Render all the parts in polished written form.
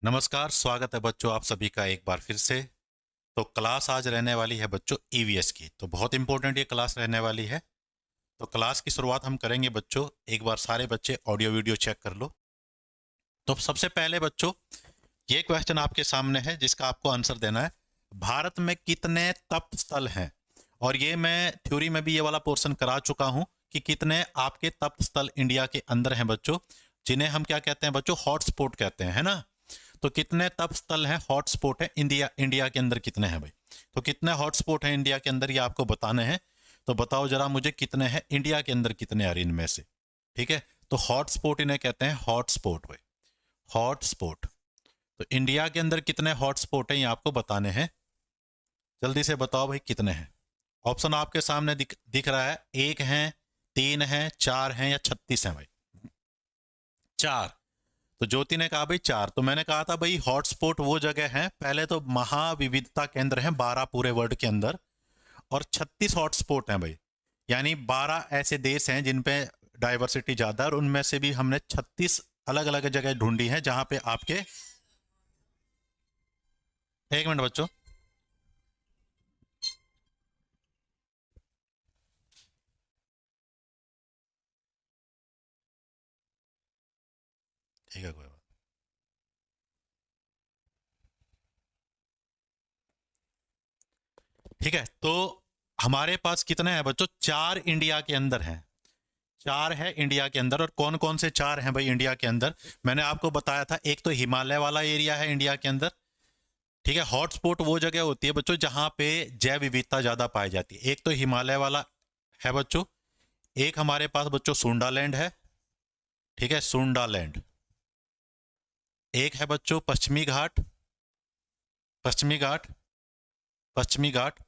नमस्कार, स्वागत है बच्चों आप सभी का एक बार फिर से। तो क्लास आज रहने वाली है बच्चों ईवीएस की। तो बहुत इंपॉर्टेंट ये क्लास रहने वाली है। तो क्लास की शुरुआत हम करेंगे बच्चों। एक बार सारे बच्चे ऑडियो वीडियो चेक कर लो। तो सबसे पहले बच्चों ये क्वेश्चन आपके सामने है जिसका आपको आंसर देना है। भारत में कितने तप स्थल हैं? और ये मैं थ्योरी में भी ये वाला पोर्शन करा चुका हूँ कि कितने आपके तप स्थल इंडिया के अंदर हैं बच्चों, जिन्हें हम क्या कहते हैं बच्चों, हॉटस्पॉट कहते हैं, है ना। तो कितने तप स्थल हैं, हॉटस्पॉट है इंडिया के अंदर कितने हैं भाई? तो कितने हॉटस्पॉट हैं इंडिया के अंदर ये आपको बताने हैं। तो बताओ जरा मुझे कितने हैं इंडिया के अंदर, कितने आ रहे इनमें से। ठीक है, तो हॉटस्पॉट इन्हें कहते हैं, हॉटस्पॉट भाई, हॉटस्पॉट। तो इंडिया के अंदर कितने हॉटस्पॉट हैं ये आपको बताने हैं। जल्दी से बताओ भाई कितने हैं। ऑप्शन आपके सामने दिख रहा है, एक है, तीन है, चार हैं या 36 हैं भाई। चार। तो ज्योति ने कहा भाई चार। तो मैंने कहा था भाई हॉटस्पॉट वो जगह है, पहले तो महाविविधता केंद्र है 12 पूरे वर्ल्ड के अंदर, और 36 हॉटस्पॉट हैं भाई। यानी 12 ऐसे देश हैं जिन पे डाइवर्सिटी ज्यादा है, और उनमें से भी हमने 36 अलग अलग जगह ढूंढी है जहां पे आपके। एक मिनट बच्चों, ठीक है कोई बात। ठीक है, तो हमारे पास कितने हैं बच्चों? चार इंडिया के अंदर हैं। चार है इंडिया के अंदर। और कौन कौन से चार हैं भाई इंडिया के अंदर? मैंने आपको बताया था, एक तो हिमालय वाला एरिया है इंडिया के अंदर। ठीक है, हॉटस्पॉट वो जगह होती है बच्चों जहां पे जैव विविधता ज्यादा पाई जाती है। एक तो हिमालय वाला है बच्चों। एक हमारे पास बच्चों सुंडालैंड है। ठीक है, सुंडालैंड। एक है बच्चों पश्चिमी घाट। पश्चिमी घाट, पश्चिमी घाट।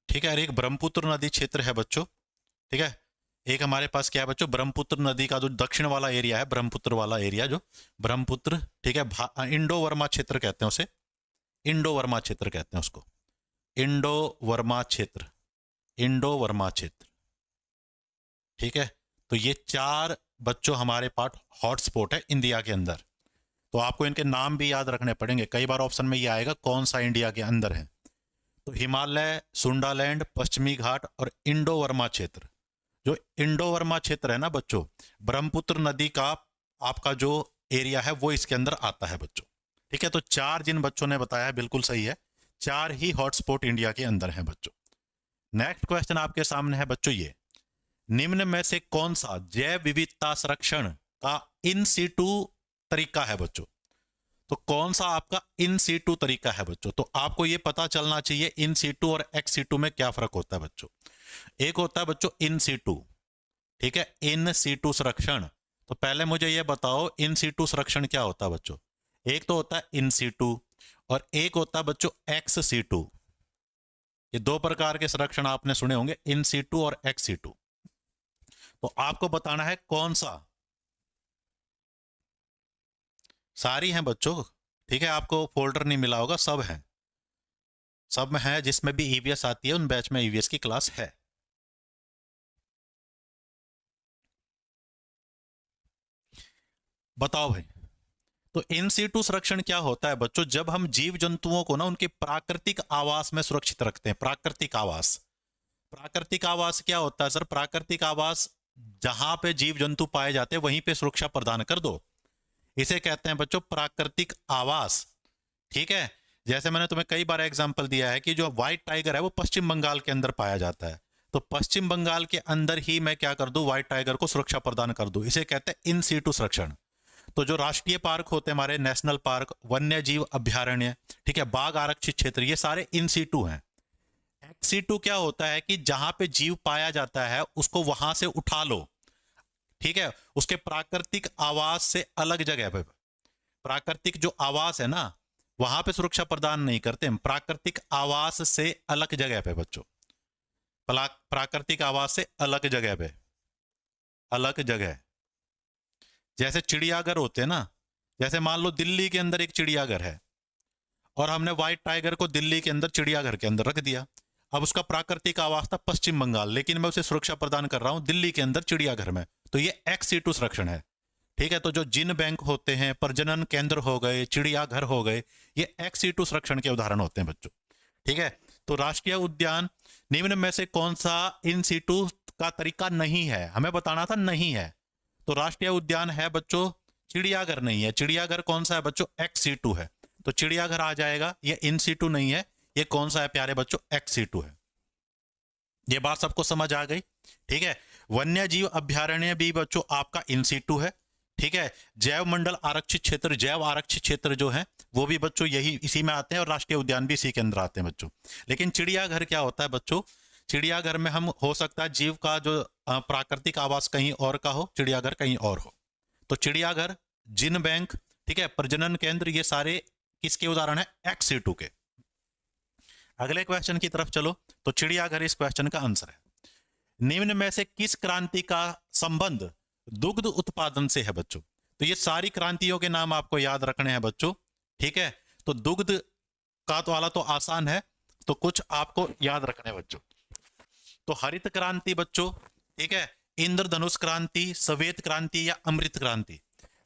ठीक है, और एक ब्रह्मपुत्र नदी क्षेत्र है बच्चों। ठीक है, एक हमारे पास क्या है बच्चों, ब्रह्मपुत्र नदी का जो दक्षिण वाला एरिया है, ब्रह्मपुत्र वाला एरिया जो ब्रह्मपुत्र। ठीक है, इंडो वर्मा क्षेत्र कहते हैं उसे। इंडो वर्मा क्षेत्र कहते हैं उसको। इंडो वर्मा क्षेत्र, इंडो वर्मा क्षेत्र। ठीक है, तो ये चार बच्चों हमारे पास हॉटस्पॉट है इंडिया के अंदर। तो आपको इनके नाम भी याद रखने पड़ेंगे, कई बार ऑप्शन में ये आएगा कौन सा इंडिया के अंदर है। तो हिमालय, सुंडालैंड, पश्चिमी घाट और इंडो वर्मा क्षेत्र। जो इंडो वर्मा क्षेत्र है ना बच्चों, ब्रह्मपुत्र नदी का आपका जो एरिया है वो इसके अंदर आता है बच्चों। ठीक है, तो चार जिन बच्चों ने बताया बिल्कुल सही है, चार ही हॉटस्पॉट इंडिया के अंदर हैं बच्चों। नेक्स्ट क्वेश्चन आपके सामने है बच्चों ये, निम्न में से कौन सा जैव विविधता संरक्षण का इन सीटू तरीका है बच्चों? तो कौन सा आपका इन सीटू तरीका है बच्चों? तो आपको ये पता चलना चाहिए इन सीटू और एक्स सीटू में क्या फर्क होता है बच्चों। एक होता है बच्चों इन सीटू। ठीक है, इन सीटू संरक्षण। तो पहले मुझे ये बताओ इन सीटू संरक्षण क्या होता है बच्चों। एक तो होता है इन सीटू और एक होता है बच्चों एक्स सीटू। ये दो प्रकार के संरक्षण आपने सुने होंगे, इन सीटू और एक्स सीटू। तो आपको बताना है कौन सा। सारी हैं बच्चों। ठीक है, आपको फोल्डर नहीं मिला होगा, सब है, सब में है। जिसमें भी ईवीएस आती है उन बैच में ईवीएस की क्लास है। बताओ भाई। तो इन सीटू संरक्षण क्या होता है बच्चों? जब हम जीव जंतुओं को ना उनके प्राकृतिक आवास में सुरक्षित रखते हैं। प्राकृतिक आवास, प्राकृतिक आवास क्या होता है सर? प्राकृतिक आवास जहां पे जीव जंतु पाए जाते हैं वहीं पे सुरक्षा प्रदान कर दो, इसे कहते हैं बच्चों प्राकृतिक आवास। ठीक है, जैसे मैंने तुम्हें कई बार एग्जांपल दिया है कि जो व्हाइट टाइगर है वो पश्चिम बंगाल के अंदर पाया जाता है। तो पश्चिम बंगाल के अंदर ही मैं क्या कर दूं, व्हाइट टाइगर को सुरक्षा प्रदान कर दूं, इसे कहते हैं इन सीटू संरक्षण। तो जो राष्ट्रीय पार्क होते हैं हमारे, नेशनल पार्क, वन्य जीव अभ्यारण्य, ठीक है, बाघ आरक्षित क्षेत्र, ये सारे इन सीटू हैं। एक्स सीटू क्या होता है कि जहां पे जीव पाया जाता है उसको वहां से उठा लो। ठीक है, उसके प्राकृतिक आवास से अलग जगह पे, प्राकृतिक जो आवास है ना वहां पे सुरक्षा प्रदान नहीं करते हम, प्राकृतिक आवास से अलग जगह पे बच्चों, प्राकृतिक आवास से अलग जगह पे, अलग जगह। जैसे चिड़ियाघर होते हैं ना, जैसे मान लो दिल्ली के अंदर एक चिड़ियाघर है और हमने व्हाइट टाइगर को दिल्ली के अंदर चिड़ियाघर के अंदर रख दिया। अब उसका प्राकृतिक आवास था पश्चिम बंगाल, लेकिन मैं उसे सुरक्षा प्रदान कर रहा हूं दिल्ली के अंदर चिड़ियाघर में। तो ये एक्स सीटू संरक्षण है। ठीक है, तो जो जिन बैंक होते हैं, प्रजनन केंद्र हो गए, चिड़ियाघर हो गए, ये एक्स सीटू संरक्षण के उदाहरण होते हैं बच्चों। ठीक है, तो राष्ट्रीय उद्यान निम्न में से कौन सा इन सीटू का तरीका नहीं है, हमें बताना था नहीं है। तो राष्ट्रीय उद्यान है बच्चों, चिड़ियाघर नहीं है। चिड़ियाघर कौन सा है बच्चों, एक्स सीटू है, तो चिड़ियाघर आ जाएगा। ये इन सीटू नहीं है, ये कौन सा है प्यारे बच्चों, एक्स सीटू है। ये बात सबको समझ आ गई। ठीक है, वन्य जीव अभ्यारण्य भी बच्चों आपका इन सीटू है। ठीक है, जैव मंडल आरक्षित क्षेत्र, जैव आरक्षित क्षेत्र जो है वो भी बच्चों यही इसी में आते हैं, और राष्ट्रीय उद्यान भी इसी के अंदर आते हैं बच्चों। लेकिन चिड़ियाघर क्या होता है बच्चों, चिड़ियाघर में हम हो सकता है जीव का जो प्राकृतिक आवास कहीं और का हो, चिड़ियाघर कहीं और हो। तो चिड़ियाघर, जिन बैंक, ठीक है, प्रजनन केंद्र, ये सारे किसके उदाहरण है, एक्स सीटू के। अगले क्वेश्चन की तरफ चलो, तो चिड़ियाघर इस क्वेश्चन का आंसर है। निम्न में से किस क्रांति का संबंध दुग्ध उत्पादन से है बच्चों। तो ये सारी क्रांतियों के नाम आपको याद रखने हैं बच्चों। ठीक है, तो दुग्ध का तो वाला तो आसान है, तो कुछ आपको याद रखने हैं बच्चों। तो हरित क्रांति बच्चों, ठीक है, इंद्रधनुष क्रांति, श्वेत क्रांति या अमृत क्रांति।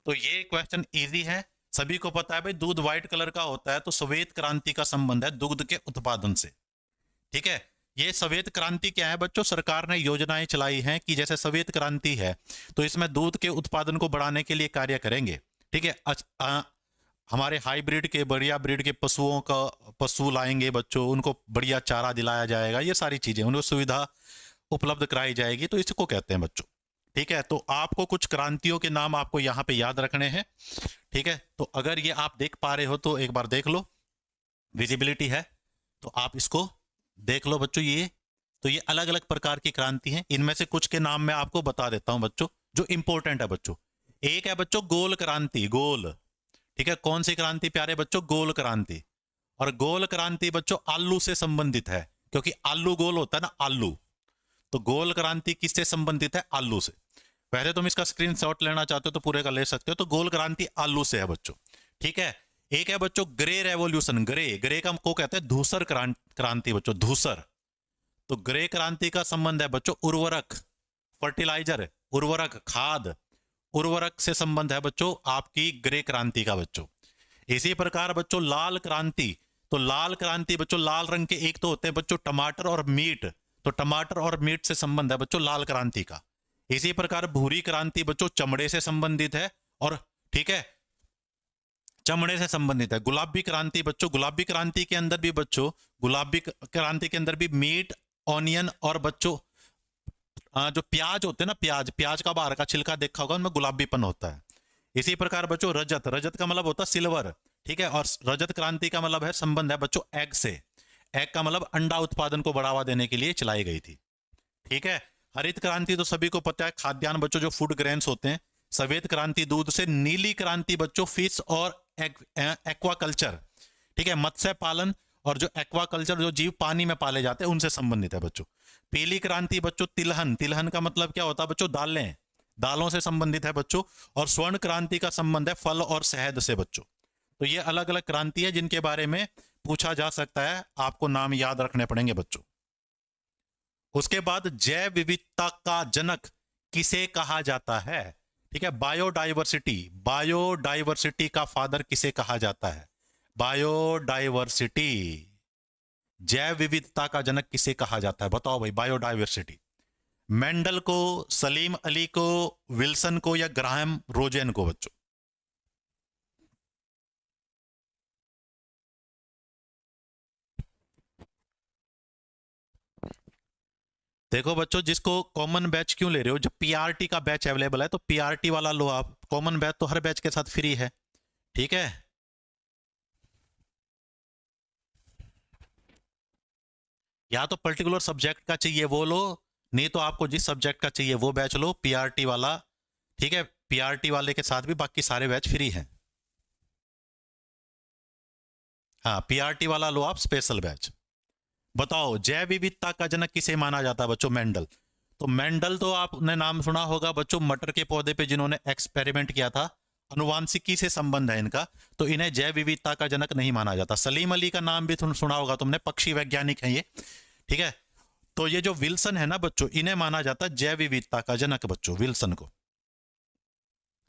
तो ये क्वेश्चन इजी है, सभी को पता है भाई दूध व्हाइट कलर का होता है, तो श्वेत क्रांति का संबंध है दुग्ध के उत्पादन से। ठीक है, ये श्वेत क्रांति क्या है बच्चों, सरकार ने योजनाएं चलाई हैं कि जैसे श्वेत क्रांति है तो इसमें दूध के उत्पादन को बढ़ाने के लिए कार्य करेंगे। ठीक है, हमारे हाइब्रिड के, बढ़िया ब्रीड के पशुओं का, पशु लाएंगे बच्चों, उनको बढ़िया चारा दिलाया जाएगा, ये सारी चीजें, उनको सुविधा उपलब्ध कराई जाएगी, तो इसको कहते हैं बच्चों। ठीक है, तो आपको कुछ क्रांतियों के नाम आपको यहाँ पे याद रखने हैं। ठीक है, तो अगर ये आप देख पा रहे हो तो एक बार देख लो, विजिबिलिटी है तो आप इसको देख लो बच्चों। ये अलग अलग प्रकार की क्रांति हैं, इनमें से कुछ के नाम मैं आपको बता देता हूं बच्चों जो इंपॉर्टेंट है बच्चों। एक है बच्चों गोल क्रांति, गोल। ठीक है, कौन सी क्रांति प्यारे बच्चों, गोल क्रांति। और गोल क्रांति बच्चों आलू से संबंधित है, क्योंकि आलू गोल होता है ना, आलू। तो गोल क्रांति किससे संबंधित है, आलू से। वैसे तुम इसका स्क्रीनशॉट लेना चाहते हो तो पूरे का ले सकते हो, तो गोल क्रांति आलू से है बच्चों। ठीक है, एक है बच्चों ग्रे रेवोल्यूशन, ग्रे का को कहते हैं धूसर क्रांति बच्चों, धूसर। तो ग्रे क्रांति का संबंध है बच्चों उर्वरक, फर्टिलाइजर, उर्वरक, खाद, उर्वरक से संबंध है बच्चों आपकी ग्रे क्रांति का बच्चों। इसी प्रकार बच्चों लाल क्रांति, तो लाल क्रांति बच्चों लाल रंग के एक तो होते हैं बच्चों टमाटर और मीट, तो टमाटर और मीट से संबंध है बच्चों लाल क्रांति का। इसी प्रकार भूरी क्रांति बच्चों चमड़े से संबंधित है, और ठीक है, चमड़े से संबंधित है। गुलाबी क्रांति बच्चों, गुलाबी क्रांति के अंदर भी बच्चों, गुलाबी क्रांति के अंदर भी मीट, ऑनियन और बच्चों जो प्याज होते हैं ना, प्याज का बाहर का छिलका देखा होगा, उनमें गुलाबीपन होता है। इसी प्रकार बच्चों रजत, रजत का मतलब होता है सिल्वर। ठीक है, और रजत क्रांति का मतलब है, संबंध है बच्चों एग से। एग का मतलब अंडा उत्पादन को बढ़ावा देने के लिए चलाई गई थी। ठीक है, हरित क्रांति तो सभी को पता है, खाद्यान्न बच्चों जो फूड ग्रेन्स होते हैं। श्वेत क्रांति दूध से। नीली क्रांति बच्चों फिश और एक्वाकल्चर, ठीक है, मत्स्य पालन और जो एक्वाकल्चर, जो जीव पानी में पाले जाते हैं, उनसे संबंधित है बच्चों। पीली क्रांति बच्चों तिलहन, तिलहन का मतलब क्या होता है बच्चों, दालें, दालों से संबंधित है बच्चों। और स्वर्ण क्रांति का संबंध है फल और शहद से बच्चों। तो ये अलग अलग क्रांति है जिनके बारे में पूछा जा सकता है, आपको नाम याद रखने पड़ेंगे बच्चों। उसके बाद जैव विविधता का जनक किसे कहा जाता है। ठीक है, बायोडाइवर्सिटी, बायोडाइवर्सिटी का फादर किसे कहा जाता है, बायोडाइवर्सिटी, जैव विविधता का जनक किसे कहा जाता है, बताओ भाई, बायोडाइवर्सिटी। मेंडल को, सलीम अली को, विल्सन को या ग्राहम रोजेन को बच्चों। देखो बच्चों, जिसको कॉमन बैच क्यों ले रहे हो, जब पीआरटी का बैच अवेलेबल है तो पीआरटी वाला लो आप, कॉमन बैच तो हर बैच के साथ फ्री है। ठीक है, या तो पर्टिकुलर सब्जेक्ट का चाहिए वो लो, नहीं तो आपको जिस सब्जेक्ट का चाहिए वो बैच लो, पीआरटी वाला। ठीक है, पीआरटी वाले के साथ भी बाकी सारे बैच फ्री हैं। हाँ, पीआरटी वाला लो आप, स्पेशल बैच। बताओ, जैव विविधता का जनक किसे माना जाता है बच्चों, मेंडल। तो मेंडल तो आपने नाम सुना होगा बच्चों, मटर के पौधे पे जिन्होंने एक्सपेरिमेंट किया था, अनुवांशिकी से संबंध है इनका, तो इन्हें जैव विविधता का जनक नहीं माना जाता। सलीम अली का नाम भी सुना होगा तुमने, पक्षी वैज्ञानिक है ये। ठीक है, तो ये जो विल्सन है ना बच्चों, इन्हें माना जाता है जैव विविधता का जनक बच्चों, विल्सन को।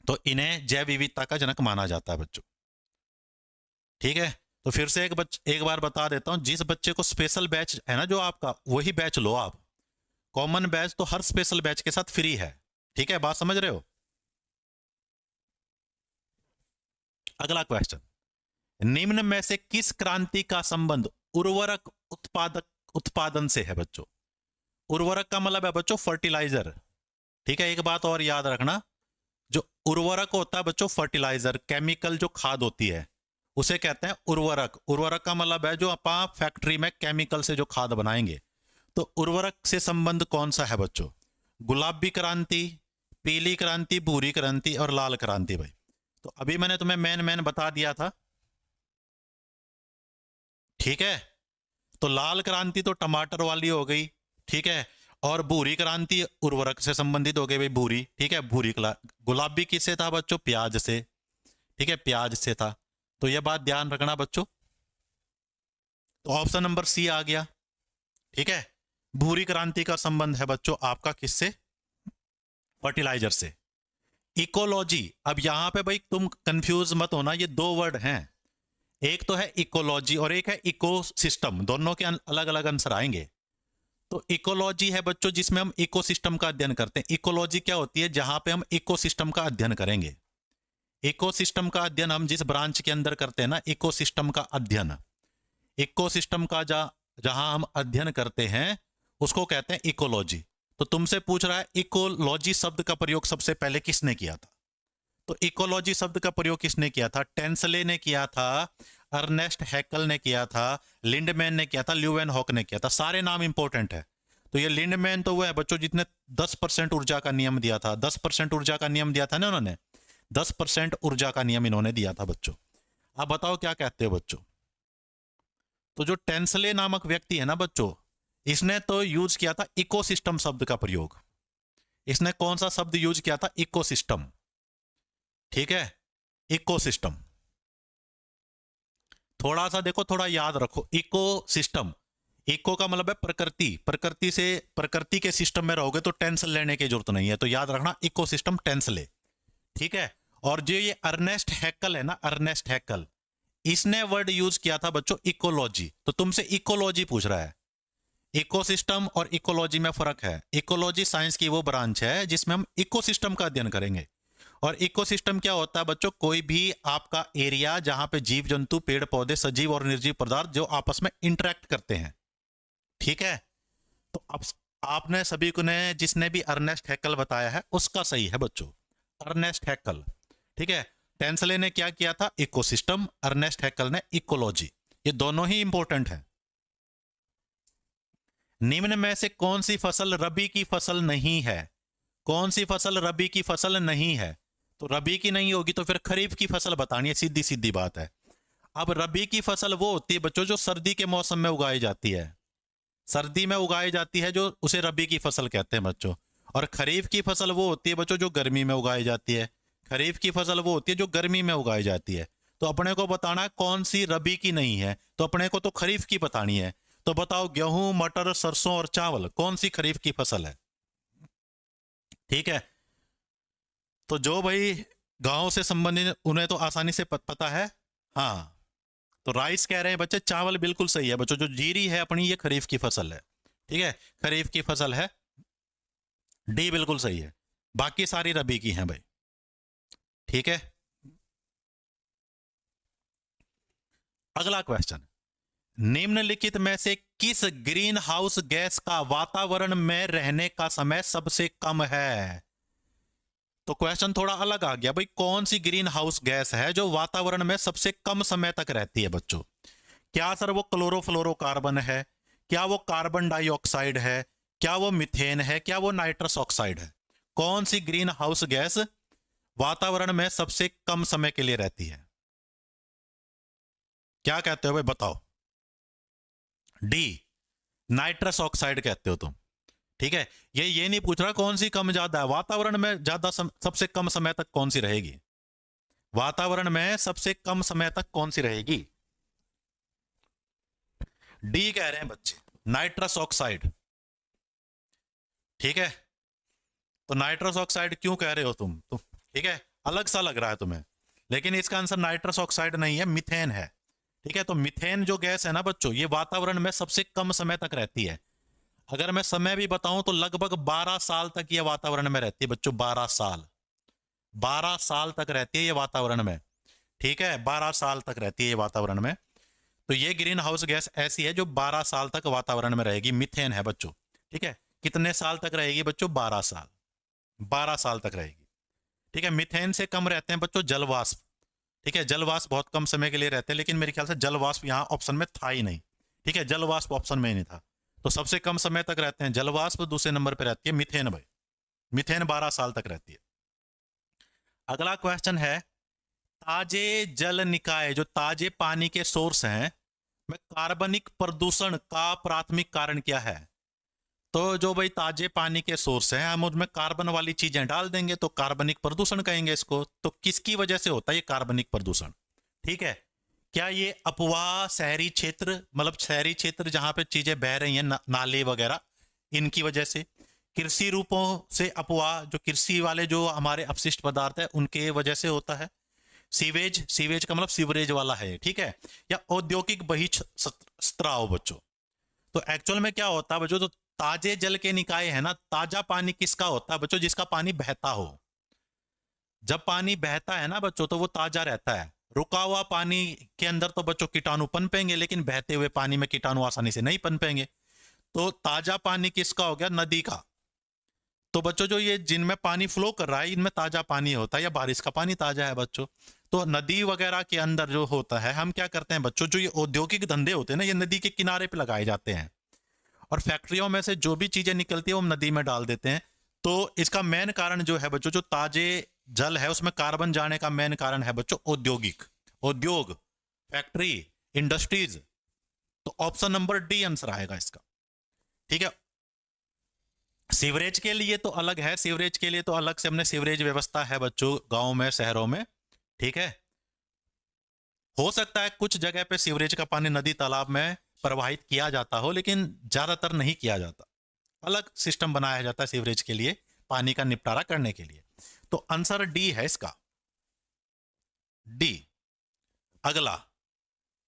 तो इन्हें जैव विविधता का जनक माना जाता है बच्चों। ठीक है, तो फिर से एक बार बता देता हूं, जिस बच्चे को स्पेशल बैच है ना जो आपका, वही बैच लो आप। कॉमन बैच तो हर स्पेशल बैच के साथ फ्री है। ठीक है, बात समझ रहे हो। अगला क्वेश्चन, निम्न में से किस क्रांति का संबंध उर्वरक उत्पादन से है बच्चों। उर्वरक का मतलब है बच्चों फर्टिलाइजर। ठीक है, एक बात और याद रखना, जो उर्वरक होता है बच्चों फर्टिलाइजर, केमिकल जो खाद होती है उसे कहते हैं उर्वरक। उर्वरक का मतलब है जो आप फैक्ट्री में केमिकल से जो खाद बनाएंगे। तो उर्वरक से संबंध कौन सा है बच्चों, गुलाबी क्रांति, पीली क्रांति, भूरी क्रांति और लाल क्रांति। भाई तो अभी मैंने तुम्हें मेन बता दिया था। ठीक है, तो लाल क्रांति तो टमाटर वाली हो गई। ठीक है, और भूरी क्रांति उर्वरक से संबंधित हो गई भाई, भूरी। ठीक है, भूरी गुलाबी किससे था बच्चों, प्याज से। ठीक है, प्याज से था। तो यह बात ध्यान रखना बच्चों। तो ऑप्शन नंबर सी आ गया। ठीक है, भूरी क्रांति का संबंध है बच्चों आपका किससे, फर्टिलाइजर से। इकोलॉजी, अब यहां पे भाई तुम कंफ्यूज मत होना, ये दो वर्ड हैं, एक तो है इकोलॉजी और एक है इकोसिस्टम, दोनों के अलग अलग आंसर आएंगे। तो इकोलॉजी है बच्चों जिसमें हम इकोसिस्टम का अध्ययन करते हैं। इकोलॉजी क्या होती है, जहां पे हम इकोसिस्टम का अध्ययन करेंगे। इकोसिस्टम का अध्ययन हम जिस ब्रांच के अंदर करते हैं ना, इकोसिस्टम का अध्ययन, इकोसिस्टम का जहां हम अध्ययन करते हैं उसको कहते हैं इकोलॉजी। तो तुमसे पूछ रहा है इकोलॉजी शब्द का प्रयोग सबसे पहले किसने किया था। तो इकोलॉजी शब्द का प्रयोग किसने किया था, टेंसले ने किया था, अर्नेस्ट हैकल ने किया था, लिंडमैन ने किया था, ल्यूवेनहॉक ने किया था। सारे नाम इंपॉर्टेंट है। तो ये लिंडमैन तो वो है बच्चों जितने 10% ऊर्जा का नियम दिया था, 10% ऊर्जा का नियम दिया था ना उन्होंने, 10% ऊर्जा का नियम इन्होंने दिया था बच्चों। अब बताओ क्या कहते हो बच्चों। तो जो टेंसले नामक व्यक्ति है ना बच्चों, इसने तो यूज किया था इकोसिस्टम शब्द का प्रयोग। इसने कौन सा शब्द यूज किया था, इकोसिस्टम। ठीक है, इकोसिस्टम। थोड़ा सा देखो, थोड़ा याद रखो, इकोसिस्टम, इको का मतलब है प्रकृति, प्रकृति से, प्रकृति के सिस्टम में रहोगे तो टेंस लेने की जरूरत नहीं है, तो याद रखना इकोसिस्टम टेंस ले। ठीक है, और जो ये अर्नेस्ट हैकल है ना, अर्नेस्ट हैकल, इसने वर्ड यूज किया था बच्चों इकोलॉजी। तो तुमसे इकोलॉजी पूछ रहा है। इकोसिस्टम और इकोलॉजी में फर्क है। इकोलॉजी साइंस की वो ब्रांच है जिसमें हम इकोसिस्टम का अध्ययन करेंगे। और इकोसिस्टम क्या होता है बच्चों, कोई भी आपका एरिया जहां पे जीव जंतु, पेड़ पौधे, सजीव और निर्जीव पदार्थ जो आपस में इंटरेक्ट करते हैं। ठीक है, तो अब आपने सभी को ने जिसने भी अर्नेस्ट हैकल बताया है उसका सही है बच्चों, अर्नेस्ट हैकल। ठीक है, टेंसले ने क्या किया था, इकोसिस्टम, अर्नेस्ट हैकल ने इकोलॉजी। ये दोनों ही इंपॉर्टेंट है। निम्न में से कौन सी फसल रबी की फसल नहीं है, कौन सी फसल रबी की फसल नहीं है। तो रबी की नहीं होगी तो फिर खरीफ की फसल बतानी है, सीधी सीधी बात है। अब रबी की फसल वो होती है बच्चों जो सर्दी के मौसम में उगाई जाती है, सर्दी में उगाई जाती है, जो उसे रबी की फसल कहते हैं बच्चों। और खरीफ की फसल वो होती है बच्चों जो गर्मी में उगाई जाती है, खरीफ की फसल वो होती है जो गर्मी में उगाई जाती है। तो अपने को बताना कौन सी रबी की नहीं है, तो अपने को तो खरीफ की बतानी है। तो बताओ, गेहूं, मटर, सरसों और चावल, कौन सी खरीफ की फसल है। ठीक है, तो जो भाई गांव से संबंधित उन्हें तो आसानी से पता है। हाँ, तो राइस कह रहे हैं बच्चे, चावल बिल्कुल सही है बच्चों, जो जीरी है अपनी ये खरीफ की फसल है। ठीक है, खरीफ की फसल है, डी बिल्कुल सही है, बाकी सारी रबी की हैं भाई। ठीक है, अगला क्वेश्चन, निम्नलिखित में से किस ग्रीन हाउस गैस का वातावरण में रहने का समय सबसे कम है। तो क्वेश्चन थोड़ा अलग आ गया भाई, कौन सी ग्रीन हाउस गैस है जो वातावरण में सबसे कम समय तक रहती है बच्चों। क्या सर वो क्लोरोफ्लोरोकार्बन है, क्या वो कार्बन डाइऑक्साइड है, क्या वो मीथेन है, क्या वो नाइट्रस ऑक्साइड है। कौन सी ग्रीन हाउस गैस वातावरण में सबसे कम समय के लिए रहती है। क्या कहते हो भाई बताओ। डी, नाइट्रस ऑक्साइड कहते हो तुम। ठीक है, ये नहीं पूछ रहा कौन सी कम ज्यादा है, वातावरण में ज्यादा सबसे कम समय तक कौन सी रहेगी, वातावरण में सबसे कम समय तक कौन सी रहेगी। डी कह रहे हैं बच्चे, नाइट्रस ऑक्साइड। ठीक है, तो नाइट्रस ऑक्साइड क्यों कह रहे हो तुम। ठीक है, अलग सा लग रहा है तुम्हें, लेकिन इसका आंसर नाइट्रस ऑक्साइड नहीं है, मीथेन है। ठीक है, तो मीथेन जो गैस है ना बच्चों, ये वातावरण में सबसे कम समय तक रहती है। अगर मैं समय भी बताऊं तो लगभग 12 साल तक ये वातावरण में रहती है बच्चों, 12 साल, 12 साल तक रहती है ये वातावरण में। ठीक है, 12 साल तक रहती है ये वातावरण में। तो ये ग्रीन हाउस गैस ऐसी है जो 12 साल तक वातावरण में रहेगी, मीथेन है बच्चों। ठीक है, कितने साल तक रहेगी बच्चों? 12 साल, 12 साल तक रहेगी। ठीक है, मीथेन से कम रहते हैं बच्चों जलवाष्प। ठीक है, जलवाष्प बहुत कम समय के लिए रहते हैं, लेकिन मेरे ख्याल से जलवाष्प यहाँ ऑप्शन में था ही नहीं। ठीक है, जलवाष्प ऑप्शन में ही नहीं था। तो सबसे कम समय तक रहते हैं जलवाष्प, दूसरे नंबर पर रहती है मीथेन भाई। मीथेन 12 साल तक रहती है। अगला क्वेश्चन है, ताजे जल निकाय, जो ताजे पानी के सोर्स हैं, में कार्बनिक प्रदूषण का प्राथमिक कारण क्या है? तो जो भाई ताजे पानी के सोर्स हैं, हम उनमें कार्बन वाली चीजें डाल देंगे तो कार्बनिक प्रदूषण कहेंगे इसको। तो किसकी वजह से होता है ये कार्बनिक प्रदूषण? ठीक है, क्या ये अपवाह शहरी क्षेत्र, मतलब शहरी क्षेत्र जहां पे चीजें बह रही हैं, नाले वगैरह, इनकी वजह से? कृषि रूपों से अपवाह, जो कृषि वाले जो हमारे अपशिष्ट पदार्थ है उनके वजह से होता है? सीवेज, सीवेज का मतलब सीवरेज वाला है, ठीक है, या औद्योगिक बहिस्त्राव बच्चों? तो एक्चुअल में क्या होता है बच्चों, तो ताजे जल के निकाय है ना, ताजा पानी किसका होता है बच्चों? जिसका पानी बहता हो। जब पानी बहता है ना बच्चों तो वो ताजा रहता है। रुका हुआ पानी के अंदर तो बच्चों कीटाणु पनपेंगे, लेकिन बहते हुए पानी में कीटाणु आसानी से नहीं पनपेंगे। तो ताजा पानी किसका हो गया? नदी का। तो बच्चों जो ये जिनमें पानी फ्लो कर रहा है इनमें ताजा पानी होता है, या बारिश का पानी ताजा है बच्चों। तो नदी वगैरह के अंदर जो होता है, हम क्या करते हैं बच्चों, जो ये औद्योगिक धंधे होते हैं ना, ये नदी के किनारे पे लगाए जाते हैं, और फैक्ट्रियों में से जो भी चीजें निकलती है वो हम नदी में डाल देते हैं। तो इसका मेन कारण जो है बच्चों, जो ताजे जल है उसमें कार्बन जाने का मेन कारण है बच्चों औद्योगिक, उद्योग, फैक्ट्री, इंडस्ट्रीज। तो ऑप्शन नंबर डी आंसर आएगा इसका। ठीक है, सीवरेज के लिए तो अलग है, सीवरेज के लिए तो अलग से हमने सीवरेज व्यवस्था है बच्चों, गांव में, शहरों में। ठीक है, हो सकता है कुछ जगह पे सीवरेज का पानी नदी तालाब में प्रवाहित किया जाता हो, लेकिन ज्यादातर नहीं किया जाता। अलग सिस्टम बनाया जाता है सीवरेज के लिए, पानी का निपटारा करने के लिए। तो आंसर डी है इसका, डी। अगला,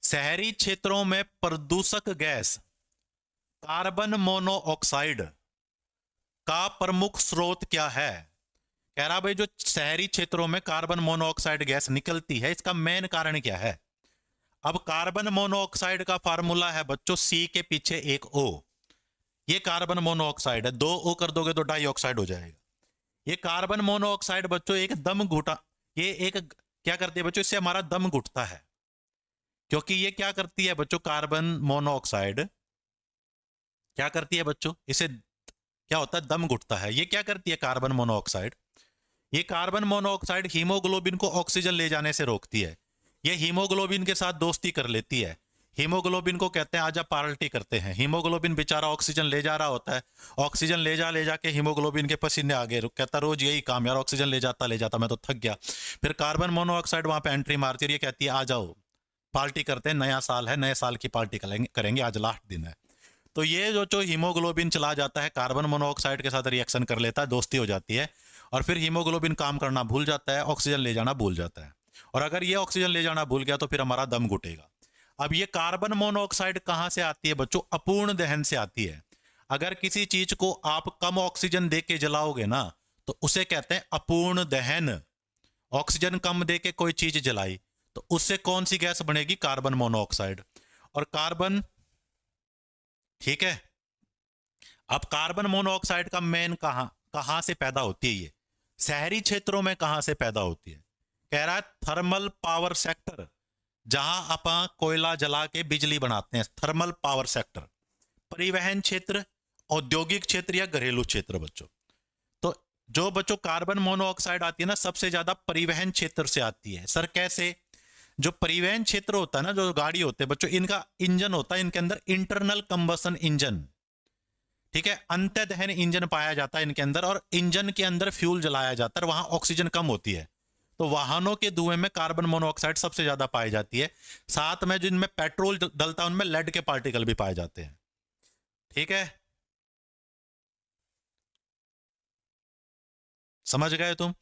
शहरी क्षेत्रों में प्रदूषक गैस कार्बन मोनोऑक्साइड का प्रमुख स्रोत क्या है? कह रहा भाई जो शहरी क्षेत्रों में कार्बन मोनोऑक्साइड गैस निकलती है, इसका मेन कारण क्या है? अब कार्बन मोनोऑक्साइड का फार्मूला है बच्चों, सी के पीछे एक ओ। ये कार्बन मोनोऑक्साइड है, दो ओ कर दोगे तो डाइऑक्साइड हो जाएगा। ये कार्बन मोनोऑक्साइड बच्चों एक दम घुटा, ये एक क्या करती है बच्चों, इससे हमारा दम घुटता है। क्योंकि ये क्या करती है बच्चों, कार्बन मोनोऑक्साइड क्या करती है बच्चों, इसे क्या होता है, दम घुटता है। ये क्या करती है कार्बन मोनोऑक्साइड, ये कार्बन मोनोऑक्साइड हीमोग्लोबिन को ऑक्सीजन ले जाने से रोकती है। ये हीमोग्लोबिन के साथ दोस्ती कर लेती है। हीमोग्लोबिन को कहते हैं आजा पार्टी करते हैं। हीमोग्लोबिन बेचारा ऑक्सीजन ले जा रहा होता है, ऑक्सीजन ले जा के हीमोग्लोबिन के पसीने आगे कहता रोज यही काम यार, ऑक्सीजन ले जाता मैं तो थक गया। फिर कार्बन मोनोऑक्साइड वहां पे एंट्री मारती है, ये कहती है आ जाओ पार्टी करते हैं, नया साल है, नए साल की पार्टी करेंगे, आज लास्ट दिन है। तो ये जो हीमोग्लोबिन चला जाता है, कार्बन मोनोऑक्साइड के साथ रिएक्शन कर लेता है, दोस्ती हो जाती है, और फिर हीमोग्लोबिन काम करना भूल जाता है, ऑक्सीजन ले जाना भूल जाता है। और अगर ये ऑक्सीजन ले जाना भूल गया तो फिर हमारा दम घुटेगा। अब ये कार्बन मोनोऑक्साइड कहां से आती है बच्चों? अपूर्ण दहन से आती है। अगर किसी चीज को आप कम ऑक्सीजन दे के जलाओगे ना तो उसे कहते हैं अपूर्ण दहन। ऑक्सीजन कम दे के कोई चीज जलाई तो उससे कौन सी गैस बनेगी? Carbon monoxide. और कार्बन, ठीक है, अब कार्बन मोनोऑक्साइड का मेन कहां से पैदा होती है? ये शहरी क्षेत्रों में कहां से पैदा होती है? कह रहा है थर्मल पावर सेक्टर, जहां अपन कोयला जला के बिजली बनाते हैं, थर्मल पावर सेक्टर। परिवहन क्षेत्र, औद्योगिक क्षेत्र या घरेलू क्षेत्र बच्चों? तो जो बच्चों कार्बन मोनोऑक्साइड आती है ना सबसे ज्यादा परिवहन क्षेत्र से आती है। सर कैसे? जो परिवहन क्षेत्र होता है ना, जो गाड़ी होते हैं बच्चों, इनका इंजन होता है, इनके अंदर इंटरनल कंबसन इंजन, ठीक है, अंत्य दहन इंजन पाया जाता है इनके अंदर, और इंजन के अंदर फ्यूल जलाया जाता है, वहां ऑक्सीजन कम होती है। तो वाहनों के धुएं में कार्बन मोनोऑक्साइड सबसे ज्यादा पाई जाती है। साथ में जिनमें पेट्रोल डलता है उनमें लेड के पार्टिकल भी पाए जाते हैं। ठीक है, समझ गए तुम?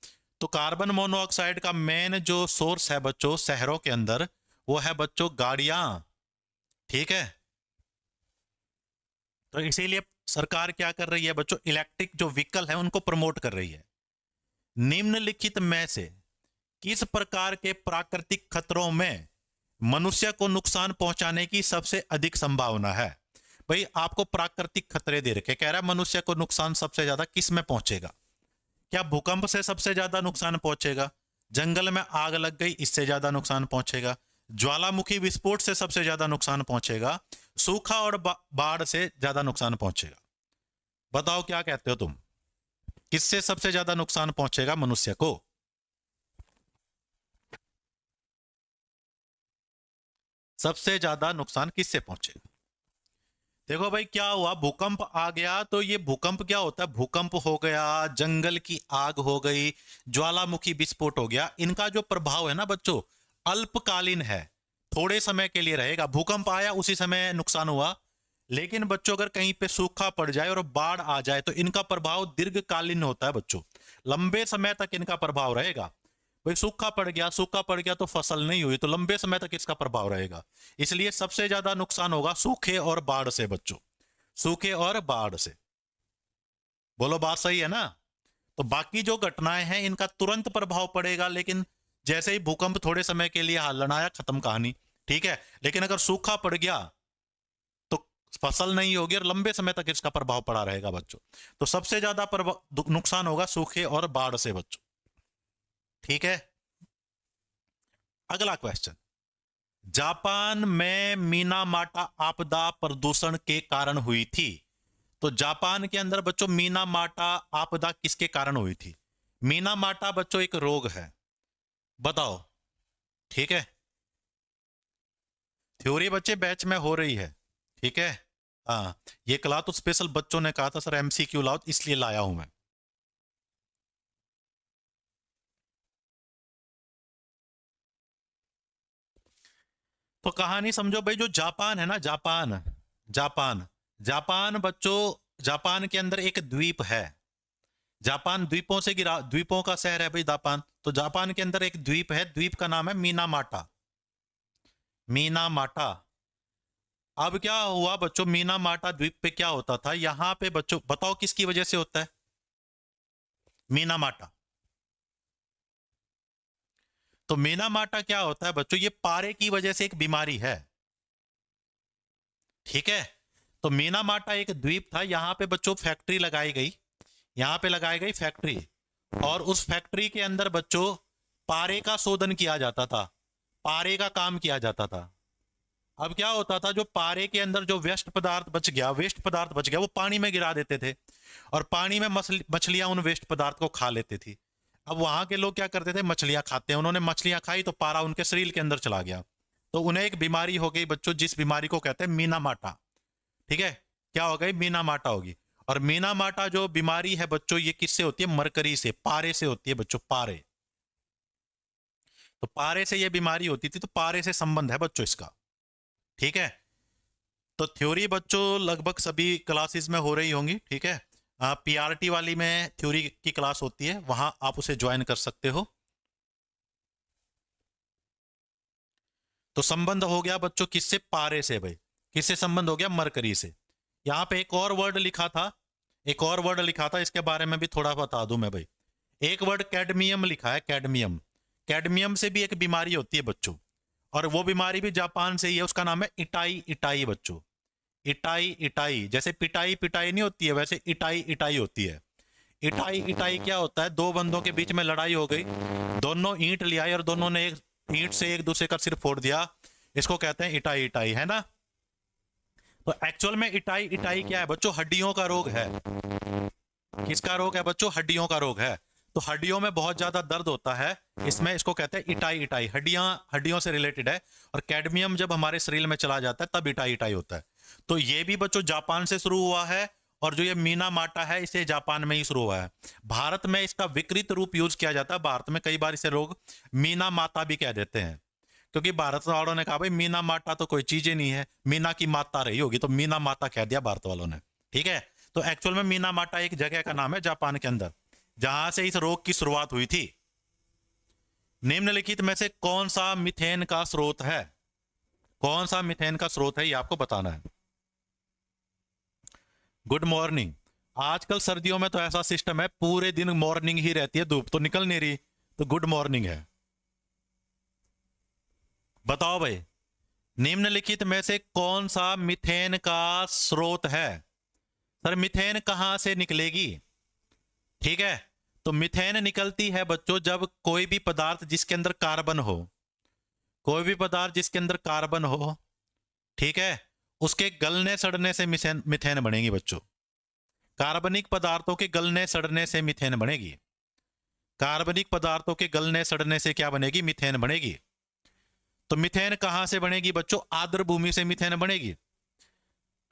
तो कार्बन मोनोऑक्साइड का मेन जो सोर्स है बच्चों शहरों के अंदर, वो है बच्चों गाड़ियां। ठीक है, तो इसीलिए सरकार क्या कर रही है बच्चों, इलेक्ट्रिक जो व्हीकल है उनको प्रमोट कर रही है। निम्नलिखित में से किस प्रकार के प्राकृतिक खतरों में मनुष्य को नुकसान पहुंचाने की सबसे अधिक संभावना है? भाई आपको प्राकृतिक खतरे दे रखे, कह रहा है मनुष्य को नुकसान सबसे ज्यादा किस में पहुंचेगा? क्या भूकंप से सबसे ज्यादा नुकसान पहुंचेगा? जंगल में आग लग गई, इससे ज्यादा नुकसान पहुंचेगा? ज्वालामुखी विस्फोट से सबसे ज्यादा नुकसान पहुंचेगा? सूखा और बाढ़ से ज्यादा नुकसान पहुंचेगा? बताओ क्या कहते हो तुम, किससे सबसे ज्यादा नुकसान पहुंचेगा मनुष्य को? सबसे ज्यादा नुकसान किससे पहुंचेगा? देखो भाई क्या हुआ, भूकंप आ गया तो ये भूकंप क्या होता है, भूकंप हो गया, जंगल की आग हो गई, ज्वालामुखी विस्फोट हो गया, इनका जो प्रभाव है ना बच्चों अल्पकालीन है, थोड़े समय के लिए रहेगा। भूकंप आया उसी समय नुकसान हुआ, लेकिन बच्चों अगर कहीं पे सूखा पड़ जाए और बाढ़ आ जाए तो इनका प्रभाव दीर्घकालीन होता है बच्चों, लंबे समय तक इनका प्रभाव रहेगा। भाई सूखा पड़ गया, सूखा पड़ गया तो फसल नहीं हुई तो लंबे समय तक इसका प्रभाव रहेगा। इसलिए सबसे ज्यादा नुकसान होगा सूखे और बाढ़ से बच्चों, सूखे और बाढ़ से। बोलो बात सही है ना? तो बाकी जो घटनाएं हैं इनका तुरंत प्रभाव पड़ेगा, लेकिन जैसे ही भूकंप थोड़े समय के लिए लड़ाया, खत्म कहानी। ठीक है, लेकिन अगर सूखा पड़ गया तो फसल नहीं होगी और लंबे समय तक इसका प्रभाव पड़ा रहेगा बच्चों। तो सबसे ज्यादा नुकसान होगा सूखे और बाढ़ से बच्चों। ठीक है, अगला क्वेश्चन, जापान में मीनामाटा आपदा प्रदूषण के कारण हुई थी। तो जापान के अंदर बच्चों मीनामाटा आपदा किसके कारण हुई थी? मीनामाटा बच्चों एक रोग है, बताओ। ठीक है, थ्योरी बच्चे बैच में हो रही है। ठीक है, हाँ, ये क्लास तो स्पेशल बच्चों ने कहा था सर एमसीक्यू लाओ, इसलिए लाया हूं मैं। तो कहानी समझो भाई, जो जापान है ना, जापान, जापान, जापान बच्चों, जापान के अंदर एक द्वीप है। जापान द्वीपों से गिरा, द्वीपों का शहर है भाई जापान। तो जापान के अंदर एक द्वीप है, द्वीप का नाम है मीनामाटा, मीनामाटा। अब क्या हुआ बच्चों, मीनामाटा द्वीप पे क्या होता था, यहां पे बच्चों बताओ किसकी वजह से होता है मीनामाटा? तो मीनामाटा क्या होता है बच्चों, ये पारे की वजह से एक बीमारी है। ठीक है, तो मीनामाटा एक द्वीप था, यहां पे बच्चों फैक्ट्री लगाई गई, यहां पे लगाई गई फैक्ट्री, और उस फैक्ट्री के अंदर बच्चों पारे का शोधन किया जाता था, पारे का काम किया जाता था। अब क्या होता था, जो पारे के अंदर जो वेस्ट पदार्थ बच गया, वेस्ट पदार्थ बच गया, वो पानी में गिरा देते थे, और पानी में मछलियां उन वेस्ट पदार्थ को खा लेती थी। अब वहां के लोग क्या करते थे, मछलियां खाते हैं, उन्होंने मछलियां खाई तो पारा उनके शरीर के अंदर चला गया, तो उन्हें एक बीमारी हो गई बच्चों, जिस बीमारी को कहते हैं मीनामाटा। ठीक है, क्या हो गई, मीनामाटा होगी। और मीनामाटा जो बीमारी है बच्चों, ये किससे होती है, मरकरी से, पारे से होती है बच्चों, पारे। तो पारे से ये बीमारी होती थी, तो पारे से संबंध है बच्चों इसका। ठीक है, तो थ्योरी बच्चों लगभग सभी क्लासेस में हो रही होंगी। ठीक है, पीआरटी वाली में थ्योरी की क्लास होती है, वहां आप उसे ज्वाइन कर सकते हो। तो संबंध हो गया बच्चों किससे, पारे से भाई। किससे संबंध हो गया, मरकरी से। यहां पे एक और वर्ड लिखा था, एक और वर्ड लिखा था, इसके बारे में भी थोड़ा बता दूं मैं भाई। एक वर्ड कैडमियम लिखा है, कैडमियम। कैडमियम से भी एक बीमारी होती है बच्चों, और वो बीमारी भी जापान से ही है, उसका नाम है इटाई, इटाई बच्चों, इटाई, इटाई। जैसे पिटाई पिटाई नहीं होती है, वैसे इटाई इटाई होती है। इटाई इटाई क्या होता है, दो बंदों के बीच में लड़ाई हो गई, दोनों ईंट ले आए और दोनों ने एक ईंट से एक दूसरे का सिर फोड़ दिया, इसको कहते हैं इटाई इटाई, है ना? तो एक्चुअल में इटाई इटाई क्या है बच्चों, हड्डियों का रोग है। किसका रोग है बच्चों, हड्डियों का रोग है। तो हड्डियों में बहुत ज्यादा दर्द होता है, इसमें इसको कहते हैं इटाई इटाई, हड्डियां, हड्डियों से रिलेटेड है। और कैडमियम जब हमारे शरीर में चला जाता है तब इटाई इटाई होता है। तो ये भी बच्चों जापान से शुरू हुआ है, और जो ये मीनामाटा है इसे जापान में ही शुरू हुआ है। भारत में इसका विकृत रूप यूज किया जाता है, भारत में कई बार इसे लोग मीना माता भी कह देते हैं, क्योंकि भारत वालों ने कहा भाई मीना माता तो कोई चीज ही नहीं है, मीना की माता रही होगी, तो मीना माता कह दिया भारत वालों ने। ठीक है, तो एक्चुअल में मीना माटा एक जगह का नाम है जापान के अंदर, जहां से इस रोग की शुरुआत हुई थी। निम्नलिखित में से कौन सा मीथेन का स्रोत है? कौन सा मीथेन का स्रोत है ये आपको बताना है। Good morning. आजकल सर्दियों में तो ऐसा सिस्टम है, पूरे दिन मॉर्निंग ही रहती है, धूप तो निकल नहीं रही, तो गुड मॉर्निंग है। बताओ भाई, निम्नलिखित में से कौन सा मीथेन का स्रोत है? सर मीथेन कहां से निकलेगी? ठीक है, तो मीथेन निकलती है बच्चों जब कोई भी पदार्थ जिसके अंदर कार्बन हो, कोई भी पदार्थ जिसके अंदर कार्बन हो, ठीक है, उसके गलने सड़ने से मीथेन मीथेन बनेगी बच्चों। कार्बनिक पदार्थों के गलने सड़ने से मीथेन बनेगी। कार्बनिक पदार्थों के गलने सड़ने से क्या बनेगी? मीथेन बनेगी। तो मीथेन कहां से बनेगी बच्चों? आर्द्र भूमि से मीथेन बनेगी।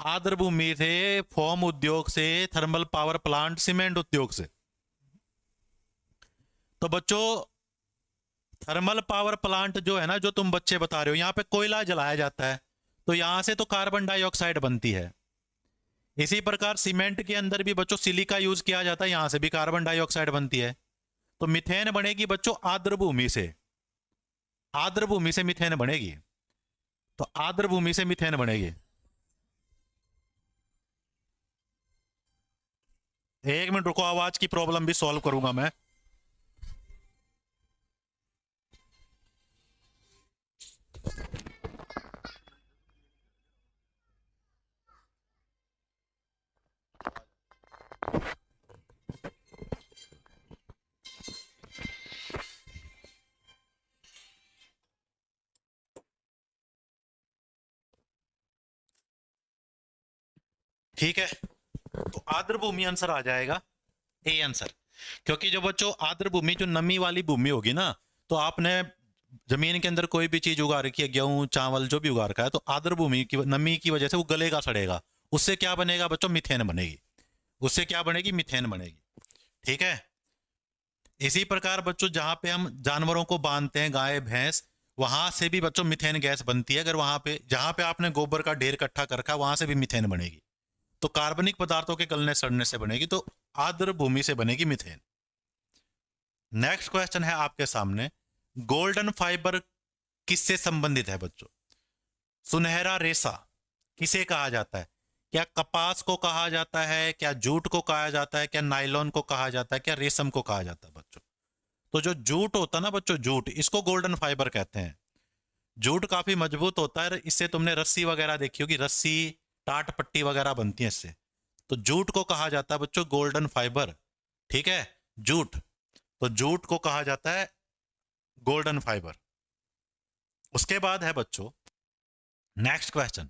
आर्द्र भूमि से, फोम उद्योग से, थर्मल पावर प्लांट, सीमेंट उद्योग से। तो बच्चों थर्मल पावर प्लांट जो है ना, जो तुम बच्चे बता रहे हो, यहां पे कोयला जलाया जाता है, तो यहां से तो कार्बन डाइऑक्साइड बनती है। इसी प्रकार सीमेंट के अंदर भी बच्चों सिलिका यूज किया जाता है, यहां से भी कार्बन डाइऑक्साइड बनती है। तो मीथेन बनेगी बच्चों आर्द्र भूमि से। आर्द्र भूमि से मीथेन बनेगी। तो आर्द्र भूमि से मीथेन बनेगी। एक मिनट रुको, आवाज की प्रॉब्लम भी सॉल्व करूंगा मैं। ठीक है, तो आर्द्र भूमि आंसर आ जाएगा, ए आंसर। क्योंकि जो बच्चों आर्द्र भूमि, जो नमी वाली भूमि होगी ना, तो आपने जमीन के अंदर कोई भी चीज उगा रखी है, गेहूं चावल जो भी उगा रखा है, तो आर्द्र भूमि की नमी की वजह से वो गलेगा सड़ेगा। उससे क्या बनेगा बच्चों? मीथेन बनेगी। उससे क्या बनेगी? मीथेन बनेगी। ठीक है, इसी प्रकार बच्चों जहां पे हम जानवरों को बांधते हैं, गाय भैंस, वहां से भी बच्चों मीथेन गैस बनती है। अगर वहां पे, जहां पे आपने गोबर का ढेर इकट्ठा कर रखा, वहां से भी मीथेन बनेगी। तो कार्बनिक पदार्थों के गलने सड़ने से बनेगी, तो आर्द्र भूमि से बनेगी मीथेन। नेक्स्ट क्वेश्चन है आपके सामने, गोल्डन फाइबर किससे संबंधित है बच्चों? सुनहरा रेशा किसे कहा जाता है? क्या कपास को कहा जाता है, क्या जूट को कहा जाता है, क्या नायलॉन को कहा जाता है, क्या रेशम को कहा जाता है बच्चों? तो जो जूट होता है ना बच्चों, जूट, इसको गोल्डन फाइबर कहते हैं। जूट काफी मजबूत होता है, इससे तुमने रस्सी वगैरह देखी होगी, रस्सी, टाट पट्टी वगैरह बनती है इससे। तो जूट को कहा जाता है बच्चों गोल्डन फाइबर। ठीक है, जूट, तो जूट को कहा जाता है गोल्डन फाइबर। उसके बाद है बच्चों नेक्स्ट क्वेश्चन,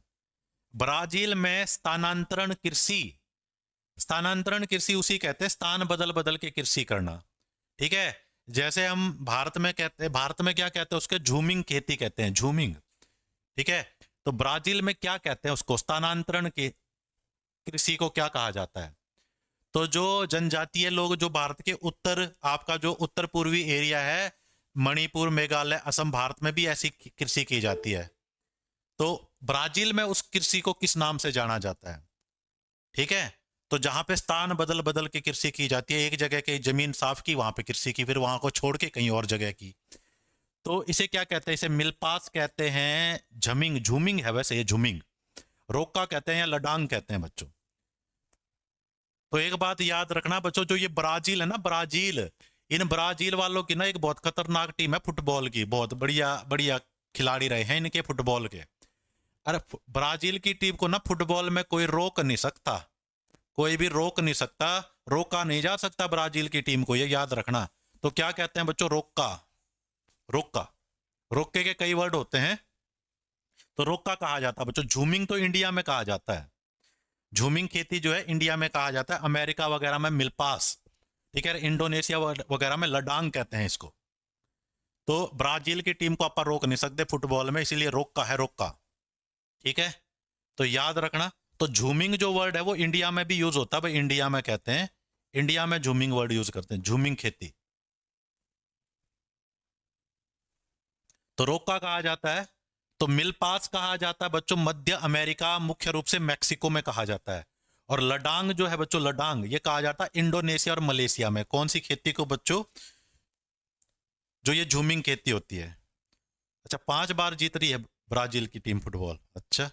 ब्राजील में स्थानांतरण कृषि, स्थानांतरण कृषि उसी कहते हैं, स्थान बदल बदल के कृषि करना। ठीक है, जैसे हम भारत में कहते हैं, भारत में क्या कहते हैं उसके? झूमिंग खेती कहते हैं, झूमिंग। ठीक है, तो ब्राजील में क्या कहते हैं उसको? स्थानांतरण के कृषि को क्या कहा जाता है? तो जो जनजातीय लोग जो भारत के उत्तर, आपका जो उत्तर पूर्वी एरिया है, मणिपुर, मेघालय, असम, भारत में भी ऐसी कृषि की जाती है। तो ब्राजील में उस कृषि को किस नाम से जाना जाता है? ठीक है, तो जहां पे स्थान बदल बदल के कृषि की जाती है, एक जगह की जमीन साफ की, वहां पे कृषि की, फिर वहां को छोड़ के कहीं और जगह की, तो इसे क्या कहते हैं? इसे मिलपास कहते हैं, झमिंग, झूमिंग है वैसे ये, झूमिंग, रोका कहते हैं या लडांग कहते हैं बच्चों। तो एक बात याद रखना बच्चों, जो ये ब्राजील है ना, ब्राजील, इन ब्राजील वालों की ना एक बहुत खतरनाक टीम है फुटबॉल की, बहुत बढ़िया बढ़िया खिलाड़ी रहे हैं इनके फुटबॉल के। अरे ब्राजील की टीम को ना फुटबॉल में कोई रोक नहीं सकता, कोई भी रोक नहीं सकता, रोका नहीं जा सकता ब्राजील की टीम को, ये याद रखना। तो क्या कहते हैं बच्चों? रोका, रोका, रोके के कई वर्ड होते हैं, तो रोका कहा जाता है बच्चों। झूमिंग तो इंडिया में कहा जाता है, झूमिंग खेती जो है इंडिया में कहा जाता है, अमेरिका वगैरह में मिलपास, ठीक है, इंडोनेशिया वगैरह में लडांग कहते हैं इसको। तो ब्राजील की टीम को आप रोक नहीं सकते फुटबॉल में, इसीलिए रोका है, रोका। ठीक है, तो याद रखना। तो झूमिंग जो वर्ड है वो इंडिया में भी यूज होता है भाई, इंडिया में कहते हैं, इंडिया में झूमिंग वर्ड यूज करते हैं, झूमिंग खेती। तो रोका कहा जाता है। तो मिलपास कहा जाता है बच्चों मध्य अमेरिका, मुख्य रूप से मैक्सिको में कहा जाता है। और लडांग जो है बच्चों, लडांग, ये कहा जाता है इंडोनेशिया और मलेशिया में। कौन सी खेती को बच्चों? जो ये झूमिंग खेती होती है। अच्छा, 5 बार जीत रही है ब्राजील की टीम फुटबॉल। अच्छा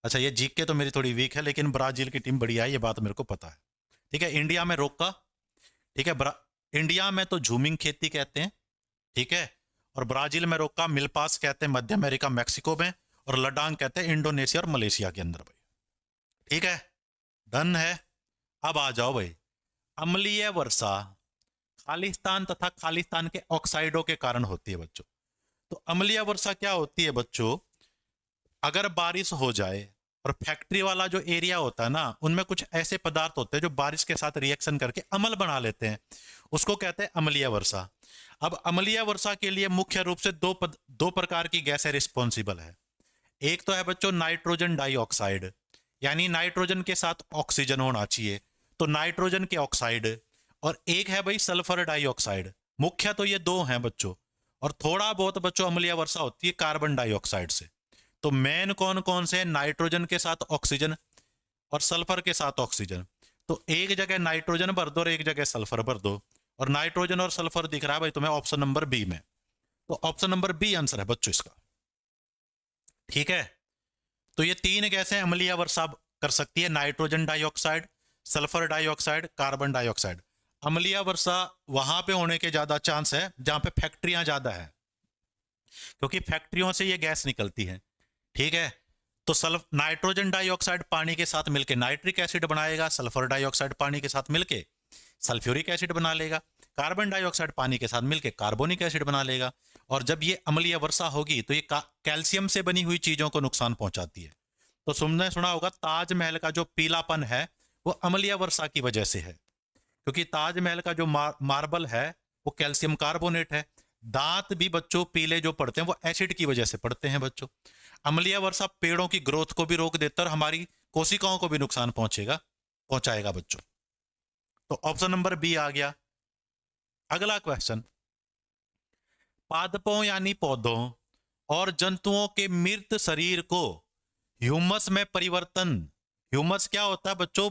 अच्छा, ये जीत के तो मेरी थोड़ी वीक है, लेकिन ब्राजील की टीम बढ़िया है, ये बात मेरे को पता है। ठीक है, इंडिया में रोका। ठीक है, इंडिया में तो झूमिंग खेती कहते हैं। ठीक है, और ब्राजील में रोका मिलपास कहते हैं मध्य अमेरिका मैक्सिको में, और लडांग कहते हैं इंडोनेशिया और मलेशिया के अंदर भाई। ठीक है, डन है। अब आ जाओ भाई, अम्लीय वर्षा खालिस्तान तथा खालिस्तान के ऑक्साइडों के कारण होती है बच्चों। तो अम्लीय वर्षा क्या होती है बच्चों? अगर बारिश हो जाए और फैक्ट्री वाला जो एरिया होता है ना, उनमें कुछ ऐसे पदार्थ होते हैं जो बारिश के साथ रिएक्शन करके अम्ल बना लेते हैं, उसको कहते हैं अम्लीय वर्षा। अब अम्लीय वर्षा के लिए मुख्य रूप से दो प्रकार की गैसें रिस्पॉन्सिबल है। एक तो है बच्चों नाइट्रोजन डाइऑक्साइड, यानी नाइट्रोजन के साथ ऑक्सीजन होना चाहिए, तो नाइट्रोजन के ऑक्साइड। और एक है भाई सल्फर डाइऑक्साइड। मुख्य तो ये दो हैं बच्चों, और थोड़ा बहुत बच्चों अम्लीय वर्षा होती है कार्बन डाइऑक्साइड से। तो मेन कौन कौन से? नाइट्रोजन के साथ ऑक्सीजन और सल्फर के साथ ऑक्सीजन। तो एक जगह नाइट्रोजन भर दो और एक जगह सल्फर भर दो, और नाइट्रोजन और सल्फर दिख रहा है भाई तुम्हें ऑप्शन नंबर बी में। तो ऑप्शन नंबर बी आंसर है बच्चों इसका। ठीक है, तो ये तीन गैसें अम्लीय वर्षा कर सकती है, nitrogen dioxide, sulphur dioxide, carbon dioxide. अम्लीय वर्षा वहां पे होने के ज्यादा चांस है जहां पे फैक्ट्रियां ज्यादा है, क्योंकि फैक्ट्रियों से ये गैस निकलती है। ठीक है, तो नाइट्रोजन डाइऑक्साइड पानी के साथ मिलकर नाइट्रिक एसिड बनाएगा, सल्फर डाइऑक्साइड पानी के साथ मिलकर सल्फ्यूरिक एसिड बना लेगा, कार्बन डाइऑक्साइड पानी के साथ मिलकर कार्बोनिक एसिड बना लेगा। और जब ये अम्लीय वर्षा होगी तो ये कैल्शियम से बनी हुई चीजों को नुकसान पहुंचाती है। तो तुमने सुना होगा ताजमहल का जो पीलापन है वो अम्लीय वर्षा की वजह से है, क्योंकि ताजमहल का जो मार्बल है वो कैल्शियम कार्बोनेट है। दांत भी बच्चों पीले जो पड़ते हैं वो एसिड की वजह से पड़ते हैं बच्चों। अम्लीय वर्षा पेड़ों की ग्रोथ को भी रोक देता है और हमारी कोशिकाओं को भी नुकसान पहुंचाएगा बच्चों। तो ऑप्शन नंबर बी आ गया। अगला क्वेश्चन, पादपों यानी पौधों और जंतुओं के मृत शरीर को ह्यूमस में परिवर्तन। ह्यूमस क्या होता है बच्चों?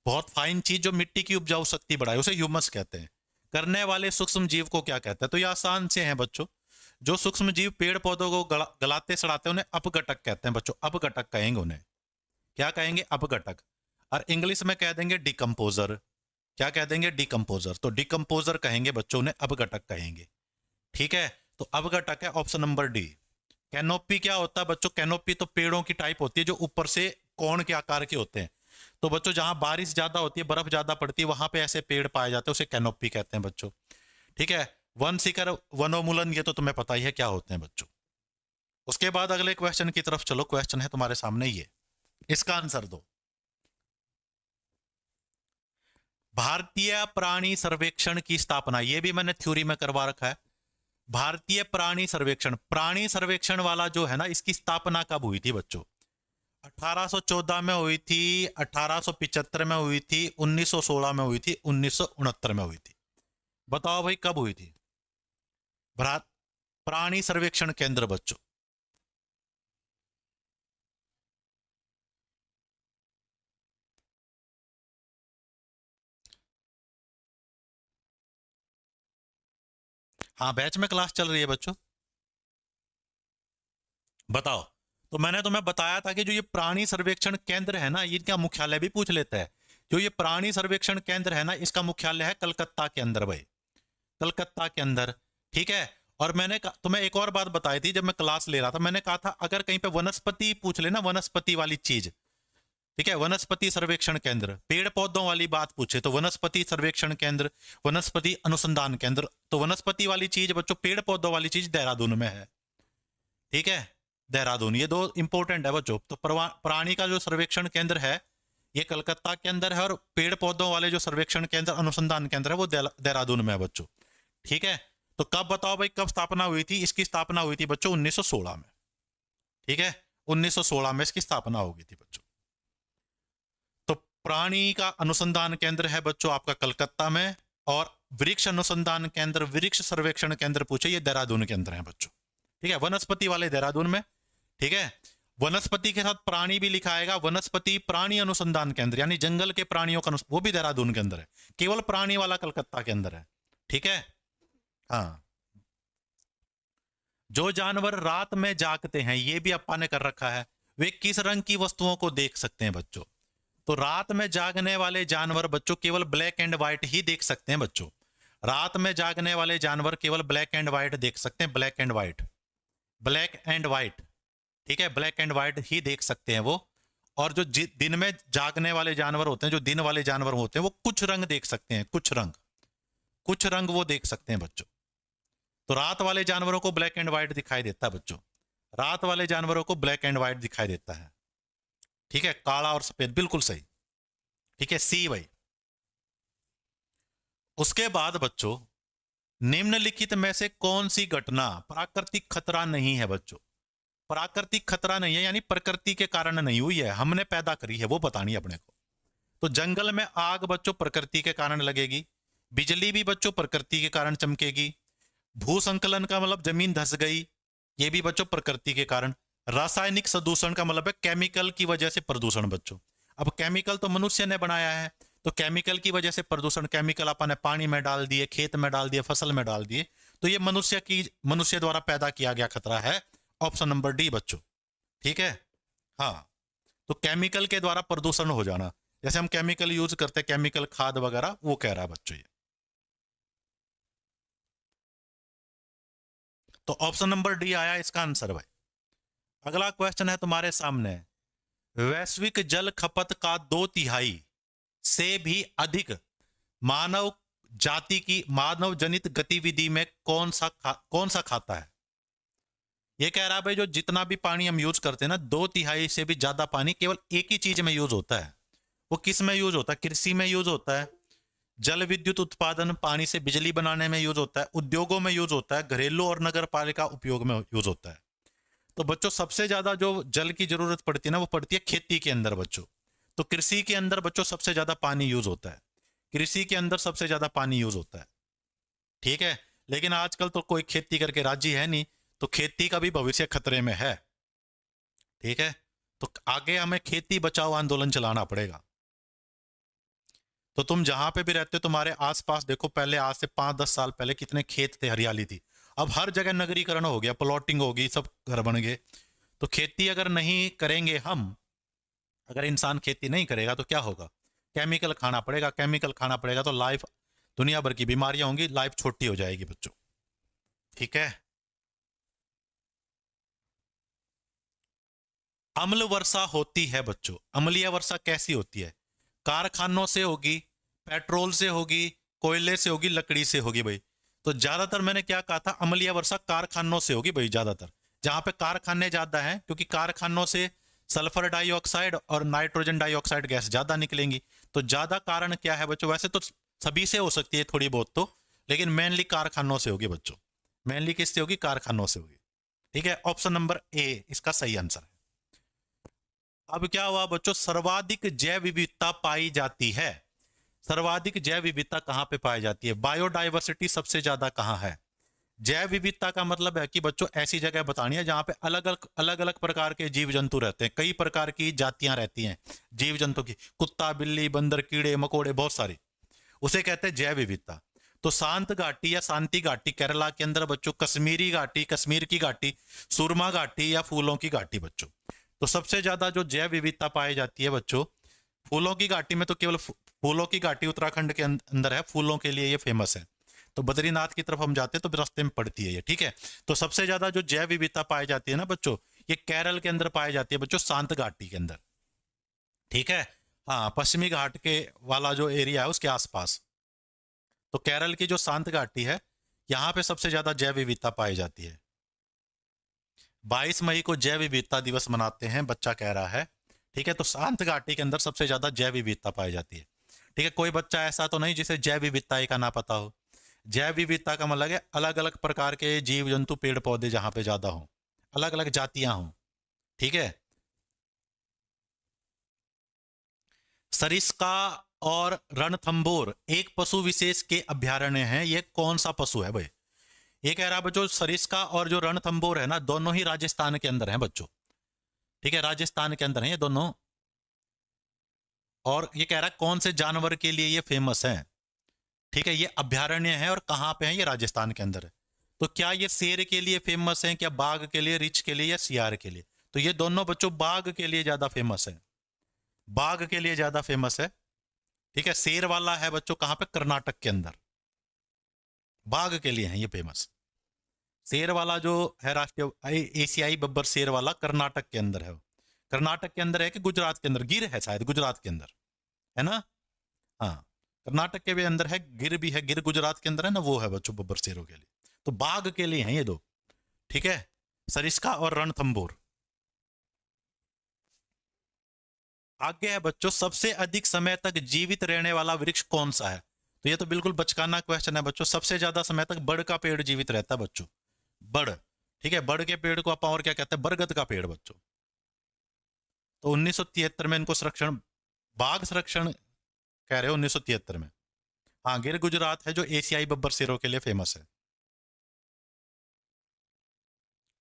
बहुत फाइन चीज जो मिट्टी की उपजाऊ शक्ति बढ़ाए, उसे ह्यूमस कहते हैं। करने वाले सूक्ष्म जीव को क्या कहते हैं? तो ये आसान से हैं बच्चों। जो सूक्ष्म जीव पेड़ पौधों को गलाते सड़ाते हैं उन्हें अपघटक कहते हैं बच्चों। अपघटक कहेंगे उन्हें। क्या कहेंगे? अपघटक। और इंग्लिश में कह देंगे डिकम्पोजर। क्या कह देंगे? डिकम्पोजर। तो डिकम्पोजर कहेंगे बच्चों, उन्हें अपघटक कहेंगे। ठीक है, तो अपघटक है ऑप्शन नंबर डी। कैनोपी क्या होता है बच्चों? कैनोपी तो पेड़ों की टाइप होती है जो ऊपर से कोण के आकार के होते हैं। तो बच्चों जहां बारिश ज्यादा होती है, बर्फ ज्यादा पड़ती है, वहां पे ऐसे पेड़ पाए जाते हैं, उसे कैनोपी कहते हैं बच्चों। ठीक है, वन शिखर, वनोमूलन, ये तो तुम्हें पता ही है क्या होते हैं बच्चों। उसके बाद अगले क्वेश्चन की तरफ चलो। क्वेश्चन है तुम्हारे सामने ये, इसका आंसर दो। भारतीय प्राणी सर्वेक्षण की स्थापना, ये भी मैंने थ्योरी में करवा रखा है। भारतीय प्राणी सर्वेक्षण वाला जो है ना, इसकी स्थापना कब हुई थी बच्चों? 1814 में हुई थी, 1875 में हुई थी, 1916 में हुई थी, 1969 में हुई थी। बताओ भाई कब हुई थी प्राणी सर्वेक्षण केंद्र बच्चों? हाँ, बैच में क्लास चल रही है बच्चों। बताओ। तो मैंने तुम्हें बताया था कि जो ये प्राणी सर्वेक्षण केंद्र है ना, इनका मुख्यालय भी पूछ लेता है। जो ये प्राणी सर्वेक्षण केंद्र है ना, इसका मुख्यालय है कलकत्ता के अंदर भाई, कलकत्ता के अंदर। ठीक है, और मैंने तुम्हें एक और बात बताई थी जब मैं क्लास ले रहा था, मैंने कहा था अगर कहीं पे वनस्पति पूछ लेना, वनस्पति वाली चीज, ठीक है, वनस्पति सर्वेक्षण केंद्र, पेड़ पौधों वाली बात पूछे तो वनस्पति सर्वेक्षण केंद्र, वनस्पति अनुसंधान केंद्र। तो वनस्पति वाली चीज बच्चों, पेड़ पौधों वाली चीज देहरादून में है। ठीक है, देहरादून, ये दो इंपॉर्टेंट है बच्चों। तो प्राणी का जो सर्वेक्षण केंद्र है ये कलकत्ता के अंदर है, और पेड़ पौधों वाले जो सर्वेक्षण केंद्र, अनुसंधान केंद्र है, वो देहरादून में है बच्चों। ठीक है, तो कब बताओ भाई कब स्थापना हुई थी? इसकी स्थापना हुई थी बच्चों 1916 में। ठीक है, 1916 में इसकी स्थापना हो गई थी बच्चों। तो प्राणी का अनुसंधान केंद्र है बच्चों आपका कलकत्ता में, और वृक्ष अनुसंधान केंद्र, वृक्ष सर्वेक्षण केंद्र पूछे, ये देहरादून के अंदर है बच्चों। ठीक है, वनस्पति वाले देहरादून में। ठीक है, वनस्पति के साथ प्राणी भी लिखा आएगा, वनस्पति प्राणी अनुसंधान केंद्र, यानी जंगल के प्राणियों का वो भी देहरादून के अंदर है। केवल प्राणी वाला कलकत्ता के अंदर है। ठीक है, हाँ, जो जानवर रात में जागते हैं, ये भी अपा ने कर रखा है, वे किस रंग की वस्तुओं को देख सकते हैं बच्चों? तो रात में जागने वाले जानवर बच्चों केवल ब्लैक एंड व्हाइट ही देख सकते हैं बच्चों। रात में जागने वाले जानवर केवल ब्लैक एंड व्हाइट देख सकते हैं, black and white, black and white. ठीक है, ब्लैक एंड व्हाइट ही देख सकते हैं वो। और जो दिन में जागने वाले जानवर होते हैं, जो दिन वाले जानवर होते हैं, वो कुछ रंग देख सकते हैं, कुछ रंग, कुछ रंग वो देख सकते हैं बच्चों। तो रात वाले जानवरों को ब्लैक एंड व्हाइट दिखाई देता है बच्चों, रात वाले जानवरों को ब्लैक एंड व्हाइट दिखाई देता है। ठीक है, काला और सफेद, बिल्कुल सही। ठीक है, सी भाई। उसके बाद बच्चों, निम्नलिखित में से कौन सी घटना प्राकृतिक खतरा नहीं है बच्चों? प्राकृतिक खतरा नहीं है, यानी प्रकृति के कारण नहीं हुई है, हमने पैदा करी है, वो बतानी है अपने को। तो जंगल में आग बच्चों प्रकृति के कारण लगेगी, बिजली भी बच्चों प्रकृति के कारण चमकेगी, भूसंकलन का मतलब जमीन धस गई, ये भी बच्चों प्रकृति के कारण। रासायनिक प्रदूषण का मतलब है केमिकल की वजह से प्रदूषण बच्चों। अब केमिकल तो मनुष्य ने बनाया है, तो केमिकल की वजह से प्रदूषण, केमिकल अपन ने पानी में डाल दिए, खेत में डाल दिए, फसल में डाल दिए, तो ये मनुष्य द्वारा पैदा किया गया खतरा है। ऑप्शन नंबर डी बच्चों। ठीक है, हाँ। तो केमिकल के द्वारा प्रदूषण हो जाना, जैसे हम केमिकल यूज करते हैं, केमिकल खाद वगैरह, वो कह रहा है बच्चों ये। तो ऑप्शन नंबर डी आया इसका आंसर भाई। अगला क्वेश्चन है तुम्हारे सामने, वैश्विक जल खपत का 2/3 से भी अधिक मानव जाति की मानव जनित गतिविधि में कौन सा खाता है? ये कह रहा है भाई, जो जितना भी पानी हम यूज करते हैं ना, 2/3 से भी ज्यादा पानी केवल एक ही चीज में यूज होता है। वो किस में यूज होता है? कृषि में यूज होता है, जल विद्युत उत्पादन, पानी से बिजली बनाने में यूज होता है, उद्योगों में यूज होता है, घरेलू और नगर पालिका उपयोग में यूज होता है। तो बच्चों सबसे ज्यादा जो जल की जरूरत पड़ती है ना, वो पड़ती है खेती के अंदर बच्चों। तो कृषि के अंदर बच्चों सबसे ज्यादा पानी यूज होता है, कृषि के अंदर सबसे ज्यादा पानी यूज होता है। ठीक है, लेकिन आजकल तो कोई खेती करके राजी है नहीं, तो खेती का भी भविष्य खतरे में है। ठीक है, तो आगे हमें खेती बचाओ आंदोलन चलाना पड़ेगा। तो तुम जहां पे भी रहते हो, तुम्हारे आसपास देखो, पहले आज से 5-10 साल पहले कितने खेत थे, हरियाली थी। अब हर जगह नगरीकरण हो गया, प्लॉटिंग होगी, सब घर बन गए। तो खेती अगर नहीं करेंगे हम, अगर इंसान खेती नहीं करेगा तो क्या होगा? केमिकल खाना पड़ेगा, केमिकल खाना पड़ेगा तो लाइफ, दुनिया भर की बीमारियां होंगी, लाइफ छोटी हो जाएगी बच्चों। ठीक है, अम्ल वर्षा होती है बच्चों, अम्लीय वर्षा कैसी होती है? कारखानों से होगी, पेट्रोल से होगी, कोयले से होगी, लकड़ी से होगी भाई। तो ज्यादातर मैंने क्या कहा था, अम्लीय वर्षा कारखानों से होगी भाई, ज्यादातर जहां पे कारखाने ज्यादा हैं, क्योंकि कारखानों से सल्फर डाइऑक्साइड और नाइट्रोजन डाइऑक्साइड गैस ज्यादा निकलेंगी। तो ज्यादा कारण क्या है बच्चों? वैसे तो सभी से हो सकती है थोड़ी बहुत तो, लेकिन मेनली कारखानों से होगी बच्चों। मेनली किससे होगी? कारखानों से होगी। ठीक है, ऑप्शन नंबर ए इसका सही आंसर है। अब क्या हुआ बच्चों, सर्वाधिक जैव विविधता पाई जाती है। सर्वाधिक जैव विविधता कहां पे पाई जाती है? बायोडाइवर्सिटी सबसे ज्यादा कहां है? जैव विविधता का मतलब है कि बच्चों ऐसी जगह बतानी है जहां पे अलग अलग प्रकार के जीव जंतु रहते हैं, कई प्रकार की जातियां रहती हैं जीव जंतु की, कुत्ता, बिल्ली, बंदर, कीड़े मकोड़े, बहुत सारी, उसे कहते हैं जैव विविधता। तो शांत घाटी या शांति घाटी केरला के अंदर बच्चों, कश्मीरी घाटी, कश्मीर की घाटी, सुरमा घाटी या फूलों की घाटी बच्चों। तो सबसे ज्यादा जो जैव विविधता पाई जाती है बच्चों, फूलों की घाटी में, तो केवल फूलों की घाटी उत्तराखंड के अंदर है, फूलों के लिए ये फेमस है। तो बद्रीनाथ की तरफ हम जाते हैं तो रास्ते में पड़ती है ये। ठीक है, तो सबसे ज्यादा जो जैव विविधता पाई जाती है ना बच्चों, ये केरल के अंदर पाई जाती है बच्चों, शांत घाटी के अंदर। ठीक है, हाँ, पश्चिमी घाट के वाला जो एरिया है उसके आसपास। तो केरल की जो शांत घाटी है, यहाँ पे सबसे ज्यादा जैव विविधता पाई जाती है। 22 मई को जैव विविधता दिवस मनाते हैं, बच्चा कह रहा है। ठीक है, तो शांत घाटी के अंदर सबसे ज्यादा जैव विविधता पाई जाती है। ठीक है, कोई बच्चा ऐसा तो नहीं जिसे जैव विविधता का ना पता हो। जैव विविधता का मतलब है अलग अलग प्रकार के जीव जंतु, पेड़ पौधे जहां पे ज्यादा हो, अलग अलग जातियां हों। ठीक है, सरिस्का और रणथंभौर एक पशु विशेष के अभ्यारण्य हैं, ये कौन सा पशु है भाई? ये कह रहा है बच्चों, सरिस्का और जो रणथंभौर है ना, दोनों ही राजस्थान के अंदर हैं बच्चों। ठीक है, राजस्थान के अंदर हैं ये दोनों। और ये कह रहा है कौन से जानवर के लिए ये फेमस है? ठीक है, ये अभ्यारण्य है और कहाँ पे है, ये राजस्थान के अंदर है। तो क्या ये शेर के लिए फेमस है, क्या बाघ के लिए, रीछ के लिए, या सियार के लिए? तो ये दोनों बच्चों बाघ के लिए ज्यादा फेमस है, बाघ के लिए ज्यादा फेमस है। ठीक है, शेर वाला है बच्चों कहाँ पे, कर्नाटक के अंदर। बाघ के लिए है ये फेमस। शेर वाला जो है राष्ट्रीय एशियाई बब्बर शेर वाला, कर्नाटक के अंदर है। कर्नाटक के अंदर है कि गुजरात के अंदर? गिर है शायद गुजरात के अंदर, है ना? हाँ, कर्नाटक के भी अंदर है, गिर भी है, गिर गुजरात के अंदर है ना, वो है बच्चों बब्बर शेरों के लिए। तो बाघ के लिए हैं ये दो। ठीक है, सरिस्का और रणथंभौर। आगे है बच्चों, सबसे अधिक समय तक जीवित रहने वाला वृक्ष कौन सा है? तो ये तो बिल्कुल बचकाना क्वेश्चन है बच्चों। सबसे ज्यादा समय तक बड़ का पेड़ जीवित रहता है बच्चों, बड़। ठीक है, बड़ के पेड़ को आप और क्या कहते हैं, बरगद का पेड़ बच्चों। तो 1973 में इनको संरक्षण, बाघ संरक्षण कह रहे हो 1973 में। हाँ, गिर गुजरात है जो एशियाई बब्बर शेरों के लिए फेमस है।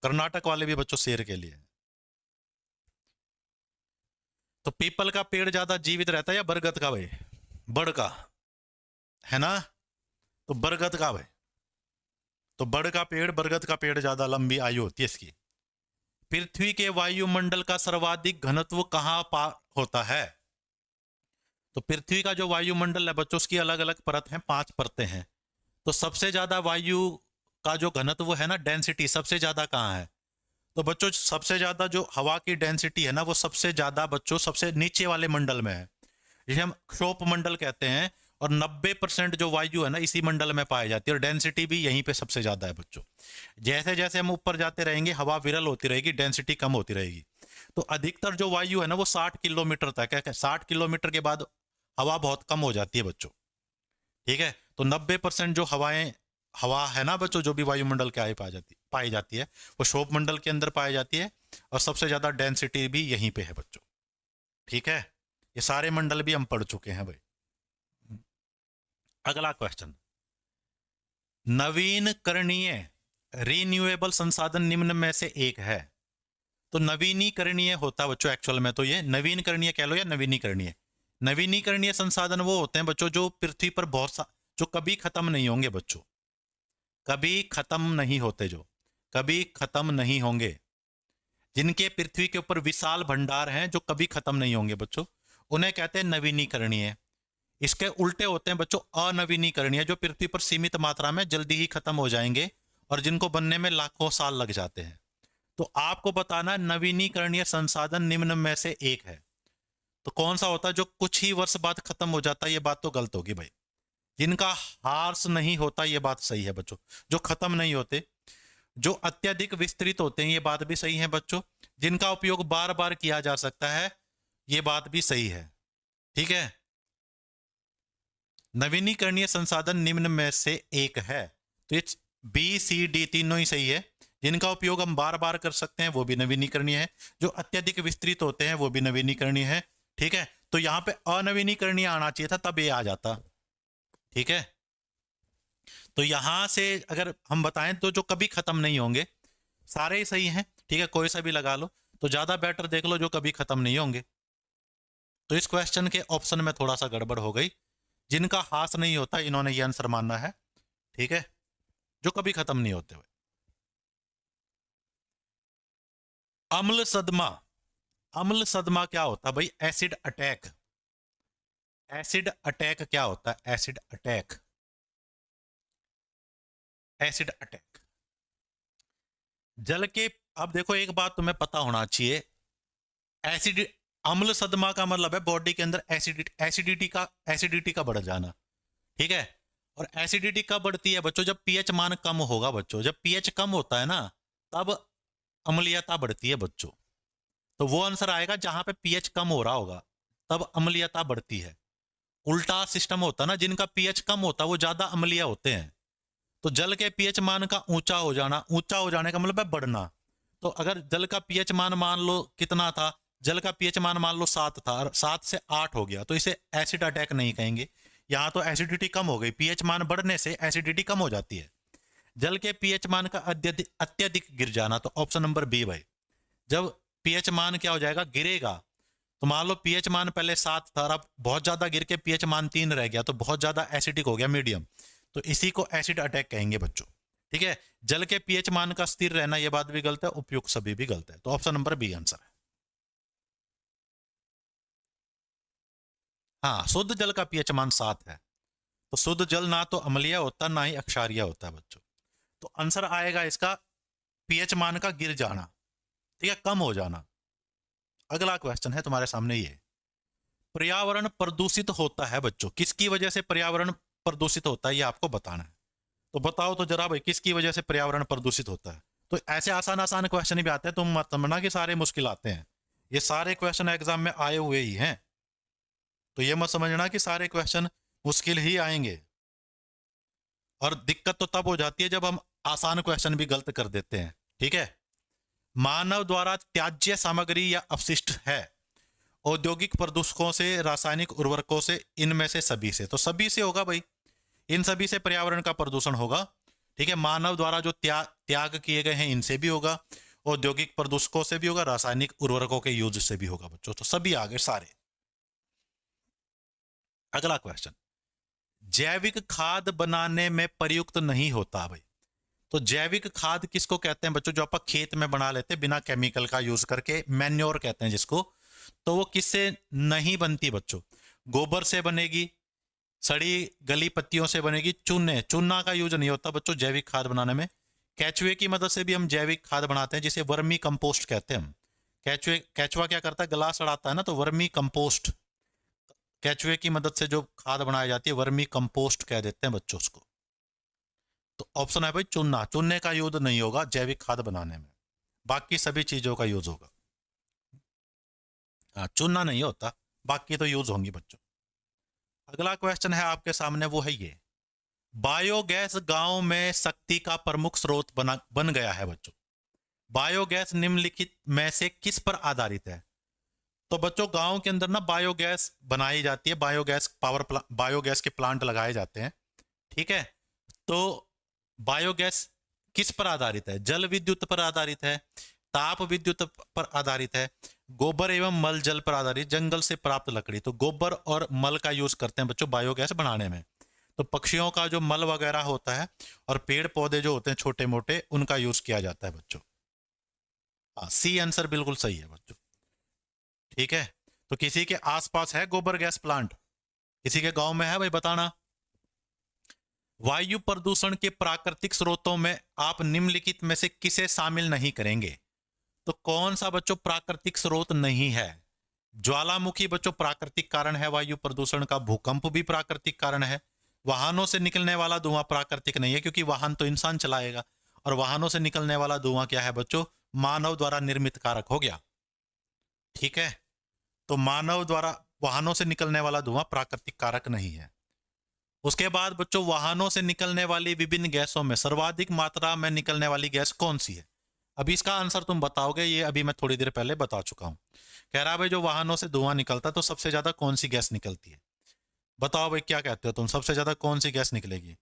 कर्नाटक वाले भी बच्चों शेर के लिए। तो पीपल का पेड़ ज्यादा जीवित रहता है या बरगद का भाई? बड़ का, है ना? तो बरगद का भाई, तो बड़ का पेड़, बरगद का पेड़ ज्यादा लंबी आयु होती है इसकी। पृथ्वी के वायुमंडल का सर्वाधिक घनत्व कहां होता है? तो पृथ्वी का जो वायुमंडल है बच्चों, उसकी अलग अलग परत हैं, 5 परतें हैं। तो सबसे ज्यादा वायु का जो घनत्व है ना, डेंसिटी, सबसे ज्यादा कहाँ है? तो बच्चों सबसे ज्यादा जो हवा की डेंसिटी है ना, वो सबसे ज्यादा बच्चों सबसे नीचे वाले मंडल में है, जिसे हम क्षोभ मंडल कहते हैं। और 90% जो वायु है ना, इसी मंडल में पाई जाती है, और डेंसिटी भी यहीं पे सबसे ज्यादा है बच्चों। जैसे जैसे हम ऊपर जाते रहेंगे, हवा विरल होती रहेगी, डेंसिटी कम होती रहेगी। तो अधिकतर जो वायु है ना, वो 60 किलोमीटर तक है। 60 किलोमीटर के बाद हवा बहुत कम हो जाती है बच्चों। ठीक है, तो 90% जो हवा है ना बच्चों, जो भी वायुमंडल के आए पाई जाती है, वो क्षोभ मंडल के अंदर पाई जाती है। और सबसे ज्यादा डेंसिटी भी यहीं पे है बच्चों। ठीक है, ये सारे मंडल भी हम पढ़ चुके हैं भाई। अगला क्वेश्चन, नवीनकरणीय रिन्यूएबल संसाधन निम्न में से एक है। तो नवीनीकरणीय होता है बच्चों एक्चुअल में, तो ये नवीनकरणीय कह लो या नवीनीकरणीय। नवीनीकरणीय संसाधन वो होते हैं बच्चों जो पृथ्वी पर जो कभी खत्म नहीं होंगे बच्चों, कभी खत्म नहीं होते, जो कभी खत्म नहीं होंगे, जिनके पृथ्वी के ऊपर विशाल भंडार हैं, जो कभी खत्म नहीं होंगे बच्चों, उन्हें कहते हैं नवीनीकरणीय। इसके उल्टे होते हैं बच्चों अनवीनीकरणीय, जो पृथ्वी पर सीमित मात्रा में जल्दी ही खत्म हो जाएंगे और जिनको बनने में लाखों साल लग जाते हैं। तो आपको बताना नवीनीकरणीय संसाधन निम्न में से एक है। तो कौन सा होता है जो कुछ ही वर्ष बाद खत्म हो जाता है? ये बात तो गलत होगी भाई। जिनका हार्स नहीं होता, ये बात सही है बच्चों। जो खत्म नहीं होते, जो अत्यधिक विस्तृत होते हैं, ये बात भी सही है बच्चों। जिनका उपयोग बार बार किया जा सकता है, ये बात भी सही है। ठीक है, नवीनीकरणीय संसाधन निम्न में से एक है। तो ये बी सी डी तीनों ही सही है। जिनका उपयोग हम बार बार कर सकते हैं, वो भी नवीनीकरणीय है। जो अत्यधिक विस्तृत होते हैं, वो भी नवीनीकरणीय है। ठीक है, तो यहां पे अनवीनीकरणीय आना चाहिए था, तब ये आ जाता। ठीक है, तो यहां से अगर हम बताएं तो जो कभी खत्म नहीं होंगे, सारे ही सही हैं। ठीक है, कोई सा भी लगा लो, तो ज्यादा बेटर देख लो जो कभी खत्म नहीं होंगे। तो इस क्वेश्चन के ऑप्शन में थोड़ा सा गड़बड़ हो गई। जिनका हास नहीं होता, इन्होंने ये आंसर मानना है। ठीक है, जो कभी खत्म नहीं होते हुए। अम्ल सदमा, अम्ल सदमा क्या होता है भाई? Acid attack. एसिड अटैक क्या होता है? एसिड अटैक, एसिड अटैक जल के। अब देखो एक बात तुम्हें पता होना चाहिए, एसिड, अम्ल सदमा का मतलब है बॉडी के अंदर एसिडिटी का बढ़ जाना। ठीक है, और एसिडिटी कब बढ़ती है बच्चों? जब पीएच मान कम होगा बच्चों। जब पीएच कम होता है ना, तब अम्लीयता बढ़ती है बच्चों। तो वो आंसर आएगा जहां पे पीएच कम हो रहा होगा, तब अम्लीयता बढ़ती है। उल्टा सिस्टम होता है ना, जिनका पीएच कम होता है वो ज्यादा अम्लीय होते हैं। तो जल के पीएच मान का ऊंचा हो जाना, ऊंचा हो जाने का मतलब है बढ़ना। तो अगर जल का पीएच मान लो कितना था, जल का पीएच मान लो 7 था, और 7 से 8 हो गया, तो इसे एसिड अटैक नहीं कहेंगे। यहाँ तो एसिडिटी कम हो गई, पीएच मान बढ़ने से एसिडिटी कम हो जाती है। जल के पीएच मान का अत्यधिक गिर जाना, तो ऑप्शन नंबर बी भाई। जब पीएच मान क्या हो जाएगा, गिरेगा, तो मान लो पीएच मान पहले 7 था, अब बहुत ज्यादा गिर के पीएच मान 3 रह गया, तो बहुत ज्यादा एसिडिक हो गया, मीडियम, तो इसी को एसिड अटैक कहेंगे बच्चों। ठीक है, जल के पीएच मान का स्थिर रहना, यह बात भी गलत है, उपयुक्त सभी भी गलत है, तो ऑप्शन नंबर बी आंसर है। हाँ, शुद्ध जल का पीएच मान 7 है, तो शुद्ध जल ना तो अम्लीय होता ना ही अक्षारीय होता है बच्चों। तो आंसर आएगा इसका पीएच मान का गिर जाना, ठीक है, कम हो जाना। अगला क्वेश्चन है तुम्हारे सामने ये, पर्यावरण प्रदूषित होता है बच्चों, किसकी वजह से पर्यावरण प्रदूषित होता है, ये आपको बताना है। तो बताओ तो जरा भाई, किसकी वजह से पर्यावरण प्रदूषित होता है। तो ऐसे आसान आसान क्वेश्चन भी आते हैं, तुम मत समझना कि सारे मुश्किल आते हैं, ये सारे क्वेश्चन एग्जाम में आए हुए ही हैं, तो ये मत समझना कि सारे क्वेश्चन मुश्किल ही आएंगे। और दिक्कत तो तब हो जाती है जब हम आसान क्वेश्चन भी गलत कर देते हैं। ठीक है, मानव द्वारा त्याज्य सामग्री या अपशिष्ट है, औद्योगिक प्रदूषकों से, रासायनिक उर्वरकों से, इनमें से सभी से। तो सभी से होगा भाई, इन सभी से पर्यावरण का प्रदूषण होगा। ठीक है, मानव द्वारा जो त्याग किए गए हैं इनसे भी होगा, औद्योगिक प्रदूषकों से भी होगा, रासायनिक उर्वरकों के यूज से भी होगा बच्चों, तो सभी आगे सारे। अगला क्वेश्चन, जैविक खाद बनाने में प्रयुक्त नहीं होता भाई। तो जैविक खाद किसको कहते हैं बच्चों, जो आप खेत में बना लेते हैं बिना केमिकल का यूज करके, मैन्योर कहते हैं जिसको। तो वो किससे नहीं बनती बच्चों, गोबर से बनेगी, सड़ी गली पत्तियों से बनेगी, चूना का यूज नहीं होता बच्चों जैविक खाद बनाने में। केचुए की मदद से भी हम जैविक खाद बनाते हैं, जिसे वर्मी कंपोस्ट कहते हैं हम। केचुआ क्या करता है, गला सड़ाता है ना, तो वर्मी कंपोस्ट, केचुए की मदद से जो खाद बनाई जाती है वर्मी कंपोस्ट कह देते हैं बच्चों उसको। तो ऑप्शन है भाई चूने का यूज नहीं होगा जैविक खाद बनाने में, बाकी सभी चीजों का यूज होगा। हाँ, चूना नहीं होता, बाकी तो यूज होंगी बच्चों। अगला क्वेश्चन है आपके सामने, वो है ये, बायोगैस गांव में शक्ति का प्रमुख स्रोत बन गया है बच्चों। बायोगैस निम्नलिखित में से किस पर आधारित है। तो बच्चों गांव के अंदर ना बायोगैस बनाई जाती है, बायोगैस के प्लांट लगाए जाते हैं। ठीक है, तो बायोगैस किस पर आधारित है, जल विद्युत पर आधारित है, ताप विद्युत पर आधारित है, गोबर एवं मल जल पर आधारित, जंगल से प्राप्त लकड़ी। तो गोबर और मल का यूज करते हैं बच्चों बायोगैस बनाने में। तो पक्षियों का जो मल वगैरह होता है और पेड़ पौधे जो होते हैं छोटे मोटे, उनका यूज किया जाता है बच्चों। सी आंसर बिल्कुल सही है बच्चों। ठीक है, तो किसी के आसपास है गोबर गैस प्लांट, किसी के गांव में है भाई, बताना। वायु प्रदूषण के प्राकृतिक स्रोतों में आप निम्नलिखित में से किसे शामिल नहीं करेंगे। तो कौन सा बच्चों प्राकृतिक स्रोत नहीं है। ज्वालामुखी बच्चों प्राकृतिक कारण है वायु प्रदूषण का, भूकंप भी प्राकृतिक कारण है, वाहनों से निकलने वाला धुआं प्राकृतिक नहीं है, क्योंकि वाहन तो इंसान चलाएगा, और वाहनों से निकलने वाला धुआं क्या है बच्चों, मानव द्वारा निर्मित कारक हो गया। ठीक है, तो मानव द्वारा वाहनों से निकलने वाला धुआं प्राकृतिक कारक नहीं है। उसके बाद बच्चों, वाहनों से निकलने वाली विभिन्न गैसों में सर्वाधिक मात्रा में निकलने वाली गैस कौन सी है। अभी इसका आंसर तुम बताओगे, ये अभी मैं थोड़ी देर पहले बता चुका हूं। कह रहा है भाई जो वाहनों से धुआं निकलता तो सबसे ज्यादा कौन सी गैस निकलती है। बताओ भाई क्या कहते हो तुम, सबसे ज्यादा कौन सी गैस निकलेगी।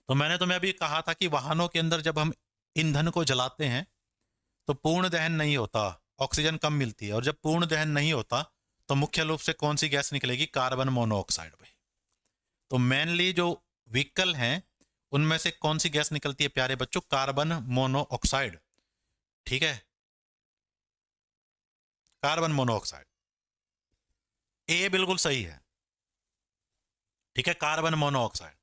तो मैंने तुम्हें अभी कहा था कि वाहनों के अंदर जब हम ईंधन को जलाते हैं तो पूर्ण दहन नहीं होता, ऑक्सीजन कम मिलती है, और जब पूर्ण दहन नहीं होता तो मुख्य रूप से कौन सी गैस निकलेगी, कार्बन मोनोऑक्साइड भाई। तो मेनली जो व्हीकल हैं उनमें से कौन सी गैस निकलती है प्यारे बच्चों, कार्बन मोनोऑक्साइड। ठीक है, कार्बन मोनोऑक्साइड, ए बिल्कुल सही है। ठीक है, कार्बन मोनोऑक्साइड।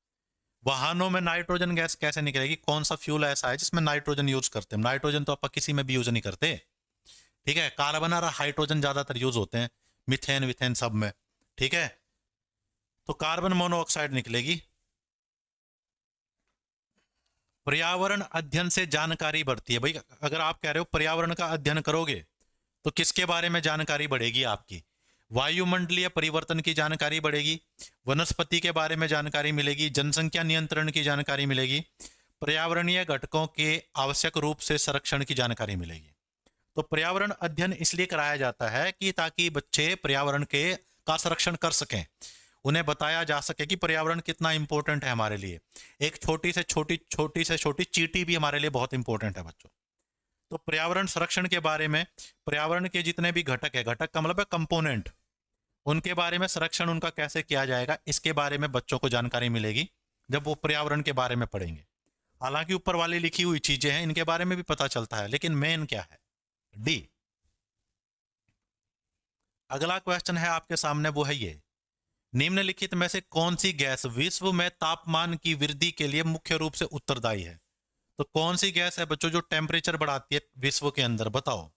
वाहनों में नाइट्रोजन गैस कैसे निकलेगी, कौन सा फ्यूल ऐसा है जिसमें नाइट्रोजन यूज करते हैं। नाइट्रोजन तो आप किसी में भी यूज नहीं करते। ठीक है, कार्बन और हाइड्रोजन ज्यादातर यूज होते हैं, मिथेन विथेन सब में। ठीक है, तो कार्बन मोनोऑक्साइड निकलेगी। पर्यावरण अध्ययन से जानकारी बढ़ती है भाई, अगर आप कह रहे हो पर्यावरण का अध्ययन करोगे तो किसके बारे में जानकारी बढ़ेगी आपकी, वायुमंडलीय परिवर्तन की जानकारी बढ़ेगी, वनस्पति के बारे में जानकारी मिलेगी, जनसंख्या नियंत्रण की जानकारी मिलेगी, पर्यावरणीय घटकों के आवश्यक रूप से संरक्षण की जानकारी मिलेगी। तो पर्यावरण अध्ययन इसलिए कराया जाता है कि ताकि बच्चे पर्यावरण के का संरक्षण कर सकें, उन्हें बताया जा सके कि पर्यावरण कितना इंपॉर्टेंट है हमारे लिए। एक छोटी से छोटी चींटी भी हमारे लिए बहुत इंपॉर्टेंट है बच्चों। तो पर्यावरण संरक्षण के बारे में, पर्यावरण के जितने भी घटक है, घटक का मतलब है कंपोनेंट, उनके बारे में संरक्षण उनका कैसे किया जाएगा, इसके बारे में बच्चों को जानकारी मिलेगी जब वो पर्यावरण के बारे में पढ़ेंगे। हालांकि ऊपर वाली लिखी हुई चीजें हैं, इनके बारे में भी पता चलता है, लेकिन मेन क्या है, डी। अगला क्वेश्चन है आपके सामने, वो है ये, निम्नलिखित में से कौन सी गैस विश्व में तापमान की वृद्धि के लिए मुख्य रूप से उत्तरदायी है? तो कौन सी गैस है बच्चों जो टेम्परेचर बढ़ाती है विश्व के अंदर, बताओ।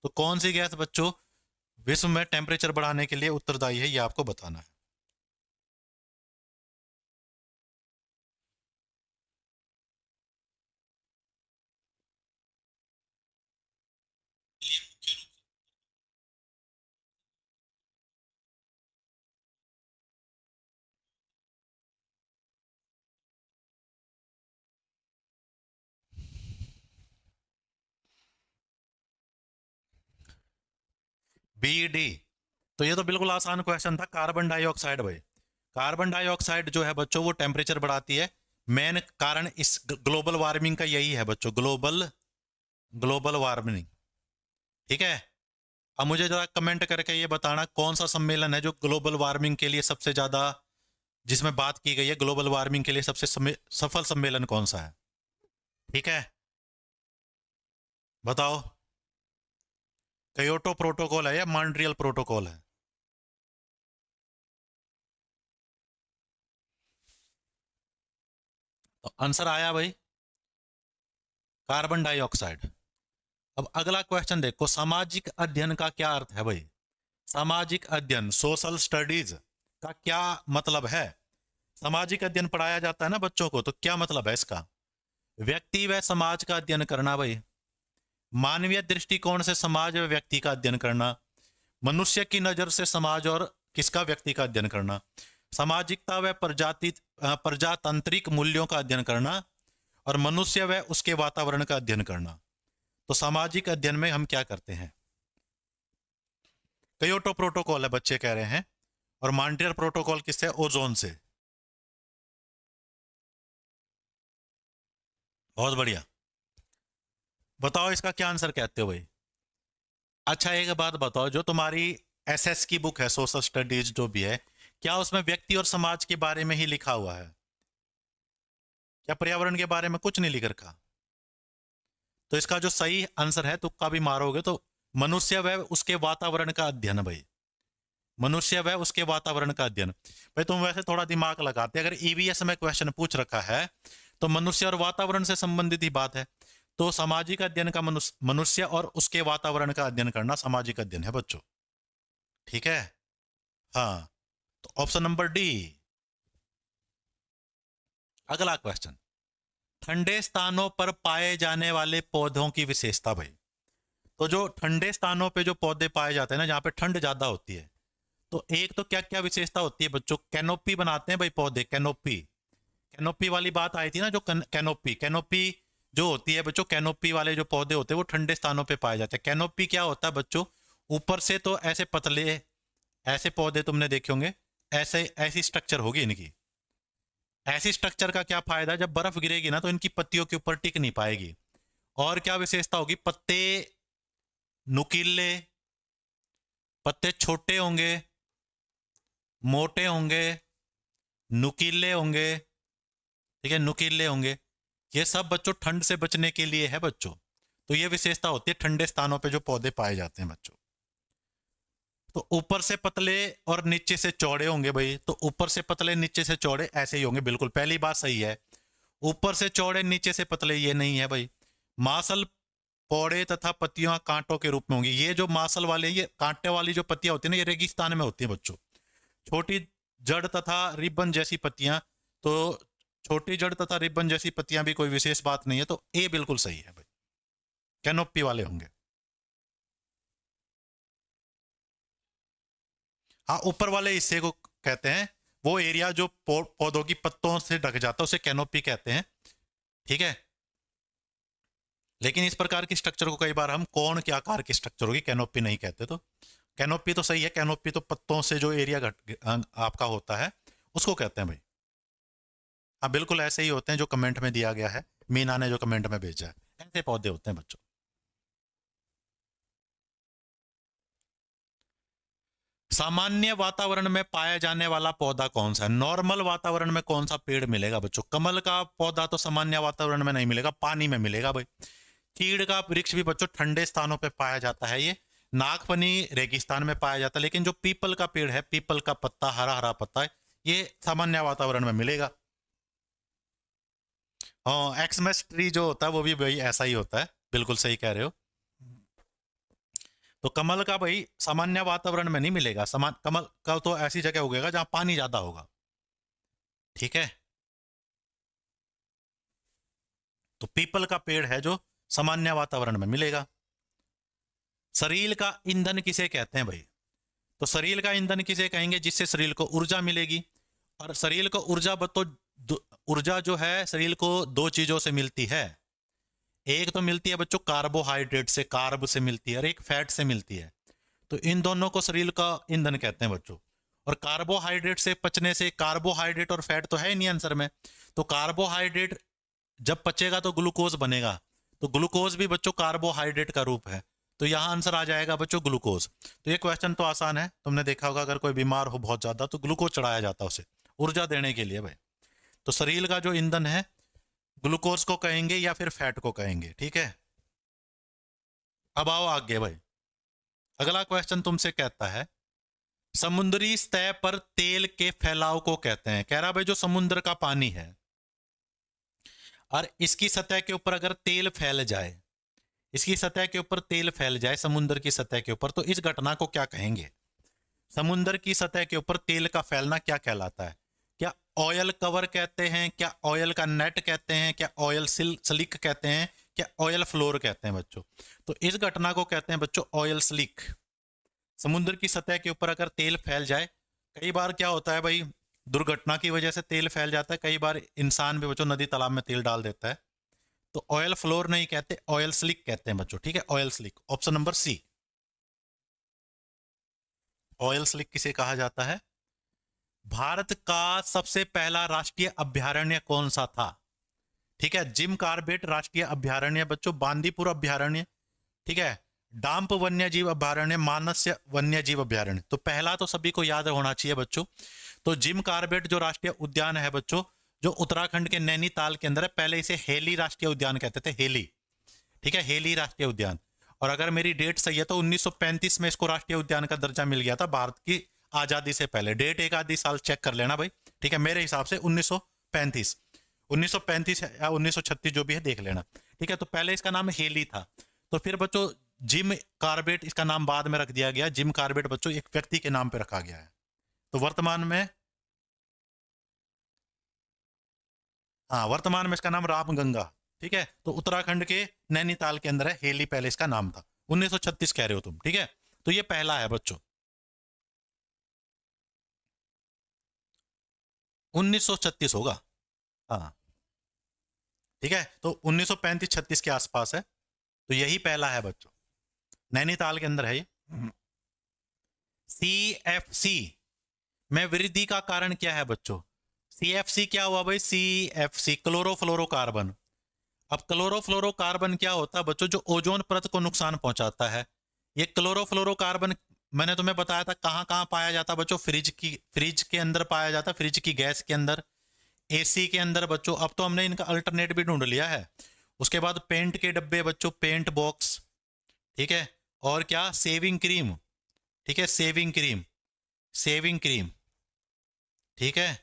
तो कौन सी गैस बच्चों विश्व में टेम्परेचर बढ़ाने के लिए उत्तरदायी है, ये आपको बताना है। B D. तो ये तो बिल्कुल आसान क्वेश्चन था, कार्बन डाइऑक्साइड भाई। कार्बन डाइऑक्साइड जो है बच्चों वो टेम्परेचर बढ़ाती है। मेन कारण इस ग्लोबल वार्मिंग का यही है बच्चों, ग्लोबल ग्लोबल वार्मिंग। ठीक है, अब मुझे जरा कमेंट करके ये बताना कौन सा सम्मेलन है जो ग्लोबल वार्मिंग के लिए सबसे ज्यादा, जिसमें बात की गई है ग्लोबल वार्मिंग के लिए सबसे सफल सम्मेलन कौन सा है। ठीक है, बताओ, क्योटो प्रोटोकॉल है या मॉन्ट्रियल प्रोटोकॉल है? तो आंसर आया भाई कार्बन डाइऑक्साइड। अब अगला क्वेश्चन देखो, सामाजिक अध्ययन का क्या अर्थ है भाई? सामाजिक अध्ययन, सोशल स्टडीज का क्या मतलब है? सामाजिक अध्ययन पढ़ाया जाता है ना बच्चों को, तो क्या मतलब है इसका? व्यक्ति व समाज का अध्ययन करना भाई, मानवीय दृष्टिकोण से समाज व व्यक्ति का अध्ययन करना, मनुष्य की नजर से समाज और किसका, व्यक्ति का अध्ययन करना, सामाजिकता व प्रजातांत्रिक मूल्यों का अध्ययन करना, और मनुष्य व उसके वातावरण का अध्ययन करना। तो सामाजिक अध्ययन में हम क्या करते हैं? क्योटो प्रोटोकॉल है बच्चे कह रहे हैं, और मॉन्ट्रियल प्रोटोकॉल किससे? ओजोन से। बहुत बढ़िया, बताओ इसका क्या आंसर कहते हो भाई? अच्छा एक बात बताओ, जो तुम्हारी एसएस की बुक है, सोशल स्टडीज जो भी है, क्या उसमें व्यक्ति और समाज के बारे में ही लिखा हुआ है? क्या पर्यावरण के बारे में कुछ नहीं लिख रखा? तो इसका जो सही आंसर है, तुक्का भी मारोगे तो मनुष्य व उसके वातावरण का अध्ययन भाई, मनुष्य व उसके वातावरण का अध्ययन। भाई तुम वैसे थोड़ा दिमाग लगाते, अगर ईवीएस में क्वेश्चन पूछ रखा है तो मनुष्य और वातावरण से संबंधित ही बात है। तो सामाजिक अध्ययन का मनुष्य और उसके वातावरण का अध्ययन करना सामाजिक अध्ययन है बच्चों। ठीक है, हाँ, तो ऑप्शन नंबर डी। अगला क्वेश्चन, ठंडे स्थानों पर पाए जाने वाले पौधों की विशेषता भाई। तो जो ठंडे स्थानों पे जो पौधे पाए जाते हैं ना, जहाँ पे ठंड ज्यादा होती है, तो एक तो क्या क्या विशेषता होती है बच्चों? कैनोपी बनाते हैं भाई पौधे, कैनोपी। कैनोपी वाली बात आई थी ना, जो कैनोपी कैनोपी जो होती है बच्चों, कैनोपी वाले जो पौधे होते हैं वो ठंडे स्थानों पे पाए जाते हैं। कैनोपी क्या होता है बच्चों? ऊपर से तो ऐसे पतले, ऐसे पौधे तुमने देखे होंगे, ऐसे ऐसी स्ट्रक्चर होगी इनकी। ऐसी स्ट्रक्चर का क्या फायदा? जब बर्फ गिरेगी ना तो इनकी पत्तियों के ऊपर टिक नहीं पाएगी। और क्या विशेषता होगी? पत्ते नुकीले, पत्ते छोटे होंगे, मोटे होंगे, नुकीले होंगे। ठीक है, नुकीले होंगे। ये सब बच्चों ठंड से बचने के लिए है बच्चों। तो ये विशेषता होती है ठंडे स्थानों पे जो पौधे पाए जाते हैं बच्चों। तो ऊपर से पतले और नीचे से चौड़े होंगे भाई, तो ऊपर से पतले नीचे से चौड़े ऐसे ही होंगे, बिल्कुल पहली बात सही है। ऊपर से चौड़े नीचे से पतले ये नहीं है भाई। मासल पौड़े तथा पत्तियां कांटों के रूप में होंगी। ये जो मासल वाले, ये कांटे वाली जो पत्तियां होती है ना, ये रेगिस्तान में होती है बच्चों। छोटी जड़ तथा रिबन जैसी पत्तियां, तो छोटी जड़ तथा रिबन जैसी पत्तियां भी कोई विशेष बात नहीं है, तो ए बिल्कुल सही है भाई, कैनोपी वाले होंगे। हाँ, ऊपर वाले हिस्से को कहते हैं, वो एरिया जो पौधों की पत्तों से ढक जाता है उसे कैनोपी कहते हैं। ठीक है, लेकिन इस प्रकार की स्ट्रक्चर को कई बार हम कौन के आकार की स्ट्रक्चर होगी, कैनोपी नहीं कहते। तो कैनोपी तो सही है, कैनोपी तो पत्तों से जो एरिया आपका होता है उसको कहते हैं भाई। हाँ बिल्कुल ऐसे ही होते हैं जो कमेंट में दिया गया है, मीना ने जो कमेंट में भेजा है, ऐसे पौधे होते हैं बच्चों। सामान्य वातावरण में पाया जाने वाला पौधा कौन सा है? नॉर्मल वातावरण में कौन सा पेड़ मिलेगा बच्चों? कमल का पौधा तो सामान्य वातावरण में नहीं मिलेगा, पानी में मिलेगा भाई। चीड़ का वृक्ष भी बच्चों ठंडे स्थानों पे पाया जाता है। ये नागफनी रेगिस्तान में पाया जाता है। लेकिन जो पीपल का पेड़ है, पीपल का पत्ता, हरा हरा पत्ता है, ये सामान्य वातावरण में मिलेगा। हाँ, एक्समस ट्री जो होता है वो भी भाई ऐसा ही होता है, बिल्कुल सही कह रहे हो। तो कमल का भाई सामान्य वातावरण में नहीं मिलेगा। समान कमल का तो ऐसी जगह उगेगा जहां पानी ज्यादा होगा, ठीक है। तो पीपल का पेड़ है जो सामान्य वातावरण में मिलेगा। शरीर का ईंधन किसे कहते हैं भाई? तो शरीर का ईंधन किसे कहेंगे? जिससे शरीर को ऊर्जा मिलेगी। और शरीर को ऊर्जा ऊर्जा जो है शरीर को दो चीजों से मिलती है। एक तो मिलती है बच्चों कार्बोहाइड्रेट से, कार्ब से मिलती है, और एक फैट से मिलती है। तो इन दोनों को शरीर का ईंधन कहते हैं बच्चों। और कार्बोहाइड्रेट से पचने से, कार्बोहाइड्रेट और फैट तो है ही नहीं आंसर में, तो कार्बोहाइड्रेट जब पचेगा तो ग्लूकोज बनेगा। तो ग्लूकोज भी बच्चों कार्बोहाइड्रेट का रूप है। तो यहां आंसर आ जाएगा बच्चों ग्लूकोज। तो ये क्वेश्चन तो आसान है, तुमने देखा होगा अगर कोई बीमार हो बहुत ज्यादा तो ग्लूकोज चढ़ाया जाता है उसे ऊर्जा देने के लिए भाई। तो शरीर का जो ईंधन है ग्लूकोज को कहेंगे या फिर फैट को कहेंगे, ठीक है। अब आओ आगे भाई। अगला क्वेश्चन तुमसे कहता है समुद्री सतह पर तेल के फैलाव को कहते हैं। कह रहा भाई जो समुद्र का पानी है और इसकी सतह के ऊपर अगर तेल फैल जाए, इसकी सतह के ऊपर तेल फैल जाए समुद्र की सतह के ऊपर, तो इस घटना को क्या कहेंगे? समुद्र की सतह के ऊपर तेल का फैलना क्या कहलाता है? क्या ऑयल कवर कहते हैं? क्या ऑयल का नेट कहते हैं? क्या ऑयल स्लिक कहते हैं? क्या ऑयल फ्लोर कहते हैं बच्चों? तो इस घटना को कहते हैं बच्चों ऑयल स्लिक। समुद्र की सतह के ऊपर अगर तेल फैल जाए, कई बार क्या होता है भाई, दुर्घटना की वजह से तेल फैल जाता है, कई बार इंसान भी बच्चों नदी तालाब में तेल डाल देता है। तो ऑयल फ्लोर नहीं कहते, ऑयल स्लिक कहते हैं बच्चों, ठीक है। Oil slick, option number C. Oil slick किसे कहा जाता है? भारत का सबसे पहला राष्ट्रीय अभ्यारण्य कौन सा था? ठीक है, जिम कार्बेट राष्ट्रीय अभ्यारण्य बच्चों, बांदीपुर अभ्यारण्य, ठीक है, डांप वन्य जीव अभ्यारण्य, मानस्य वन्य जीव अभ्यारण्य। तो पहला तो सभी को याद होना चाहिए बच्चों। तो जिम कार्बेट जो राष्ट्रीय उद्यान है बच्चों, जो उत्तराखंड के नैनीताल के अंदर है, पहले इसे हेली राष्ट्रीय उद्यान कहते थे, हेली, ठीक है, हेली राष्ट्रीय उद्यान। और अगर मेरी डेट सही है तो 1935 में इसको राष्ट्रीय उद्यान का दर्जा मिल गया था, भारत की आजादी से पहले। डेट एक आधी साल चेक कर लेना भाई, ठीक है, मेरे हिसाब से 1935, 1935 या 1936 जो भी है देख लेना, ठीक है। तो पहले इसका नाम हेली था। तो फिर बच्चों जिम कार्बेट इसका नाम बाद में रख दिया गया। जिम कार्बेट बच्चों एक व्यक्ति के नाम पे रखा गया है। तो वर्तमान में, हाँ, वर्तमान में इसका नाम रामगंगा, ठीक है। तो उत्तराखंड के नैनीताल के अंदर है, हेली पहले इसका नाम था। 1936 कह रहे हो तुम, ठीक है। तो ये पहला है बच्चों, 1936 होगा, हाँ, ठीक है। तो 1935-36 के आसपास है। तो यही पहला है बच्चों, नैनीताल के अंदर है ये। CFC में वृद्धि का कारण क्या है बच्चों? CFC क्या हुआ भाई? CFC chlorofluorocarbon. अब क्लोरोफ्लोरोकार्बन क्या होता है बच्चों? जो ओजोन परत को नुकसान पहुंचाता है। ये क्लोरोफ्लोरोकार्बन मैंने तुम्हें बताया था कहां कहां पाया जाता है बच्चों? फ्रिज के अंदर पाया जाता है, फ्रिज की गैस के अंदर, AC के अंदर बच्चों। अब तो हमने इनका अल्टरनेट भी ढूंढ लिया है। उसके बाद पेंट के डब्बे बच्चों, पेंट बॉक्स, ठीक है। और क्या? सेविंग क्रीम, ठीक है, सेविंग क्रीम, सेविंग क्रीम, ठीक है।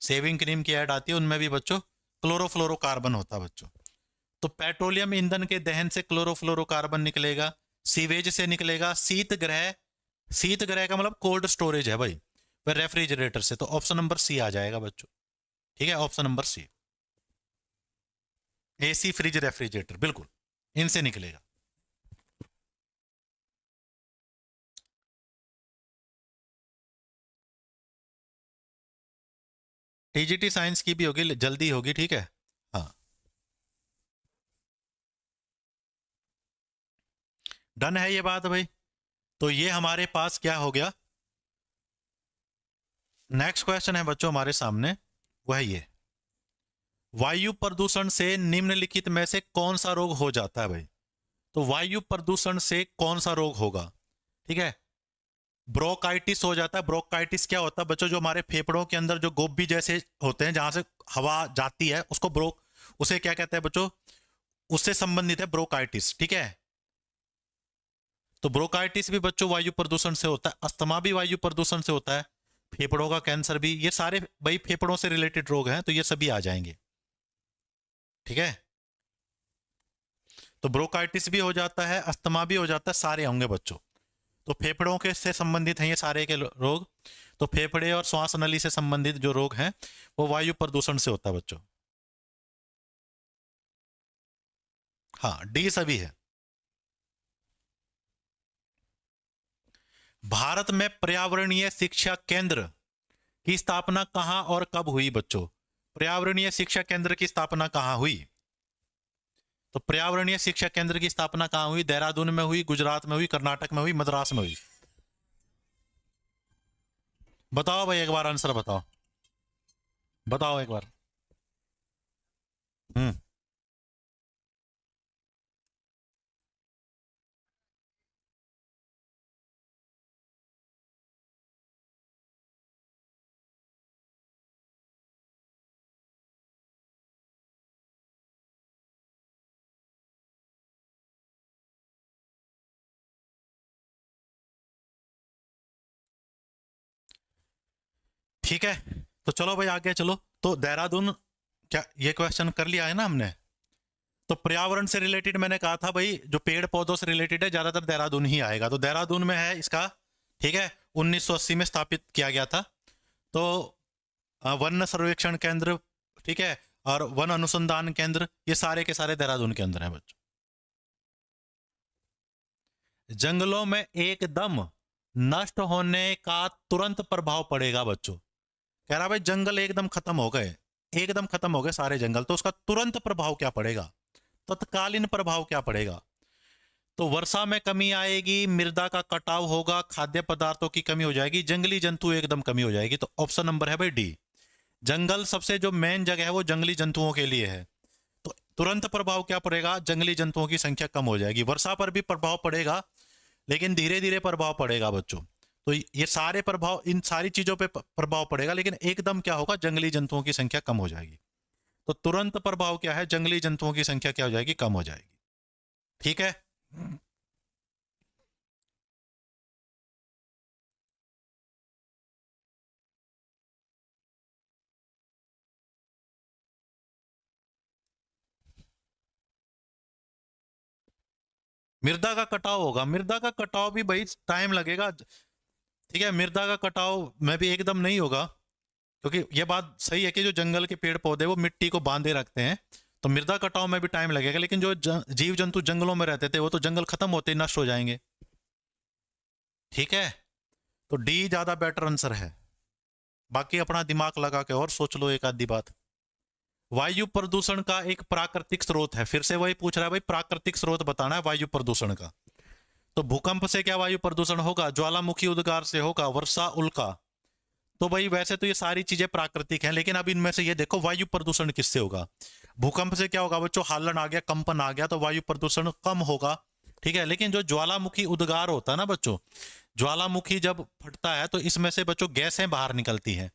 सेविंग क्रीम की ऐड आती है, उनमें भी बच्चों क्लोरोफ्लोरोकार्बन होता है बच्चों। तो पेट्रोलियम ईंधन के दहन से क्लोरोफ्लोरोकार्बन निकलेगा, सीवेज से निकलेगा, शीत ग्रह, शीत ग्रह का मतलब कोल्ड स्टोरेज है भाई, फिर रेफ्रिजरेटर से। तो ऑप्शन नंबर सी आ जाएगा बच्चों, ठीक है, option number C. AC, fridge, refrigerator, बिल्कुल इनसे निकलेगा। TGT साइंस की भी होगी, जल्दी होगी, ठीक है, हाँ। डन है ये बात भाई। तो ये हमारे पास क्या हो गया? नेक्स्ट क्वेश्चन है बच्चों हमारे सामने, वह है ये, वायु प्रदूषण से निम्नलिखित में से कौन सा रोग हो जाता है भाई? तो वायु प्रदूषण से कौन सा रोग होगा, ठीक है। ब्रोंकाइटिस हो जाता है। ब्रोंकाइटिस क्या होता है बच्चों, जो हमारे फेफड़ों के अंदर जो गोभी जैसे होते हैं जहां से हवा जाती है उसको उसे क्या कहते हैं बच्चों, उससे संबंधित है ब्रोंकाइटिस, ठीक है। तो ब्रोंकाइटिस भी बच्चों वायु प्रदूषण से होता है, अस्थमा भी वायु प्रदूषण से होता है, फेफड़ों का कैंसर भी, ये सारे भाई फेफड़ों से रिलेटेड रोग हैं, तो ये सभी आ जाएंगे, ठीक है। तो ब्रोंकाइटिस भी हो जाता है, अस्थमा भी हो जाता है, सारे होंगे बच्चों। तो फेफड़ों के से संबंधित हैं ये सारे के रोग। तो फेफड़े और श्वास नली से संबंधित जो रोग हैं वो वायु प्रदूषण से होता है बच्चों। हाँ, डी सभी है। भारत में पर्यावरणीय शिक्षा केंद्र की स्थापना कहां और कब हुई बच्चों? पर्यावरणीय शिक्षा केंद्र की स्थापना कहां हुई? तो पर्यावरणीय शिक्षा केंद्र की स्थापना कहां हुई? देहरादून में हुई, गुजरात में हुई, कर्नाटक में हुई, मद्रास में हुई? बताओ भाई, एक बार आंसर बताओ, बताओ एक बार। हम्म। ठीक है, तो चलो भाई आगे चलो। तो देहरादून, क्या ये क्वेश्चन कर लिया है ना हमने? तो पर्यावरण से रिलेटेड मैंने कहा था भाई, जो पेड़ पौधों से रिलेटेड है ज्यादातर देहरादून ही आएगा, तो देहरादून में है इसका, ठीक है। 1980 में स्थापित किया गया था। तो वन सर्वेक्षण केंद्र, ठीक है, और वन अनुसंधान केंद्र, ये सारे के सारे देहरादून के अंदर है बच्चों। जंगलों में एकदम नष्ट होने का तुरंत प्रभाव पड़ेगा बच्चों। कह रहा भाई जंगल एकदम खत्म हो गए, एकदम खत्म हो गए सारे जंगल, तो उसका तुरंत प्रभाव क्या पड़ेगा, तत्कालीन प्रभाव क्या पड़ेगा? तो वर्षा में कमी आएगी, मृदा का कटाव होगा, खाद्य पदार्थों की कमी हो जाएगी, जंगली जंतु एकदम कमी हो जाएगी। तो ऑप्शन नंबर है भाई डी। जंगल सबसे जो मेन जगह है वो जंगली जंतुओं के लिए है। तो तुरंत प्रभाव क्या पड़ेगा? जंगली जंतुओं की संख्या कम हो जाएगी। वर्षा पर भी प्रभाव पड़ेगा, लेकिन धीरे धीरे प्रभाव पड़ेगा बच्चों। तो ये सारे प्रभाव, इन सारी चीजों पे प्रभाव पड़ेगा, लेकिन एकदम क्या होगा? जंगली जंतुओं की संख्या कम हो जाएगी। तो तुरंत प्रभाव क्या है? जंगली जंतुओं की संख्या क्या हो जाएगी? कम हो जाएगी, ठीक है। मृदा का कटाव होगा, मृदा का कटाव भी भाई टाइम लगेगा, ठीक है। मृदा का कटाव में भी एकदम नहीं होगा, क्योंकि ये बात सही है कि जो जंगल के पेड़ पौधे वो मिट्टी को बांधे रखते हैं, तो मृदा कटाव में भी टाइम लगेगा। लेकिन जो जीव जंतु जंगलों में रहते थे वो तो जंगल खत्म होते ही नष्ट हो जाएंगे, ठीक है। तो डी ज्यादा बेटर आंसर है। बाकी अपना दिमाग लगा के और सोच लो एक आधी बात। वायु प्रदूषण का एक प्राकृतिक स्रोत है, फिर से वही पूछ रहा है भाई, प्राकृतिक स्रोत बताना है वायु प्रदूषण का। तो भूकंप से क्या वायु प्रदूषण होगा? ज्वालामुखी उद्गार से होगा, वर्षा, उल्का। तो भाई वैसे तो ये सारी चीजें प्राकृतिक हैं, लेकिन अब इनमें से ये देखो वायु प्रदूषण किससे होगा? भूकंप से क्या होगा बच्चों? हालन आ गया, कंपन आ गया, तो वायु प्रदूषण कम होगा, ठीक है। लेकिन जो ज्वालामुखी उद्गार होता है ना बच्चों, ज्वालामुखी जब फटता है तो इसमें से बच्चों गैसें बाहर निकलती हैं,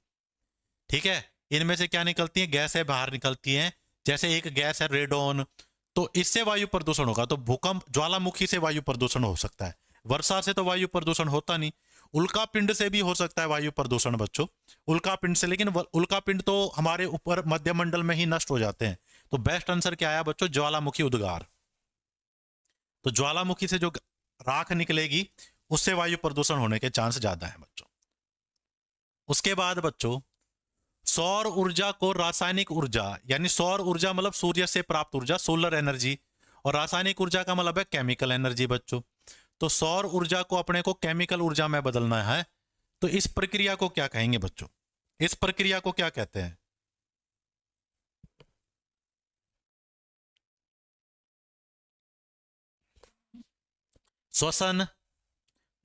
ठीक है। इनमें से क्या निकलती है? गैसें बाहर निकलती हैं। जैसे एक गैस है रेडोन, तो इससे वायु प्रदूषण होगा। तो भूकंप, ज्वालामुखी से वायु प्रदूषण हो सकता है। वर्षा से तो वायु प्रदूषण होता नहीं। उल्का पिंड से भी हो सकता है वायु प्रदूषण बच्चों, उल्का पिंड से, लेकिन उल्का पिंड तो हमारे ऊपर मध्यमंडल में ही नष्ट हो जाते हैं। तो बेस्ट आंसर क्या आया बच्चों? ज्वालामुखी उद्गार। तो ज्वालामुखी से जो राख निकलेगी उससे वायु प्रदूषण होने के चांस ज्यादा है बच्चों। उसके बाद बच्चों, सौर ऊर्जा को रासायनिक ऊर्जा, यानी सौर ऊर्जा मतलब सूर्य से प्राप्त ऊर्जा, सोलर एनर्जी, और रासायनिक ऊर्जा का मतलब है केमिकल एनर्जी बच्चों। तो सौर ऊर्जा को अपने को केमिकल ऊर्जा में बदलना है, तो इस प्रक्रिया को क्या कहेंगे बच्चों? इस प्रक्रिया को क्या कहते हैं? श्वसन,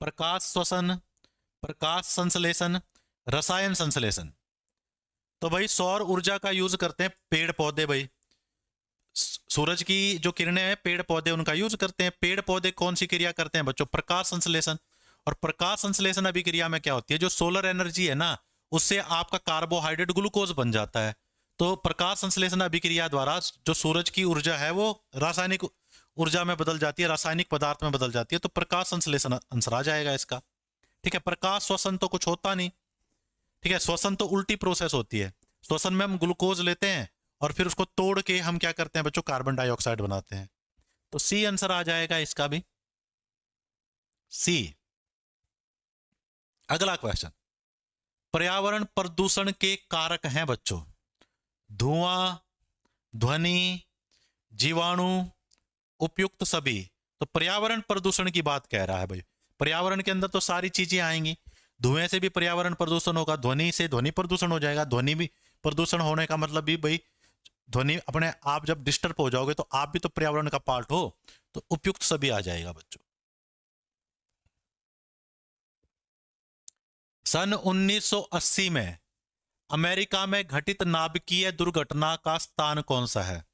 प्रकाश श्वसन, प्रकाश संश्लेषण, रसायन संश्लेषण। तो भाई सौर ऊर्जा का यूज करते हैं पेड़ पौधे भाई, सूरज की जो किरणें हैं पेड़ पौधे उनका यूज करते हैं। पेड़ पौधे कौन सी क्रिया करते हैं बच्चों? प्रकाश संश्लेषण। और प्रकाश संश्लेषण अभिक्रिया में क्या होती है, जो सोलर एनर्जी है ना, उससे आपका कार्बोहाइड्रेट ग्लूकोज बन जाता है। तो प्रकाश संश्लेषण अभिक्रिया द्वारा जो सूरज की ऊर्जा है वो रासायनिक ऊर्जा में बदल जाती है, रासायनिक पदार्थ में बदल जाती है। तो प्रकाश संश्लेषण आंसर आ जाएगा इसका। ठीक है, प्रकाश श्वसन तो कुछ होता नहीं। ठीक है, श्वसन तो उल्टी प्रोसेस होती है। श्वसन में हम ग्लूकोज लेते हैं और फिर उसको तोड़ के हम क्या करते हैं बच्चों, कार्बन डाइऑक्साइड बनाते हैं। तो सी आंसर आ जाएगा इसका भी, सी। अगला क्वेश्चन, पर्यावरण प्रदूषण के कारक हैं बच्चों, धुआं, ध्वनि, जीवाणु, उपयुक्त सभी। तो पर्यावरण प्रदूषण की बात कह रहा है भाई। पर्यावरण के अंदर तो सारी चीजें आएंगी। धुएं से भी पर्यावरण प्रदूषण होगा, ध्वनि से ध्वनि प्रदूषण हो जाएगा। ध्वनि भी प्रदूषण होने का मतलब भी भाई, ध्वनि अपने आप जब डिस्टर्ब हो जाओगे तो आप भी तो पर्यावरण का पार्ट हो। तो उपयुक्त सभी आ जाएगा बच्चों। सन 1980 में अमेरिका में घटित नाभिकीय दुर्घटना का स्थान कौन सा है?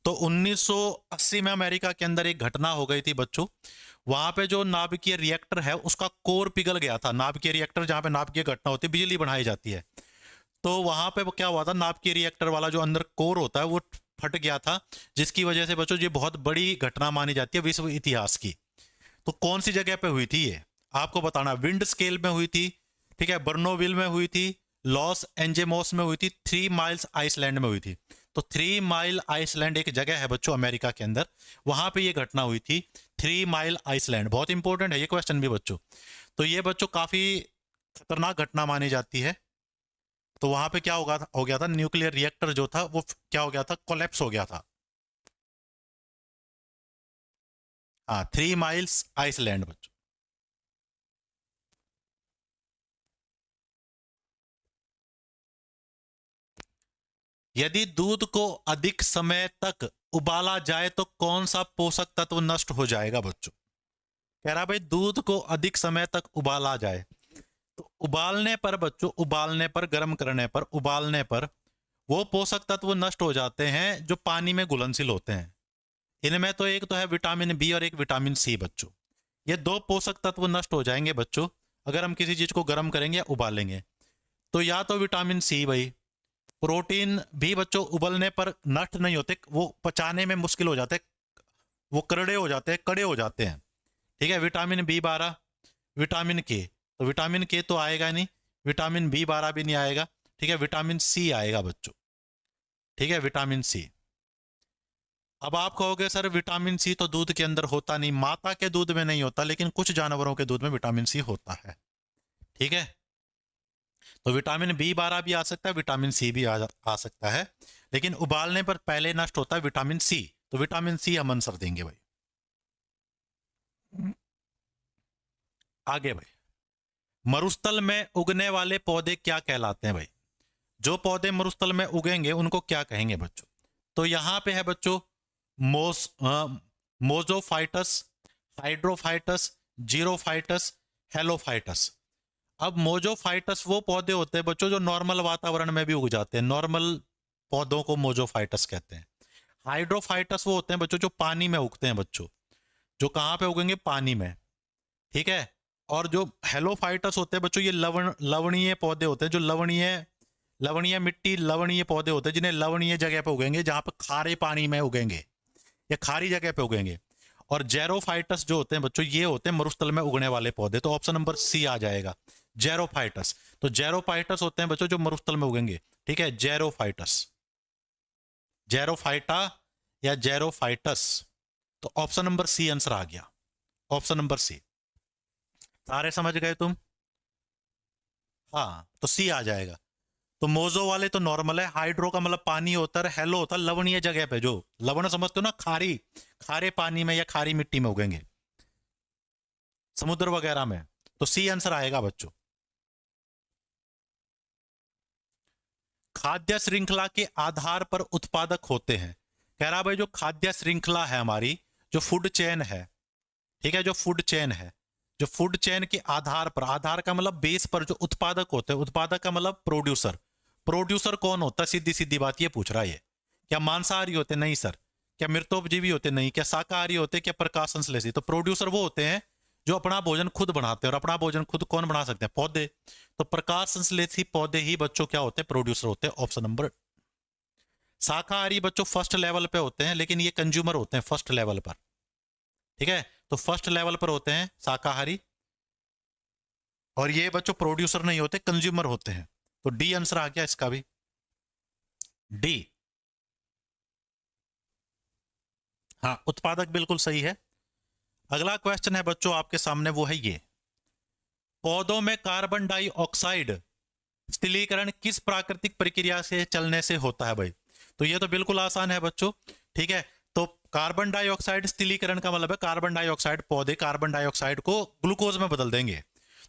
तो 1980 में अमेरिका के अंदर एक घटना हो गई थी बच्चों। वहां पे जो नाभिकीय रिएक्टर है उसका कोर पिघल गया था। नाभिकीय रिएक्टर जहां पे नाभिकीय घटना होती है, बिजली बनाई जाती है, तो वहां पे क्या हुआ था, नाभिकीय रिएक्टर वाला जो अंदर कोर होता है वो फट गया था, जिसकी वजह से बच्चों ये बहुत बड़ी घटना मानी जाती है विश्व इतिहास की। तो कौन सी जगह पे हुई थी ये आपको बताना। विंड स्केल में हुई थी, ठीक है, बर्नोविल में हुई थी, लॉस एंजेमोस में हुई थी, 3 माइल्स आइसलैंड में हुई थी। तो 3 माइल आइसलैंड एक जगह है बच्चों अमेरिका के अंदर, वहां पे ये घटना हुई थी। 3 माइल आइसलैंड बहुत इंपॉर्टेंट है ये क्वेश्चन भी बच्चों। तो ये बच्चों काफी खतरनाक घटना मानी जाती है। तो वहां पे क्या हो गया था, न्यूक्लियर रिएक्टर जो था वो क्या हो गया था, कोलैप्स हो गया था। हाँ, 3 माइल्स आइसलैंड बच्चों। यदि दूध को अधिक समय तक उबाला जाए तो कौन सा पोषक तत्व नष्ट हो जाएगा बच्चों? कह रहा भाई दूध को अधिक समय तक उबाला जाए तो उबालने पर बच्चों, उबालने पर, गर्म करने पर, उबालने पर वो पोषक तत्व नष्ट हो जाते हैं जो पानी में घुलनशील होते हैं। इनमें तो एक तो है विटामिन बी और एक विटामिन सी बच्चों। ये 2 पोषक तत्व नष्ट हो जाएंगे बच्चों अगर हम किसी चीज को गर्म करेंगे या उबालेंगे। तो या तो विटामिन सी भाई, प्रोटीन भी बच्चों उबलने पर नष्ट नहीं होते, वो पचाने में मुश्किल हो जाते, वो करड़े हो जाते हैं, कड़े हो जाते हैं। ठीक है, विटामिन B12, विटामिन के, तो विटामिन के तो आएगा नहीं, विटामिन B12 भी नहीं आएगा। ठीक है, विटामिन सी आएगा बच्चों। ठीक है, विटामिन सी। अब आप कहोगे सर विटामिन सी तो दूध के अंदर होता नहीं, माता के दूध में नहीं होता, लेकिन कुछ जानवरों के दूध में विटामिन सी होता है। ठीक है, तो विटामिन B12 भी आ सकता है, विटामिन सी भी आ सकता है, लेकिन उबालने पर पहले नष्ट होता है विटामिन सी। तो विटामिन सी हम आंसर देंगे भाई। आगे भाई, मरुस्थल में उगने वाले पौधे क्या कहलाते हैं भाई? जो पौधे मरुस्थल में उगेंगे उनको क्या कहेंगे बच्चों? तो यहां पे है बच्चों मोजोफाइटस, हाइड्रोफाइटस, जीरोफाइटस, हेलोफाइटस। अब मोजोफाइटस वो पौधे होते हैं बच्चों जो नॉर्मल वातावरण में भी उग जाते हैं, नॉर्मल पौधों को मोजोफाइटस कहते हैं। हाइड्रोफाइटस वो होते हैं बच्चों जो पानी में उगते हैं बच्चों, जो कहां पे उगेंगे, पानी में। ठीक है, और जो हेलोफाइटस होते हैं बच्चों ये लवणीय पौधे होते हैं, जो लवणीय मिट्टी, लवणीय पौधे होते हैं जिन्हें लवणीय जगह पे उगेंगे, जहां पे खारे पानी में उगेंगे या खारी जगह पे उगेंगे। और जेरोफाइटस जो होते हैं बच्चों ये होते हैं मरुस्थल में उगने वाले पौधे। तो ऑप्शन नंबर सी आ जाएगा, जेरोफाइटस। तो जेरोफाइटस होते हैं बच्चों जो मरुस्थल में उगेंगे। ठीक है, जेरोफाइटस, जेरोफाइटा या जेरोफाइटस। तो ऑप्शन नंबर सी आंसर आ गया, ऑप्शन नंबर सी। सारे समझ गए तुम? हाँ, तो सी आ जाएगा। तो मोजो वाले तो नॉर्मल है, हाइड्रो का मतलब पानी होता है, हेलो होता है लवणीय जगह पे, जो लवण समझते हो ना, खारी, खारे पानी में या खारी मिट्टी में उगेंगे, समुद्र वगैरह में। तो सी आंसर आएगा बच्चों। खाद्य श्रृंखला के आधार पर उत्पादक होते हैं। कह रहा भाई जो खाद्य श्रृंखला है हमारी, जो फूड चेन है, ठीक है, जो फूड चेन है, जो फूड चेन के आधार पर, आधार का मतलब बेस पर जो उत्पादक होते हैं, उत्पादक का मतलब प्रोड्यूसर। प्रोड्यूसर कौन होता है, सीधी सीधी बात ये पूछ रहा है ये। क्या मांसाहारी होते? नहीं सर। क्या मृतोपजीवी होते? नहीं। क्या शाकाहारी होते? क्या प्रकाश संश्लेषी? तो प्रोड्यूसर वो होते हैं जो अपना भोजन खुद बनाते हैं, और अपना भोजन खुद कौन बना सकते हैं? पौधे। तो प्रकाश संश्लेषी पौधे ही बच्चों क्या होते हैं? प्रोड्यूसर होते हैं। Option number. शाकाहारी बच्चों फर्स्ट लेवल पे होते हैं, लेकिन ये कंज्यूमर होते हैं फर्स्ट लेवल पर। ठीक है, तो फर्स्ट लेवल पर होते हैं शाकाहारी, और ये बच्चों प्रोड्यूसर नहीं होते, कंज्यूमर होते हैं। तो डी आंसर आ गया इसका भी, डी। हाँ, उत्पादक बिल्कुल सही है। अगला क्वेश्चन है बच्चों आपके सामने, वो है ये, पौधों में कार्बन डाइऑक्साइड स्थिरीकरण किस प्राकृतिक प्रक्रिया से चलने से होता है भाई? तो ये तो बिल्कुल आसान है बच्चों। ठीक है, तो कार्बन डाइऑक्साइड स्थिरीकरण का मतलब है कार्बन डाइऑक्साइड, पौधे कार्बन डाइऑक्साइड को ग्लूकोज में बदल देंगे।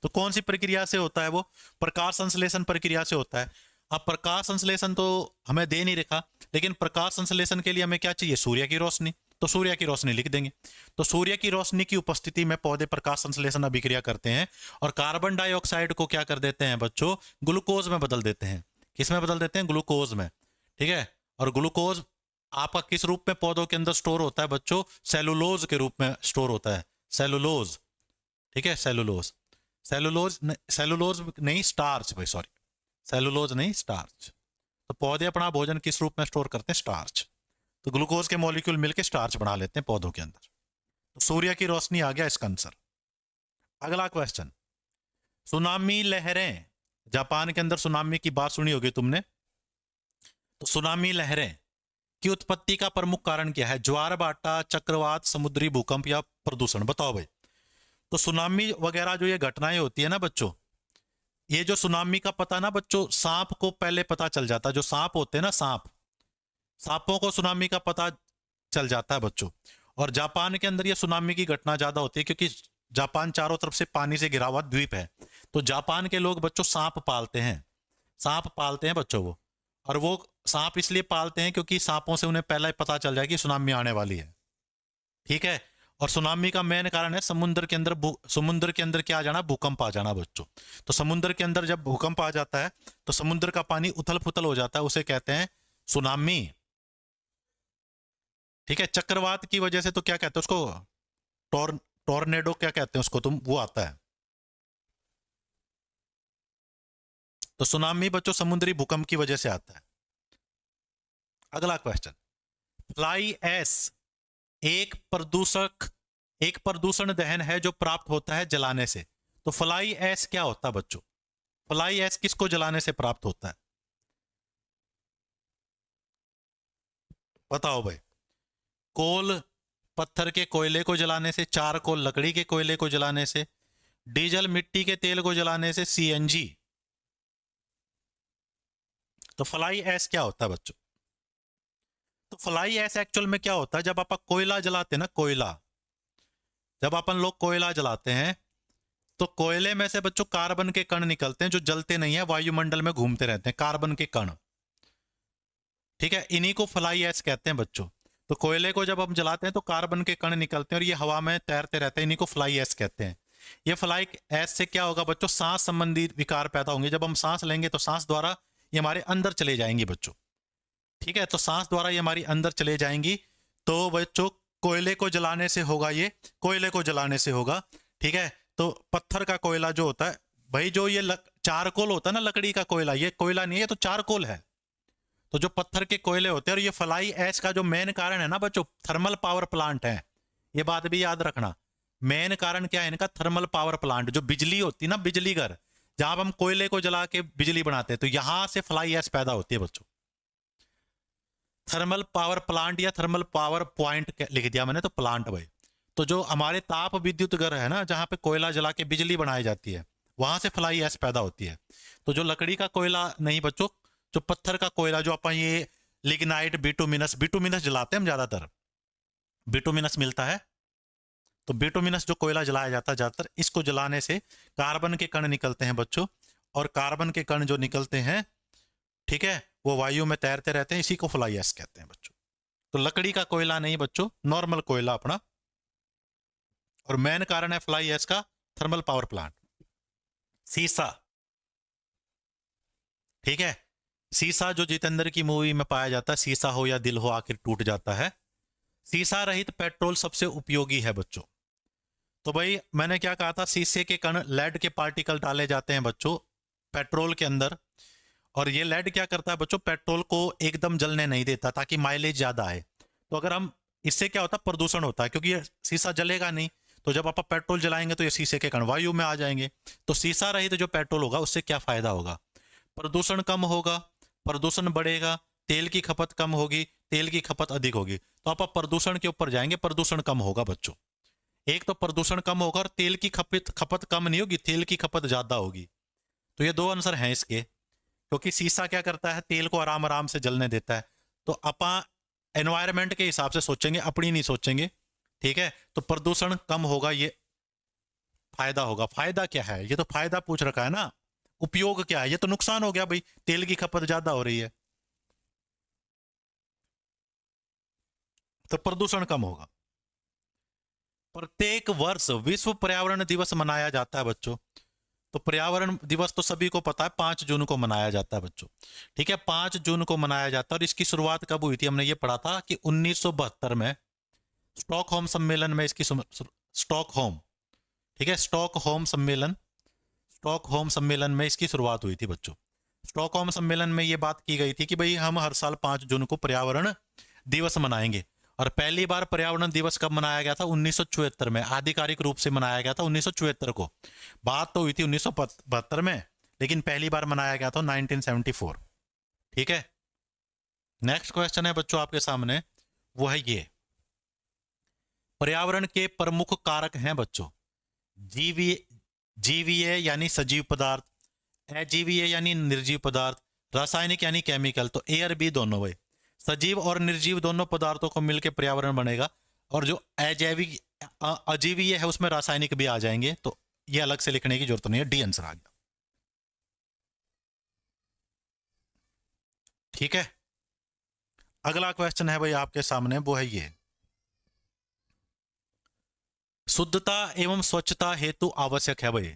तो कौन सी प्रक्रिया से होता है वो? प्रकाश संश्लेषण प्रक्रिया से होता है। अब प्रकाश संश्लेषण तो हमें दे नहीं रखा, लेकिन प्रकाश संश्लेषण के लिए हमें क्या चाहिए? सूर्य की रोशनी। तो सूर्य की रोशनी लिख देंगे। तो सूर्य की रोशनी की उपस्थिति में पौधे प्रकाश संश्लेषण अभिक्रिया करते हैं, और कार्बन डाइऑक्साइड को क्या कर देते हैं बच्चों? ग्लूकोज में बदल देते हैं। किस में बदल देते हैं? ग्लूकोज में। ठीक है, और ग्लूकोज आपका किस रूप में पौधों के अंदर स्टोर होता है बच्चों? सेलुलोज के रूप में स्टोर होता है, सेलुलोज। ठीक है, सेलुलोज। सेलुलोज सेलुलोज नहीं, स्टार्च भाई, सॉरी, सेलुलोज नहीं, स्टार्च। तो पौधे अपना भोजन किस रूप में स्टोर करते हैं? स्टार्च। तो ग्लूकोज के मॉलिक्यूल मिलकर स्टार्च बना लेते हैं पौधों के अंदर। तो सूर्य की रोशनी आ गया इसका आंसर। अगला क्वेश्चन, सुनामी लहरें, जापान के अंदर सुनामी की बात सुनी होगी तुमने। तो सुनामी लहरें की उत्पत्ति का प्रमुख कारण क्या है? ज्वार भाटा, चक्रवात, समुद्री भूकंप या प्रदूषण? बताओ भाई। तो सुनामी वगैरह जो ये घटनाएं होती है ना बच्चों, ये जो सुनामी का पता ना बच्चों, सांप को पहले पता चल जाता है। जो सांप होते हैं ना, सांपों को सुनामी का पता चल जाता है बच्चों। और जापान के अंदर ये सुनामी की घटना ज्यादा होती है, क्योंकि जापान चारों तरफ से पानी से घिरा हुआ द्वीप है। तो जापान के लोग बच्चों सांप पालते हैं, सांप पालते हैं बच्चों वो। और वो सांप इसलिए पालते हैं क्योंकि सांपों से उन्हें पहले पता चल जाए कि सुनामी आने वाली है। ठीक है, और सुनामी का मेन कारण है समुद्र के अंदर क्या आ जाना? भूकंप आ जाना बच्चों। तो समुद्र के अंदर जब भूकंप आ जाता है तो समुद्र का पानी उथल पुथल हो जाता है, उसे कहते हैं सुनामी। ठीक है, चक्रवात की वजह से तो क्या कहते हैं उसको? टॉर्नेडो क्या कहते हैं उसको तुम? वो आता है। तो सुनामी बच्चों समुद्री भूकंप की वजह से आता है। अगला क्वेश्चन, फ्लाई ऐश एक प्रदूषण दहन है जो प्राप्त होता है जलाने से। तो फ्लाई ऐश क्या होता है बच्चों? फ्लाई ऐश किसको जलाने से प्राप्त होता है? बताओ भाई। कोल पत्थर के कोयले को जलाने से, चारकोल लकड़ी के कोयले को जलाने से, डीजल मिट्टी के तेल को जलाने से, सीएनजी। तो फ्लाई ऐश क्या होता है बच्चों? तो फ्लाई ऐश एक्चुअल में क्या होता है? जब आप कोयला जलाते हैं ना, कोयला, जब अपन लोग कोयला जलाते हैं तो कोयले में से बच्चों कार्बन के कण निकलते हैं जो जलते नहीं है, वायुमंडल में घूमते रहते हैं, कार्बन के कण। ठीक है, इन्हीं को फ्लाई ऐश कहते हैं बच्चों। तो कोयले को जब हम जलाते हैं तो कार्बन के कण निकलते हैं और ये हवा में तैरते रहते हैं, इन्हीं को फ्लाई ऐश कहते हैं। ये फ्लाई ऐश से क्या होगा बच्चों? सांस संबंधी विकार पैदा होंगे। जब हम सांस लेंगे तो सांस द्वारा ये हमारे अंदर चले जाएंगी बच्चों। ठीक है, तो सांस द्वारा ये हमारी अंदर चले जाएंगी। तो बच्चों कोयले को जलाने से होगा, ये कोयले को जलाने से होगा। ठीक है, तो पत्थर का कोयला जो होता है भाई, जो ये चारकोल होता है ना, लकड़ी का कोयला, ये कोयला नहीं है, ये तो चारकोल है। तो जो पत्थर के कोयले होते हैं, और ये फ्लाई ऐश का जो मेन कारण है ना बच्चों, थर्मल पावर प्लांट है। ये बात भी याद रखना, मेन कारण क्या है इनका? Thermal power plant. जो बिजली होती है ना, बिजली घर, जहां हम कोयले को जला के बिजली बनाते हैं, तो यहां से फ्लाई ऐश पैदा होती है बच्चों। थर्मल पावर प्लांट या थर्मल पावर पॉइंट लिख दिया मैंने, तो प्लांट भाई। तो जो हमारे ताप विद्युत घर है ना, जहां पे कोयला जला के बिजली बनाई जाती है, वहां से फ्लाई ऐश पैदा होती है। तो जो लकड़ी का कोयला नहीं बच्चों, जो पत्थर का कोयला, जो अपन ये लिग्नाइट, बिटुमिनस जलाते हैं हम ज्यादातर, बिटुमिनस मिलता है, तो बिटुमिनस जो कोयला जलाया जाता है ज्यादातर, इसको जलाने से कार्बन के कण निकलते हैं बच्चों। और कार्बन के कण जो निकलते हैं, ठीक है, वो वायु में तैरते रहते हैं, इसी को फ्लाई ऐश कहते हैं बच्चों। तो लकड़ी का कोयला नहीं बच्चों, नॉर्मल कोयला अपना। और मेन कारण है फ्लाई ऐश का थर्मल पावर प्लांट। सीसा, ठीक है, सीसा जो जितेंद्र की मूवी में पाया जाता है, सीसा हो या दिल हो आखिर टूट जाता है। सीसा रहित पेट्रोल सबसे उपयोगी है बच्चों। तो भाई मैंने क्या कहा था, शीशे के कण, लेड के पार्टिकल डाले जाते हैं बच्चों पेट्रोल के अंदर। और ये लेड क्या करता है बच्चों, पेट्रोल को एकदम जलने नहीं देता ताकि माइलेज ज्यादा आए। तो अगर हम, इससे क्या होता है, प्रदूषण होता है, क्योंकि ये शीशा जलेगा नहीं। तो जब आप पेट्रोल जलाएंगे तो ये शीशे के कण वायु में आ जाएंगे। तो शीशा रहित जो पेट्रोल होगा उससे क्या फायदा होगा, प्रदूषण कम होगा, प्रदूषण बढ़ेगा, तेल की खपत कम होगी, तेल की खपत अधिक होगी। तो आप प्रदूषण के ऊपर जाएंगे, प्रदूषण कम होगा बच्चों। एक तो प्रदूषण कम होगा और तेल की खपत खपत कम नहीं होगी, तेल की खपत ज्यादा होगी। तो ये दो आंसर हैं इसके। क्योंकि शीशा क्या करता है, तेल को आराम आराम से जलने देता है। तो अपा एनवायरमेंट के हिसाब से सोचेंगे, अपनी नहीं सोचेंगे। ठीक है, तो प्रदूषण कम होगा, ये फायदा होगा। फायदा क्या है, ये तो फायदा पूछ रखा है ना, उपयोग क्या है, ये तो नुकसान हो गया भाई, तेल की खपत ज्यादा हो रही है। तो प्रदूषण कम होगा। प्रत्येक वर्ष विश्व पर्यावरण दिवस मनाया जाता है बच्चों। तो पर्यावरण दिवस तो सभी को पता है, 5 जून को मनाया जाता है बच्चों। ठीक है, 5 जून को मनाया जाता है। और इसकी शुरुआत कब हुई थी, हमने ये पढ़ा था कि 1972 में स्टॉकहोम सम्मेलन में इसकी स्टॉकहोम, ठीक है, स्टॉकहोम सम्मेलन, स्टॉकहोम सम्मेलन में इसकी शुरुआत हुई थी बच्चों। स्टॉकहोम सम्मेलन में ये बात की गई थी कि भाई हम हर साल 5 जून को पर्यावरण दिवस मनाएंगे। और पहली बार पर्यावरण दिवस कब मनाया गया था, 1974 में, आधिकारिक रूप से मनाया गया था 1974 को। बात तो हुई थी 1972 में, लेकिन पहली बार मनाया गया था 1974। ठीक है, नेक्स्ट क्वेश्चन है बच्चों आपके सामने, वो है ये, पर्यावरण के प्रमुख कारक हैं बच्चों, जीवीय, जीवीय यानी सजीव पदार्थ, अजीवीय यानी निर्जीव पदार्थ, रासायनिक यानी केमिकल। तो ए और बी दोनों भाई, सजीव और निर्जीव दोनों पदार्थों को मिलकर पर्यावरण बनेगा। और जो अजैविक अजीवीय है उसमें रासायनिक भी आ जाएंगे। तो ये अलग से लिखने की जरूरत नहीं है, डी आंसर आ गया। ठीक है, अगला क्वेश्चन है भाई आपके सामने, वो है ये, शुद्धता एवं स्वच्छता हेतु आवश्यक है भाई।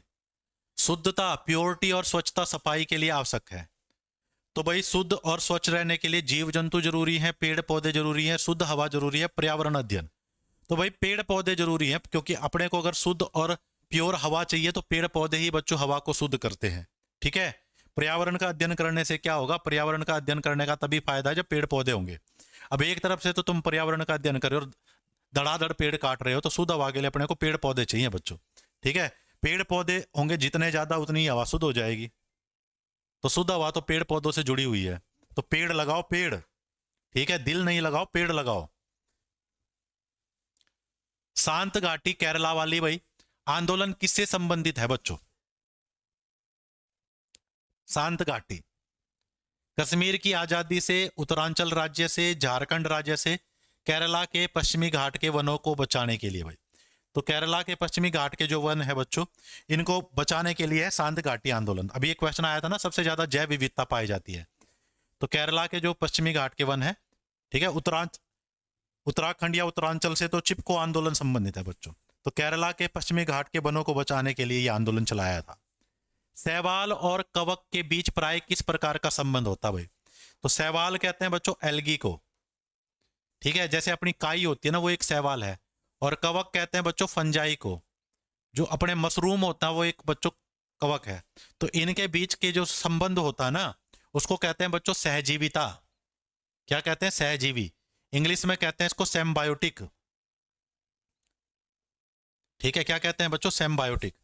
शुद्धता, प्योरिटी और स्वच्छता सफाई के लिए आवश्यक है। तो भाई शुद्ध और स्वच्छ रहने के लिए जीव जंतु जरूरी हैं, पेड़ पौधे जरूरी हैं, शुद्ध हवा जरूरी है, पर्यावरण अध्ययन। तो भाई पेड़ पौधे जरूरी हैं, क्योंकि अपने को अगर शुद्ध और प्योर हवा चाहिए तो पेड़ पौधे ही बच्चों हवा को शुद्ध करते हैं। ठीक है, पर्यावरण का अध्ययन करने से क्या होगा, पर्यावरण का अध्ययन करने का तभी फायदा है जब पेड़ पौधे होंगे। अब एक तरफ से तो तुम पर्यावरण का अध्ययन कर रहे हो और धड़ाधड़ पेड़ काट रहे हो, तो शुद्ध हवा के लिए अपने को पेड़ पौधे चाहिए बच्चों। ठीक है, पेड़ पौधे होंगे जितने ज्यादा उतनी ही हवा शुद्ध हो जाएगी। तो शुद्ध हवा तो पेड़ पौधों से जुड़ी हुई है। तो पेड़ लगाओ, पेड़। ठीक है, दिल नहीं लगाओ, पेड़ लगाओ। शांत घाटी केरला वाली भाई आंदोलन किससे संबंधित है बच्चों, शांत घाटी, कश्मीर की आजादी से, उत्तरांचल राज्य से, झारखंड राज्य से, केरला के पश्चिमी घाट के वनों को बचाने के लिए भाई। तो केरला के पश्चिमी घाट के जो वन है बच्चों, इनको बचाने के लिए है शांत घाटी आंदोलन। अभी एक क्वेश्चन आया था ना, सबसे ज्यादा जैव विविधता पाई जाती है। तो केरला के जो पश्चिमी घाट के वन है, ठीक है, उत्तराखंड या उत्तरांचल से तो चिपको आंदोलन संबंधित है बच्चों। तो केरला के पश्चिमी घाट के वनों को बचाने के लिए यह आंदोलन चलाया था। शैवाल और कवक के बीच प्राय किस प्रकार का संबंध होता भाई। तो शैवाल कहते हैं बच्चों एल्गी को। ठीक है, जैसे अपनी काई होती है ना, वो एक शैवाल है। और कवक कहते हैं बच्चों फंजाई को, जो अपने मशरूम होता है वो एक बच्चों कवक है। तो इनके बीच के जो संबंध होता है ना, उसको कहते हैं बच्चों सहजीविता। क्या कहते हैं, सहजीवी। इंग्लिश में कहते हैं इसको सेम्बायोटिक। ठीक है, क्या कहते हैं बच्चों, सेम्बायोटिक।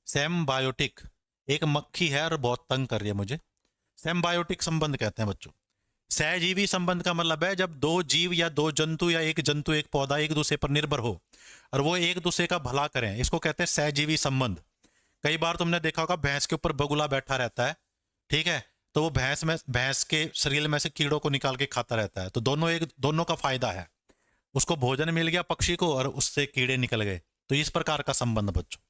सेम्बायोटिक, एक मक्खी है और बहुत तंग कर रही है मुझे। सेम्बायोटिक संबंध कहते हैं बच्चों। सहजीवी संबंध का मतलब है जब दो जीव या दो जंतु या एक जंतु एक पौधा एक दूसरे पर निर्भर हो और वो एक दूसरे का भला करें, इसको कहते हैं सहजीवी संबंध। कई बार तुमने देखा होगा भैंस के ऊपर बगुला बैठा रहता है। ठीक है, तो वो भैंस के शरीर में से कीड़ों को निकाल के खाता रहता है। तो दोनों का फायदा है, उसको भोजन मिल गया पक्षी को और उससे कीड़े निकल गए। तो इस प्रकार का संबंध बच्चों।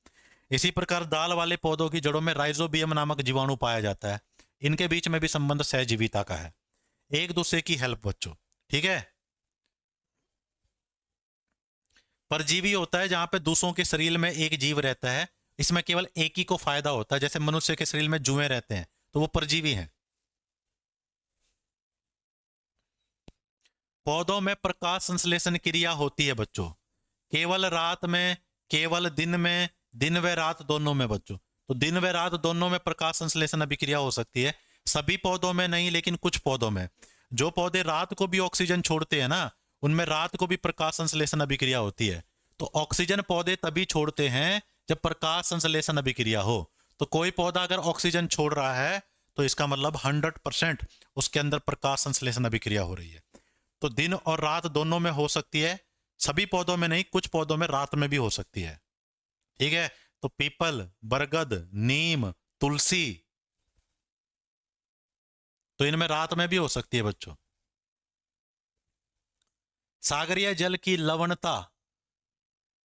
इसी प्रकार दाल वाले पौधों की जड़ों में राइजोबियम नामक जीवाणु पाया जाता है। इनके बीच में भी संबंध सहजीविता का है, एक दूसरे की हेल्प बच्चों। ठीक है, परजीवी होता है जहां पे दूसरों के शरीर में एक जीव रहता है, इसमें केवल एक ही को फायदा होता है। जैसे मनुष्य के शरीर में जुएं रहते हैं, तो वो परजीवी हैं। पौधों में प्रकाश संश्लेषण क्रिया होती है बच्चों, केवल रात में केवल दिन व रात दोनों में बच्चों। तो दिन व रात दोनों में प्रकाश संश्लेषण अभिक्रिया हो सकती है, सभी पौधों में नहीं लेकिन कुछ पौधों में। जो पौधे रात को भी ऑक्सीजन छोड़ते हैं ना, उनमें रात को भी प्रकाश संश्लेषण अभिक्रिया होती है। तो ऑक्सीजन पौधे तभी छोड़ते हैं जब प्रकाश संश्लेषण अभिक्रिया हो। तो कोई पौधा अगर ऑक्सीजन छोड़ रहा है तो इसका मतलब 100% उसके अंदर प्रकाश संश्लेषण अभिक्रिया हो रही है। तो दिन और रात दोनों में हो सकती है, सभी पौधों में नहीं, कुछ पौधों में रात में भी हो सकती है। ठीक है, तो पीपल, बरगद, नीम, तुलसी, तो इनमें रात में भी हो सकती है बच्चों। सागरीय जल की लवणता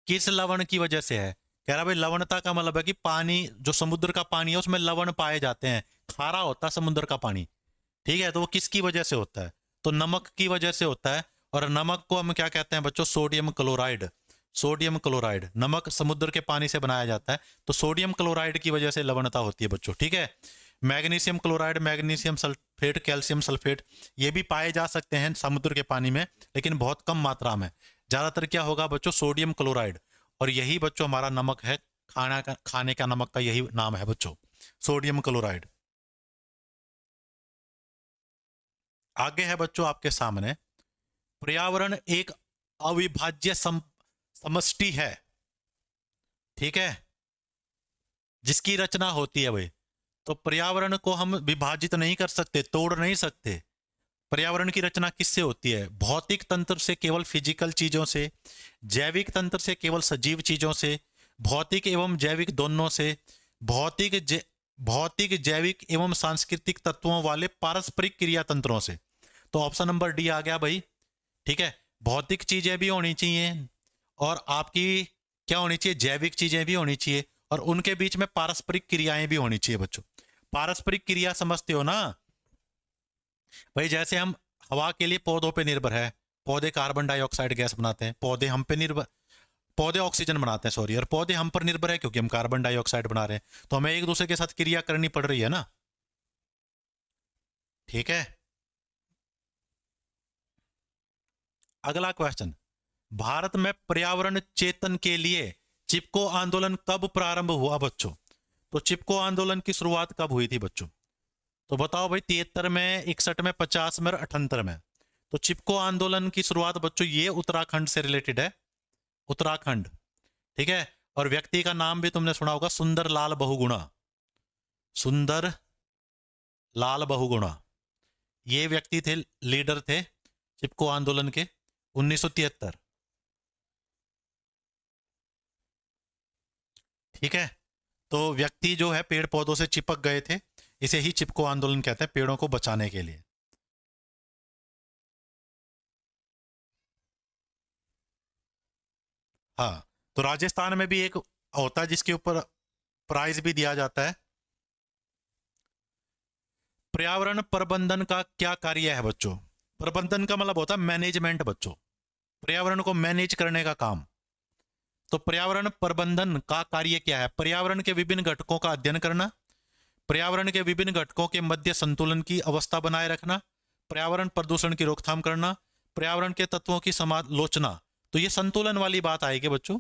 किस लवण की वजह से है? कह रहा भाई लवणता का मतलब है कि पानी, जो समुद्र का पानी है उसमें लवण पाए जाते हैं, खारा होता है समुद्र का पानी। ठीक है, तो वो किसकी वजह से होता है? तो नमक की वजह से होता है। और नमक को हम क्या कहते हैं बच्चों? Sodium chloride. सोडियम क्लोराइड, नमक समुद्र के पानी से बनाया जाता है, तो सोडियम क्लोराइड की वजह से लवणता होती है बच्चों। ठीक है, magnesium chloride, magnesium sulphate, calcium sulphate, ये भी पाए जा सकते हैं समुद्र के पानी में, लेकिन बहुत कम मात्रा में। ज्यादातर क्या होगा बच्चों? Sodium chloride. और यही बच्चों हमारा नमक है, खाने का नमक का यही नाम है बच्चों, सोडियम क्लोराइड। आगे है बच्चों आपके सामने, पर्यावरण एक अविभाज्य समष्टि है। ठीक है, जिसकी रचना होती है भाई। तो पर्यावरण को हम विभाजित नहीं कर सकते, तोड़ नहीं सकते। पर्यावरण की रचना किससे होती है? भौतिक तंत्र से केवल फिजिकल चीजों से, जैविक तंत्र से केवल सजीव चीजों से, भौतिक एवं जैविक दोनों से, भौतिक जैविक एवं सांस्कृतिक तत्वों वाले पारस्परिक क्रिया तंत्रों से। तो ऑप्शन नंबर डी आ गया भाई। ठीक है, भौतिक चीजें भी होनी चाहिए और आपकी क्या होनी चाहिए? जैविक चीजें भी होनी चाहिए, और उनके बीच में पारस्परिक क्रियाएं भी होनी चाहिए बच्चों। पारस्परिक क्रिया समझते हो ना भाई? जैसे हम हवा के लिए पौधों पे निर्भर है, पौधे कार्बन डाइऑक्साइड गैस बनाते हैं, पौधे हम पे निर्भर, पौधे ऑक्सीजन बनाते हैं सॉरी, और पौधे हम पर निर्भर है क्योंकि हम कार्बन डाइऑक्साइड बना रहे हैं, तो हमें एक दूसरे के साथ क्रिया करनी पड़ रही है ना। ठीक है, अगला क्वेश्चन, भारत में पर्यावरण चेतन के लिए चिपको आंदोलन कब प्रारंभ हुआ बच्चों? तो चिपको आंदोलन की शुरुआत कब हुई थी बच्चों? तो बताओ भाई, 73 में, 61 में, 50 में और 78 में। तो चिपको आंदोलन की शुरुआत बच्चों ये उत्तराखंड से रिलेटेड है, उत्तराखंड। ठीक है, और व्यक्ति का नाम भी तुमने सुना होगा, सुंदर लाल बहुगुणा। सुंदर लाल बहुगुणा, ये व्यक्ति थे, लीडर थे चिपको आंदोलन के, 1973। ठीक है, तो व्यक्ति जो है पेड़ पौधों से चिपक गए थे, इसे ही चिपको आंदोलन कहते हैं, पेड़ों को बचाने के लिए। हाँ, तो राजस्थान में भी एक होता है जिसके ऊपर प्राइज भी दिया जाता है। पर्यावरण प्रबंधन का क्या कार्य है बच्चों? प्रबंधन का मतलब होता है मैनेजमेंट बच्चों, पर्यावरण को मैनेज करने का काम। तो पर्यावरण प्रबंधन का कार्य क्या है? पर्यावरण के विभिन्न घटकों का अध्ययन करना, पर्यावरण के विभिन्न घटकों के मध्य संतुलन की अवस्था बनाए रखना, पर्यावरण प्रदूषण की रोकथाम करना, पर्यावरण के तत्वों की समालोचना। तो ये संतुलन वाली बात आएगी बच्चों,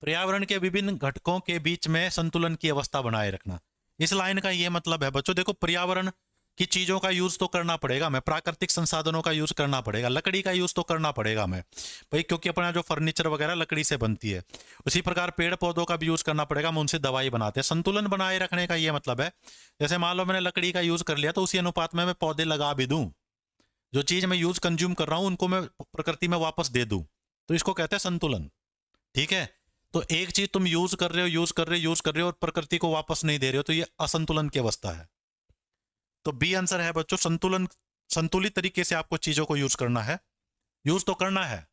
पर्यावरण के विभिन्न घटकों के बीच में संतुलन की अवस्था बनाए रखना। इस लाइन का ये मतलब है बच्चों, देखो पर्यावरण की चीजों का यूज तो करना पड़ेगा हमें, प्राकृतिक संसाधनों का यूज करना पड़ेगा, लकड़ी का यूज तो करना पड़ेगा हमें भाई, क्योंकि अपना जो फर्नीचर वगैरह लकड़ी से बनती है। उसी प्रकार पेड़ पौधों का भी यूज करना पड़ेगा, हम उनसे दवाई बनाते हैं। संतुलन बनाए रखने का ये मतलब है, जैसे मान लो मैंने लकड़ी का यूज कर लिया तो उसी अनुपात में मैं पौधे लगा भी दूं, जो चीज मैं यूज कंज्यूम कर रहा हूं उनको मैं प्रकृति में वापस दे दूं, तो इसको कहते हैं संतुलन। ठीक है, तो एक चीज तुम यूज कर रहे हो, यूज कर रहे हो, यूज कर रहे हो और प्रकृति को वापस नहीं दे रहे हो, तो ये असंतुलन की अवस्था है। तो बी आंसर है बच्चों, संतुलन, संतुलित तरीके से आपको चीजों को यूज करना है, यूज तो करना है।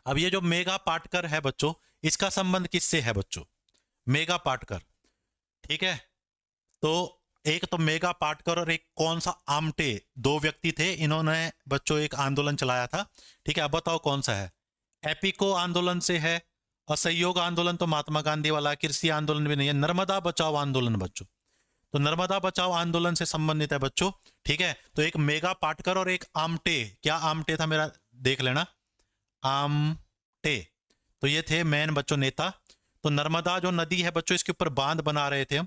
अब ये जो मेगा पाटकर है बच्चों, इसका संबंध किससे है बच्चों? मेगा पाटकर। ठीक है, तो एक तो मेगा पाटकर और एक कौन सा आमटे, दो व्यक्ति थे, इन्होंने बच्चों एक आंदोलन चलाया था। ठीक है, अब बताओ कौन सा है? एपिको आंदोलन से है, असहयोग आंदोलन तो महात्मा गांधी वाला, कृषि आंदोलन भी नहीं है, नर्मदा बचाओ आंदोलन बच्चों। तो नर्मदा बचाओ आंदोलन से संबंधित है बच्चों। ठीक है, तो एक मेगा पाटकर और एक आमटे, क्या आमटे था मेरा, देख लेना, आमटे। तो ये थे मेन बच्चों नेता। तो नर्मदा जो नदी है बच्चों, इसके ऊपर बांध बना रहे थे हम,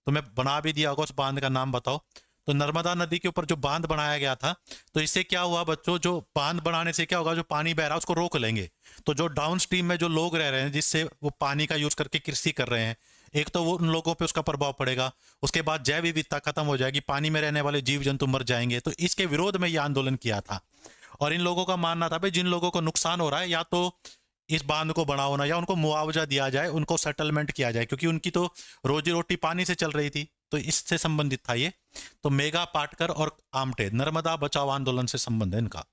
तो मैं बना भी दिया होगा, उस बांध का नाम बताओ। तो नर्मदा नदी के ऊपर जो बांध बनाया गया था, तो इससे क्या हुआ बच्चों, जो बांध बनाने से क्या होगा, जो पानी बह रहा है उसको रोक लेंगे। तो जो डाउन स्ट्रीम में जो लोग रह रहे हैं, जिससे वो पानी का यूज करके कृषि कर रहे हैं, एक तो वो उन लोगों पे उसका प्रभाव पड़ेगा, उसके बाद जैव विविधता खत्म हो जाएगी, पानी में रहने वाले जीव जंतु मर जाएंगे। तो इसके विरोध में ये आंदोलन किया था। और इन लोगों का मानना था भाई जिन लोगों को नुकसान हो रहा है, या तो इस बांध को बढ़ाओ ना, या उनको मुआवजा दिया जाए, उनको सेटलमेंट किया जाए, क्योंकि उनकी तो रोजी रोटी पानी से चल रही थी। तो इससे संबंधित था ये। तो मेघा पाटकर और आमटे, नर्मदा बचाओ आंदोलन से संबंध है इनका।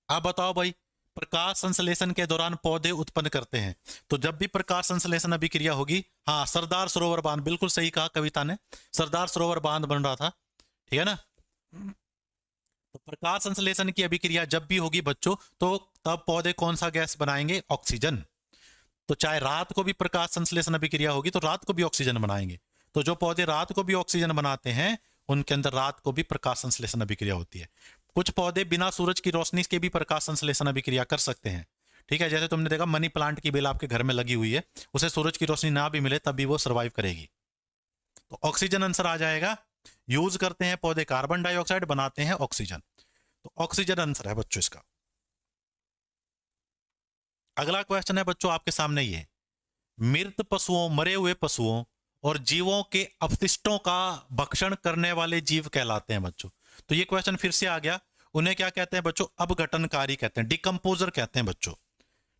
अब बताओ भाई, प्रकाश संश्लेषण के दौरान पौधे उत्पन्न करते हैं। तो जब भी प्रकाश संश्लेषण अभिक्रिया होगी, हाँ सरदार सरोवर बांध, बिल्कुल सही कहा कविता ने, सरदार सरोवर बांध बन रहा था, ठीक है ना। तो प्रकाश संश्लेषण की अभिक्रिया जब भी होगी बच्चों, तो तब पौधे कौन सा गैस बनाएंगे, ऑक्सीजन। तो चाहे रात को भी प्रकाश संश्लेषण अभिक्रिया होगी तो रात को भी ऑक्सीजन बनाएंगे। तो जो पौधे रात को भी ऑक्सीजन बनाते हैं, उनके अंदर रात को भी प्रकाश संश्लेषण अभिक्रिया होती है। कुछ पौधे बिना सूरज की रोशनी के भी प्रकाश संश्लेषण अभिक्रिया कर सकते हैं, ठीक है। जैसे तुमने देखा मनी प्लांट की बेल आपके घर में लगी हुई है, उसे सूरज की रोशनी ना भी मिले तब भी वो सर्वाइव करेगी। तो ऑक्सीजन आंसर आ जाएगा। यूज करते हैं पौधे कार्बन डाइऑक्साइड, बनाते हैं ऑक्सीजन। तो ऑक्सीजन आंसर है बच्चों इसका। अगला क्वेश्चन है बच्चों आपके सामने ये, मृत पशुओं, मरे हुए पशुओं और जीवों के अपशिष्टों का भक्षण करने वाले जीव कहलाते हैं बच्चों। तो ये क्वेश्चन फिर से आ गया। उन्हें क्या कहते हैं बच्चों, अपघटनकारी कहते हैं, डिकम्पोजर कहते हैं बच्चों,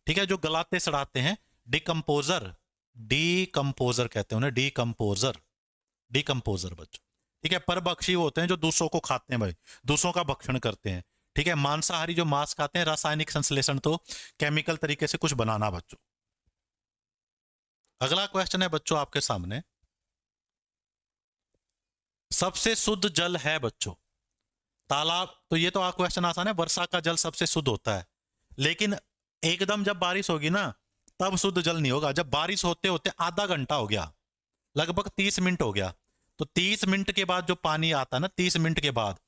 ठीक है। जो गलाते सड़ाते हैं, डिकम्पोजर, डिकम्पोजर कहते हैं उन्हें, डिकम्पोजर, डिकम्पोजर बच्चों, ठीक है। परभक्षी होते हैं जो दूसरों को खाते हैं भाई, दूसरों का भक्षण करते हैं, ठीक है। मांसाहारी जो मांस खाते हैं, रासायनिक संश्लेषण तो केमिकल तरीके से कुछ बनाना बच्चों। अगला क्वेश्चन है बच्चों आपके सामने, सबसे शुद्ध जल है बच्चों तालाब। तो ये तो क्वेश्चन आसान है, वर्षा का जल सबसे शुद्ध होता है, लेकिन एकदम जब बारिश होगी ना तब शुद्ध जल नहीं होगा। जब बारिश होते होते आधा घंटा हो गया, लगभग 30 मिनट हो गया, तो 30 मिनट के बाद जो पानी आता है ना, 30 मिनट के बाद,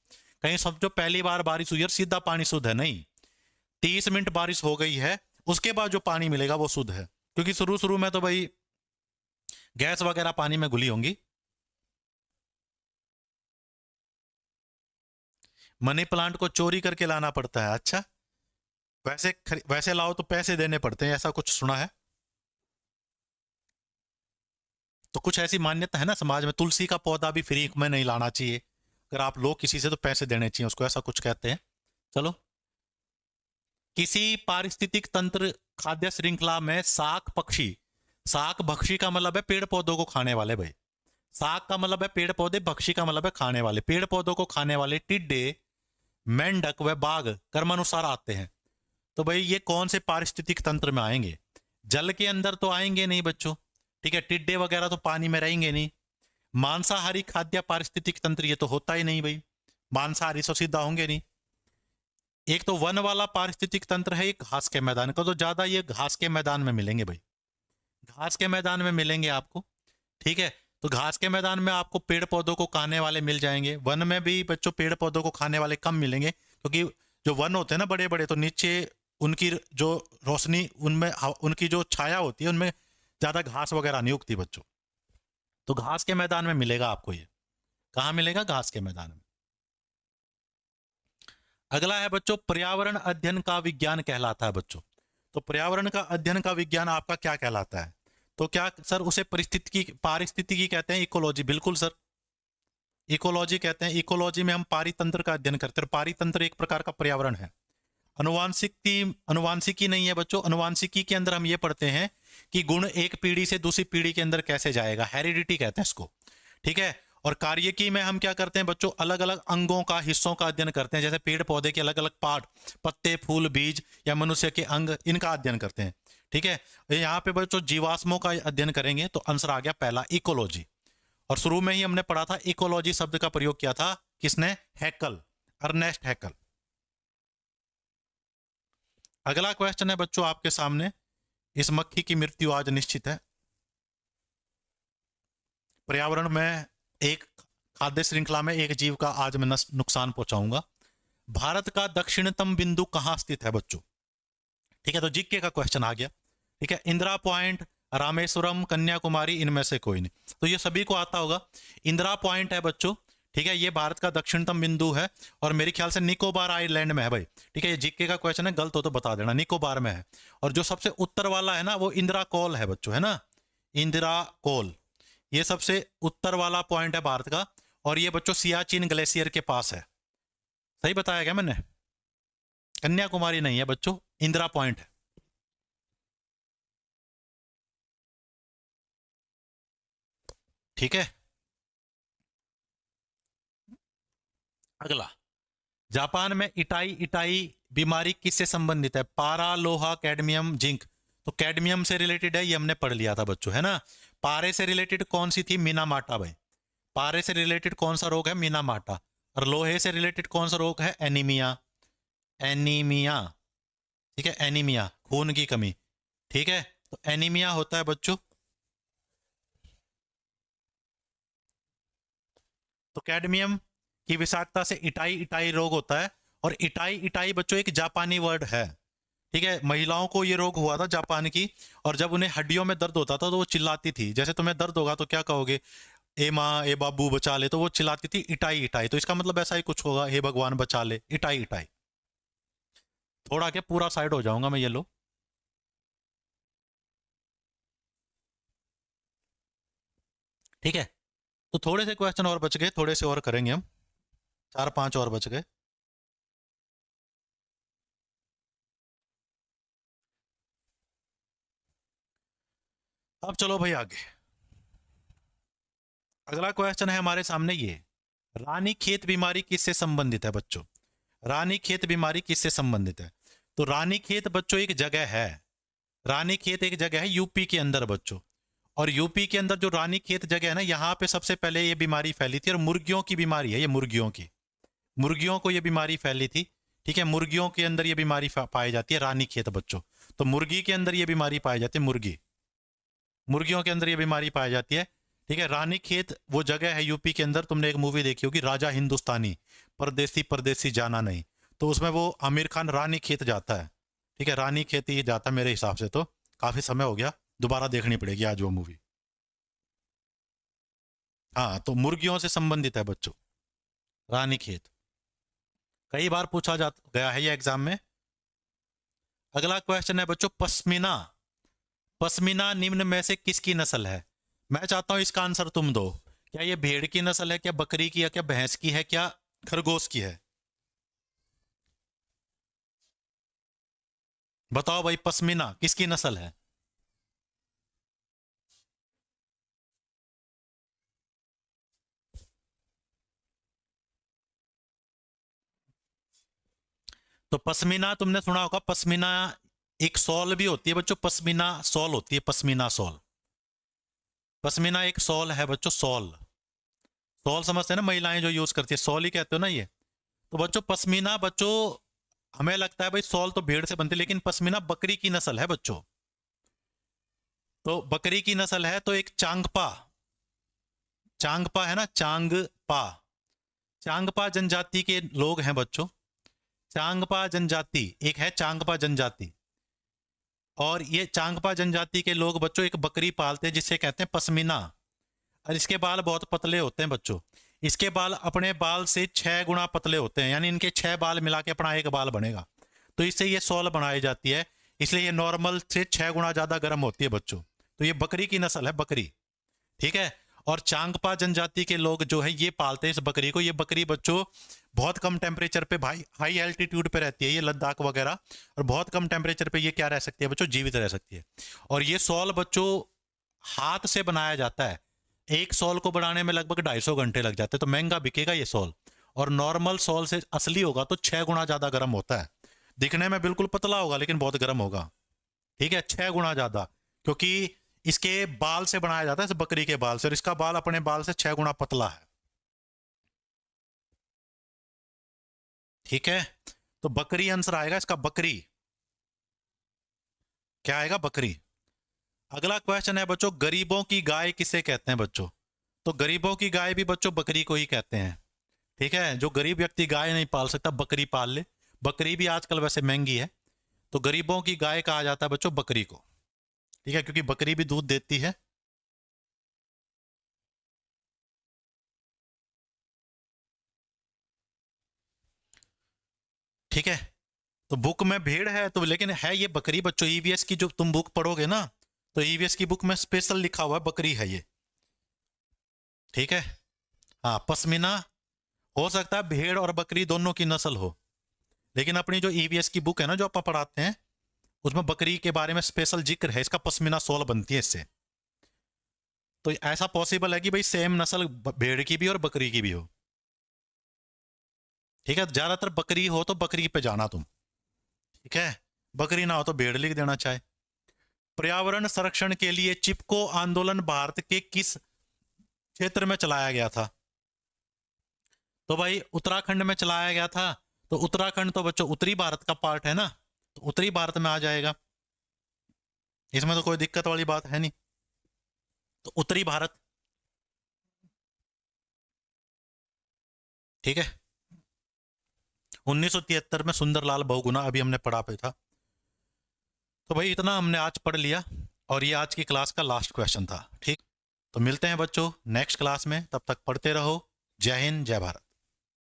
कहीं समझो पहली बार बारिश हुई और सीधा पानी शुद्ध है, नहीं। 30 मिनट बारिश हो गई है, उसके बाद जो पानी मिलेगा वो शुद्ध है, क्योंकि शुरू शुरू में तो भाई गैस वगैरह पानी में घुली होंगी। मनी प्लांट को चोरी करके लाना पड़ता है, अच्छा। वैसे लाओ तो पैसे देने पड़ते हैं, ऐसा कुछ सुना है। तो कुछ ऐसी मान्यता है ना समाज में, तुलसी का पौधा भी फ्री में नहीं लाना चाहिए, अगर आप लो किसी से तो पैसे देने चाहिए उसको, ऐसा कुछ कहते हैं। चलो, किसी पारिस्थितिक तंत्र खाद्य श्रृंखला में शाक पक्षी, शाक भक्षी का मतलब है पेड़ पौधों को खाने वाले भाई, शाक का मतलब है पेड़ पौधे, भक्षी का मतलब है खाने वाले, पेड़ पौधों को खाने वाले टिड्डे, मेंढक व बाघ कर्मानुसार आते हैं। तो भाई ये कौन से पारिस्थितिक तंत्र में आएंगे, जल के अंदर तो आएंगे नहीं बच्चों, ठीक है। टिड्डे वगैरह तो पानी में रहेंगे नहीं। मांसाहारी खाद्य पारिस्थितिक तंत्र ये तो होता ही नहीं भाई, मांसाहारी तो सीधा होंगे नहीं। एक तो वन वाला पारिस्थितिक तंत्र है, एक घास के मैदान का, तो ज्यादा ये घास के मैदान में मिलेंगे भाई, घास के मैदान में मिलेंगे आपको, ठीक है। तो घास के मैदान में आपको पेड़ पौधों को खाने वाले मिल जाएंगे, वन में भी बच्चों पेड़ पौधों को खाने वाले कम मिलेंगे, क्योंकि जो वन होते हैं ना बड़े बड़े, तो नीचे उनकी जो रोशनी, उनमें उनकी जो छाया होती है, उनमें ज्यादा घास वगैरह नहीं उगती बच्चों। तो घास के मैदान में मिलेगा आपको ये, कहाँ मिलेगा, घास के मैदान में। अगला है बच्चों, पर्यावरण अध्ययन का विज्ञान कहलाता है बच्चों। तो पर्यावरण का अध्ययन का विज्ञान आपका क्या कहलाता है, तो क्या सर उसे पारिस्थितिकी कहते हैं, इकोलॉजी, बिल्कुल सर इकोलॉजी कहते हैं। इकोलॉजी में हम पारितंत्र का अध्ययन करते हैं, पारितंत्र एक प्रकार का पर्यावरण है। अनुवांशिकी नहीं है बच्चों, अनुवांशिकी के अंदर हम ये पढ़ते हैं कि गुण एक पीढ़ी से दूसरी पीढ़ी के अंदर कैसे जाएगा, हेरिडिटी कहते हैं इसको, ठीक है। और कार्यकी में हम क्या करते हैं बच्चों, अलग अलग अंगों का, हिस्सों का अध्ययन करते हैं, जैसे पेड़ पौधे के अलग अलग पार्ट, पत्ते, फूल, बीज, या मनुष्य के अंग, इनका अध्ययन करते हैं, ठीक है। यहाँ पे बच्चों जीवाश्मों का अध्ययन करेंगे, तो आंसर आ गया पहला, इकोलॉजी। और शुरू में ही हमने पढ़ा था, इकोलॉजी शब्द का प्रयोग किया था किसने, हैकल, अर्नेस्ट हैकल। अगला क्वेश्चन है बच्चों आपके सामने, इस मक्खी की मृत्यु आज निश्चित है। पर्यावरण में एक खाद्य श्रृंखला में एक जीव का आज मैं नुकसान पहुंचाऊंगा। भारत का दक्षिणतम बिंदु कहाँ स्थित है बच्चों? ठीक है, तो जीके का क्वेश्चन आ गया। ठीक है, इंदिरा पॉइंट, रामेश्वरम, कन्याकुमारी, इनमें से कोई नहीं। तो ये सभी को आता होगा। इंदिरा पॉइंट है बच्चों, ठीक है, ये भारत का दक्षिणतम बिंदु है और मेरे ख्याल से निकोबार आइलैंड में है भाई। ठीक है, ये जीके का क्वेश्चन है, गलत हो तो बता देना, निकोबार में है। और जो सबसे उत्तर वाला है ना, वो इंदिरा कोल है बच्चों, है ना, इंदिरा कोल, ये सबसे उत्तर वाला पॉइंट है भारत का। और ये बच्चों सियाचिन ग्लेशियर के पास है। सही बताया क्या मैंने? कन्याकुमारी नहीं है बच्चों, इंदिरा पॉइंट है। ठीक है, अगला, जापान में इटाई इटाई बीमारी किससे संबंधित है? पारा, लोहा, कैडमियम, जिंक। तो कैडमियम से रिलेटेड है, ये हमने पढ़ लिया था बच्चों, है ना। पारे से रिलेटेड कौन सी थी? मीनामाटा भाई। पारे से रिलेटेड कौन सा रोग है? मीनामाटा। और लोहे से रिलेटेड कौन सा रोग है? एनीमिया। एनीमिया, ठीक है, एनीमिया, खून की कमी। ठीक है, तो एनीमिया होता है बच्चों। तो कैडमियम की विषाक्तता से इटाई इटाई रोग होता है। और इटाई इटाई बच्चों एक जापानी वर्ड है। ठीक है, महिलाओं को ये रोग हुआ था जापान की। और जब उन्हें हड्डियों में दर्द होता था तो वो चिल्लाती थी। जैसे तुम्हें दर्द होगा तो क्या कहोगे? ए माँ, ए बाबू बचा ले। तो वो चिल्लाती थी इटाई इटाई। तो इसका मतलब ऐसा ही कुछ होगा, हे भगवान बचा ले, इटाई इटाई। थोड़ा क्या, पूरा साइड हो जाऊंगा मैं, ये लो। ठीक है, तो थोड़े से क्वेश्चन और बच गए, थोड़े से और करेंगे हम, 4-5 और बच गए। अब चलो भाई आगे। अगला क्वेश्चन है हमारे सामने ये, रानी खेत बीमारी किससे संबंधित है बच्चों? रानी खेत बीमारी किससे संबंधित है? तो रानी खेत बच्चों एक जगह है। रानी खेत एक जगह है यूपी के अंदर बच्चों। और यूपी के अंदर जो रानी खेत जगह है ना, यहाँ पे सबसे पहले ये बीमारी फैली थी। और मुर्गियों की बीमारी है ये, मुर्गियों की, मुर्गियों को ये बीमारी फैली थी। ठीक है, मुर्गियों के अंदर ये बीमारी पाई जाती है, रानी खेत बच्चों। तो मुर्गी के अंदर ये बीमारी पाई जाती है, मुर्गी, मुर्गियों के अंदर ये बीमारी पाई जाती है। ठीक है, रानी खेत वो जगह है यूपी के अंदर। तुमने एक मूवी देखी होगी, राजा हिंदुस्तानी, परदेसी परदेसी जाना नहीं। तो उसमें वो आमिर खान रानी खेत जाता है। ठीक है, रानी खेत ही जाता है मेरे हिसाब से। तो काफी समय हो गया, दोबारा देखनी पड़ेगी आज वो मूवी। हाँ, तो मुर्गियों से संबंधित है बच्चों, रानी खेत। कई बार पूछा जा गया है ये एग्जाम में। अगला क्वेश्चन है बच्चों, पश्मीना। पश्मीना निम्न में से किसकी नस्ल है? मैं चाहता हूं इसका आंसर तुम दो। क्या ये भेड़ की नस्ल है, क्या बकरी की है, क्या भैंस की है, क्या खरगोश की है? बताओ भाई, पश्मीना किसकी नस्ल है? तो पश्मीना तुमने सुना होगा, पश्मीना एक सॉल भी होती है बच्चों, पश्मीना सॉल होती है, पश्मीना सॉल। पश्मीना एक सॉल है बच्चों, सॉल। सॉल समझते हैं ना, महिलाएं जो यूज करती है, सॉल ही कहते हो ना ये। तो बच्चों पश्मीना बच्चों, हमें लगता है भाई सॉल तो भेड़ से बनती है, लेकिन पश्मीना बकरी की नस्ल है बच्चों। तो बकरी की नस्ल है। तो एक चांगपा, चांगपा है ना, चांगपा, चांगपा जनजाति के लोग हैं बच्चों। चांगपा जनजाति एक है, चांगपा जनजाति। और ये चांगपा जनजाति के लोग बच्चों एक बकरी पालते हैं जिसे कहते हैं पश्मीना। और इसके बाल बहुत पतले होते हैं बच्चों। इसके बाल अपने बाल से 6 गुना पतले होते हैं, यानी इनके 6 बाल मिला के अपना एक बाल बनेगा। तो इससे ये सॉल बनाई जाती है। इसलिए ये नॉर्मल से 6 गुना ज्यादा गर्म होती है बच्चों। तो ये बकरी की नस्ल है, बकरी। ठीक है, और चांगपा जनजाति के लोग जो है ये पालते हैं इस बकरी को। ये बकरी बच्चों बहुत कम टेम्परेचर पे, भाई हाई एल्टीट्यूड पे रहती है ये, लद्दाख वगैरह। और बहुत कम टेम्परेचर पे ये क्या रह सकती है बच्चों? जीवित रह सकती है। और ये सॉल बच्चों हाथ से बनाया जाता है। एक सॉल को बनाने में लगभग 250 घंटे लग जाते हैं। तो महंगा बिकेगा ये सॉल। और नॉर्मल सॉल से असली होगा तो 6 गुना ज्यादा गर्म होता है। दिखने में बिल्कुल पतला होगा लेकिन बहुत गर्म होगा। ठीक है, 6 गुना ज्यादा, क्योंकि इसके बाल से बनाया जाता है, इस बकरी के बाल से। और इसका बाल अपने बाल से 6 गुना पतला है। ठीक है, तो बकरी आंसर आएगा इसका, बकरी। क्या आएगा? बकरी। अगला क्वेश्चन है बच्चों, गरीबों की गाय किसे कहते हैं बच्चों? तो गरीबों की गाय भी बच्चों बकरी को ही कहते हैं। ठीक है, जो गरीब व्यक्ति गाय नहीं पाल सकता बकरी पाल ले। बकरी भी आजकल वैसे महंगी है, तो गरीबों की गाय कहा जाता है बच्चों बकरी को। ठीक है, क्योंकि बकरी भी दूध देती है। ठीक है, तो बुक में भेड़ है तो, लेकिन है ये बकरी बच्चों। ईवीएस की जो तुम बुक पढ़ोगे ना, तो ईवीएस की बुक में स्पेशल लिखा हुआ है बकरी है ये। ठीक है, हाँ पश्मीना हो सकता है भेड़ और बकरी दोनों की नस्ल हो, लेकिन अपनी जो ईवीएस की बुक है ना जो आप पढ़ाते हैं, उसमें बकरी के बारे में स्पेशल जिक्र है, इसका पश्मीना शॉल बनती है इससे। तो ऐसा पॉसिबल है कि भाई सेम नस्ल भेड़ की भी और बकरी की भी हो। ठीक है, ज्यादातर बकरी हो तो बकरी पे जाना तुम। ठीक है, बकरी ना हो तो भेड़ लिख देना चाहे। पर्यावरण संरक्षण के लिए चिपको आंदोलन भारत के किस क्षेत्र में चलाया गया था? तो भाई उत्तराखंड में चलाया गया था। तो उत्तराखंड तो बच्चों उत्तरी भारत का पार्ट है ना, तो उत्तरी भारत में आ जाएगा, इसमें तो कोई दिक्कत वाली बात है नहीं। तो उत्तरी भारत। ठीक है, 1973 में सुंदरलाल बहुगुणा, अभी हमने पढ़ा पे था। तो भाई इतना हमने आज पढ़ लिया, और ये आज की क्लास का लास्ट क्वेश्चन था। ठीक, तो मिलते हैं बच्चों नेक्स्ट क्लास में, तब तक पढ़ते रहो। जय हिंद, जय भारत।